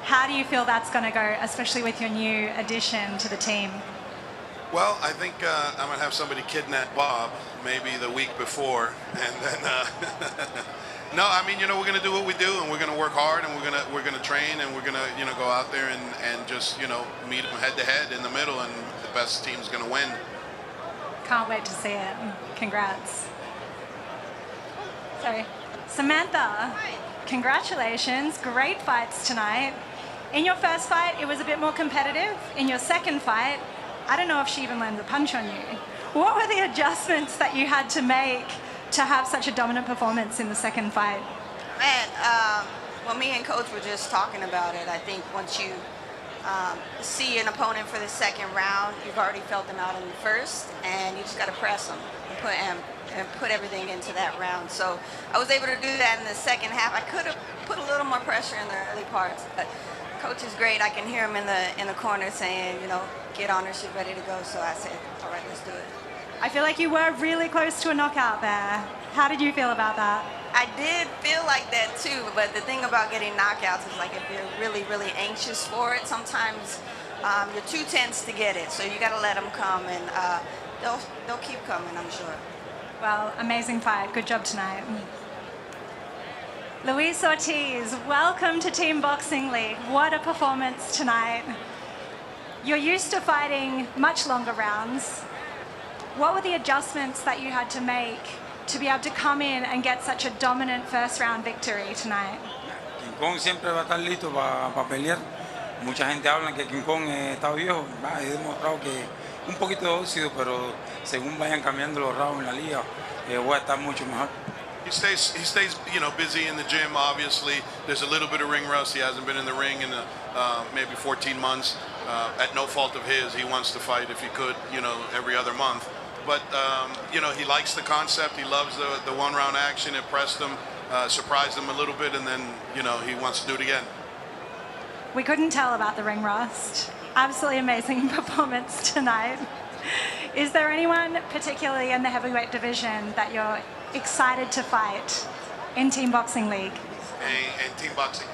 How do you feel that's going to go, especially with your new addition to the team? Well, I think I'm going to have somebody kidnap Bob maybe the week before, and then no, I mean, we're going to do what we do, and we're going to work hard, and we're going to train, and we're going to go out there and just meet them head to head in the middle, and the best team's going to win. Can't wait to see it. Congrats. Sorry. Samantha, congratulations. Great fights tonight. In your first fight, it was a bit more competitive. In your second fight, I don't know if she even landed a punch on you. What were the adjustments that you had to make to have such a dominant performance in the second fight? Man, well, me and Coach were just talking about it. I think once you see an opponent for the second round, you've already felt them out in the first, and you just got to press them and put everything into that round. So I was able to do that in the second half. I could have put a little more pressure in the early parts, but Coach is great. I can hear him in the corner saying, get on her, she's ready to go. So I said, all right, let's do it. I feel like you were really close to a knockout there. How did you feel about that? I did feel like that too, but the thing about getting knockouts is like if you're really, really anxious for it, sometimes you're too tense to get it. So you got to let them come, and they'll keep coming, I'm sure. Well, amazing fight. Good job tonight. Luis Ortiz, welcome to Team Boxing League. What a performance tonight. You're used to fighting much longer rounds. What were the adjustments that you had to make to be able to come in and get such a dominant first round victory tonight? King Kong siempre va a estar listo para pelear. Mucha gente habla que King Kong está viejo. He demostrado que un poquito de óxido, pero según vayan cambiando los rounds en la liga, voy a estar mucho mejor. He stays, busy in the gym. Obviously, there's a little bit of ring rust. He hasn't been in the ring in maybe 14 months. At no fault of his, he wants to fight if he could, every other month. But he likes the concept. He loves the one-round action. Impressed him, surprised him a little bit, and then he wants to do it again. We couldn't tell about the ring rust. Absolutely amazing performance tonight. Is there anyone, particularly in the heavyweight division, that you're excited to fight in Team Boxing League? En Team Boxing.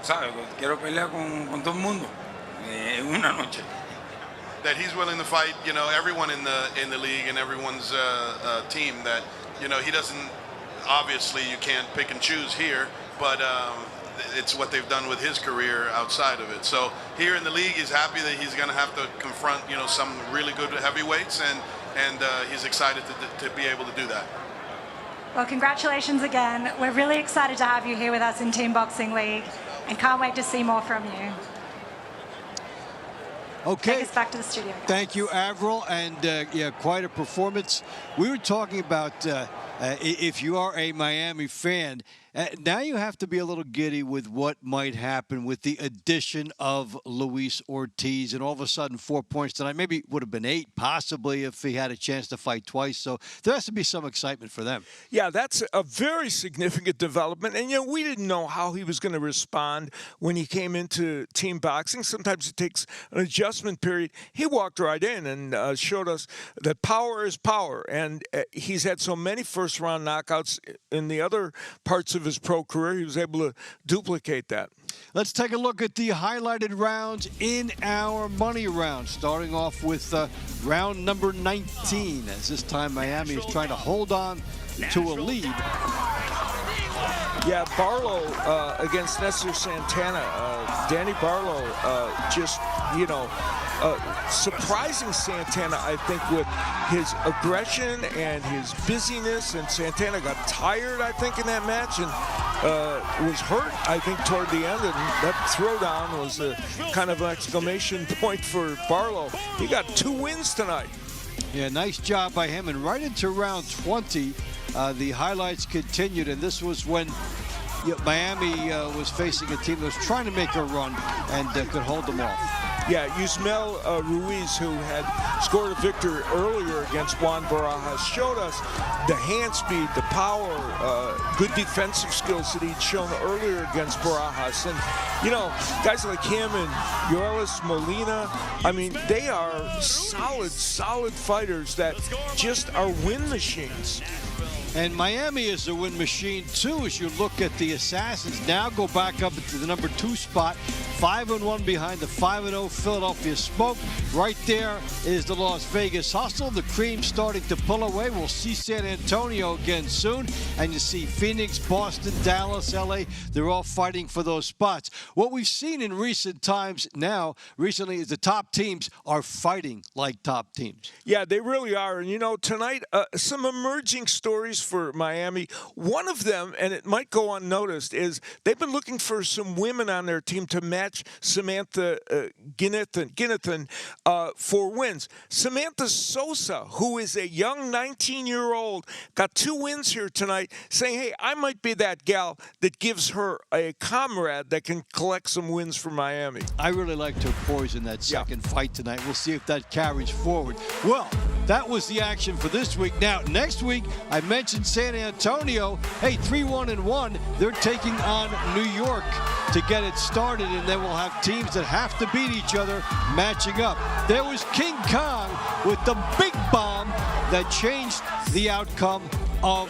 ¿Sabes? Quiero pelear con todo el mundo en una noche. That he's willing to fight, everyone in the league and everyone's team. That he doesn't. Obviously, you can't pick and choose here, but it's what they've done with his career outside of it. So here in the league, he's happy that he's going to have to confront, some really good heavyweights, and he's excited to be able to do that. Well, congratulations again. We're really excited to have you here with us in Team Boxing League, and can't wait to see more from you. Okay. Take us back to the studio. Thank you, Avril, and yeah, quite a performance. We were talking about if you are a Miami fan, now you have to be a little giddy with what might happen with the addition of Luis Ortiz, and all of a sudden 4 points tonight. Maybe it would have been 8, possibly, if he had a chance to fight twice. So there has to be some excitement for them. Yeah, that's a very significant development. And, we didn't know how he was going to respond when he came into team boxing. Sometimes it takes an adjustment period. He walked right in and showed us that power is power. And he's had so many first-round knockouts in the other parts of his pro career. He was able to duplicate that. Let's take a look at the highlighted rounds in our money round, starting off with round number 19, as this time Miami is trying to hold on to a lead. Yeah, Barlow against Nestor Santana. Danny Barlow just, surprising Santana, I think, with his aggression and his busyness. And Santana got tired, I think, in that match and was hurt, I think, toward the end. And that throwdown was a kind of an exclamation point for Barlow. He got 2 wins tonight. Yeah, nice job by him. And right into round 20, the highlights continued, and this was when Miami was facing a team that was trying to make a run and could hold them off. Yeah, Yusmel Ruiz, who had scored a victory earlier against Juan Barajas, showed us the hand speed, the power, good defensive skills that he'd shown earlier against Barajas. And, guys like him and Yoelis Molina, I mean, they are solid fighters that just are win machines. And Miami is a win machine, too, as you look at the Assassins. Now go back up into the number 2 spot, 5-1 behind the 5-0 Philadelphia Smoke. Right there is the Las Vegas Hustle. The Cream starting to pull away. We'll see San Antonio again soon. And you see Phoenix, Boston, Dallas, LA. They're all fighting for those spots. What we've seen in recent times now, recently, is the top teams are fighting like top teams. Yeah, they really are. And, tonight, some emerging stories for Miami. One of them, and it might go unnoticed, is they've been looking for some women on their team to match Samantha Ginathan for wins. Samantha Sosa, who is a young 19-year-old, got 2 wins here tonight, saying, hey, I might be that gal that gives her a comrade that can collect some wins for Miami. I really liked her poise in that second fight tonight. We'll see if that carries forward. Well, that was the action for this week. Now, next week, I mentioned San Antonio. Hey, 3-1-1. They're taking on New York to get it started, and then we'll have teams that have to beat each other matching up. There was King Kong with the big bomb that changed the outcome of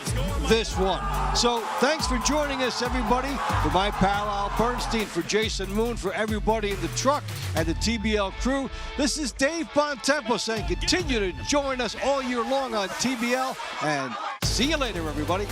this one. So thanks for joining us, everybody. For my pal Al Bernstein, for Jason Moon, for everybody in the truck and the TBL crew, this is Dave Bontempo saying continue to join us all year long on TBL, and see you later, everybody.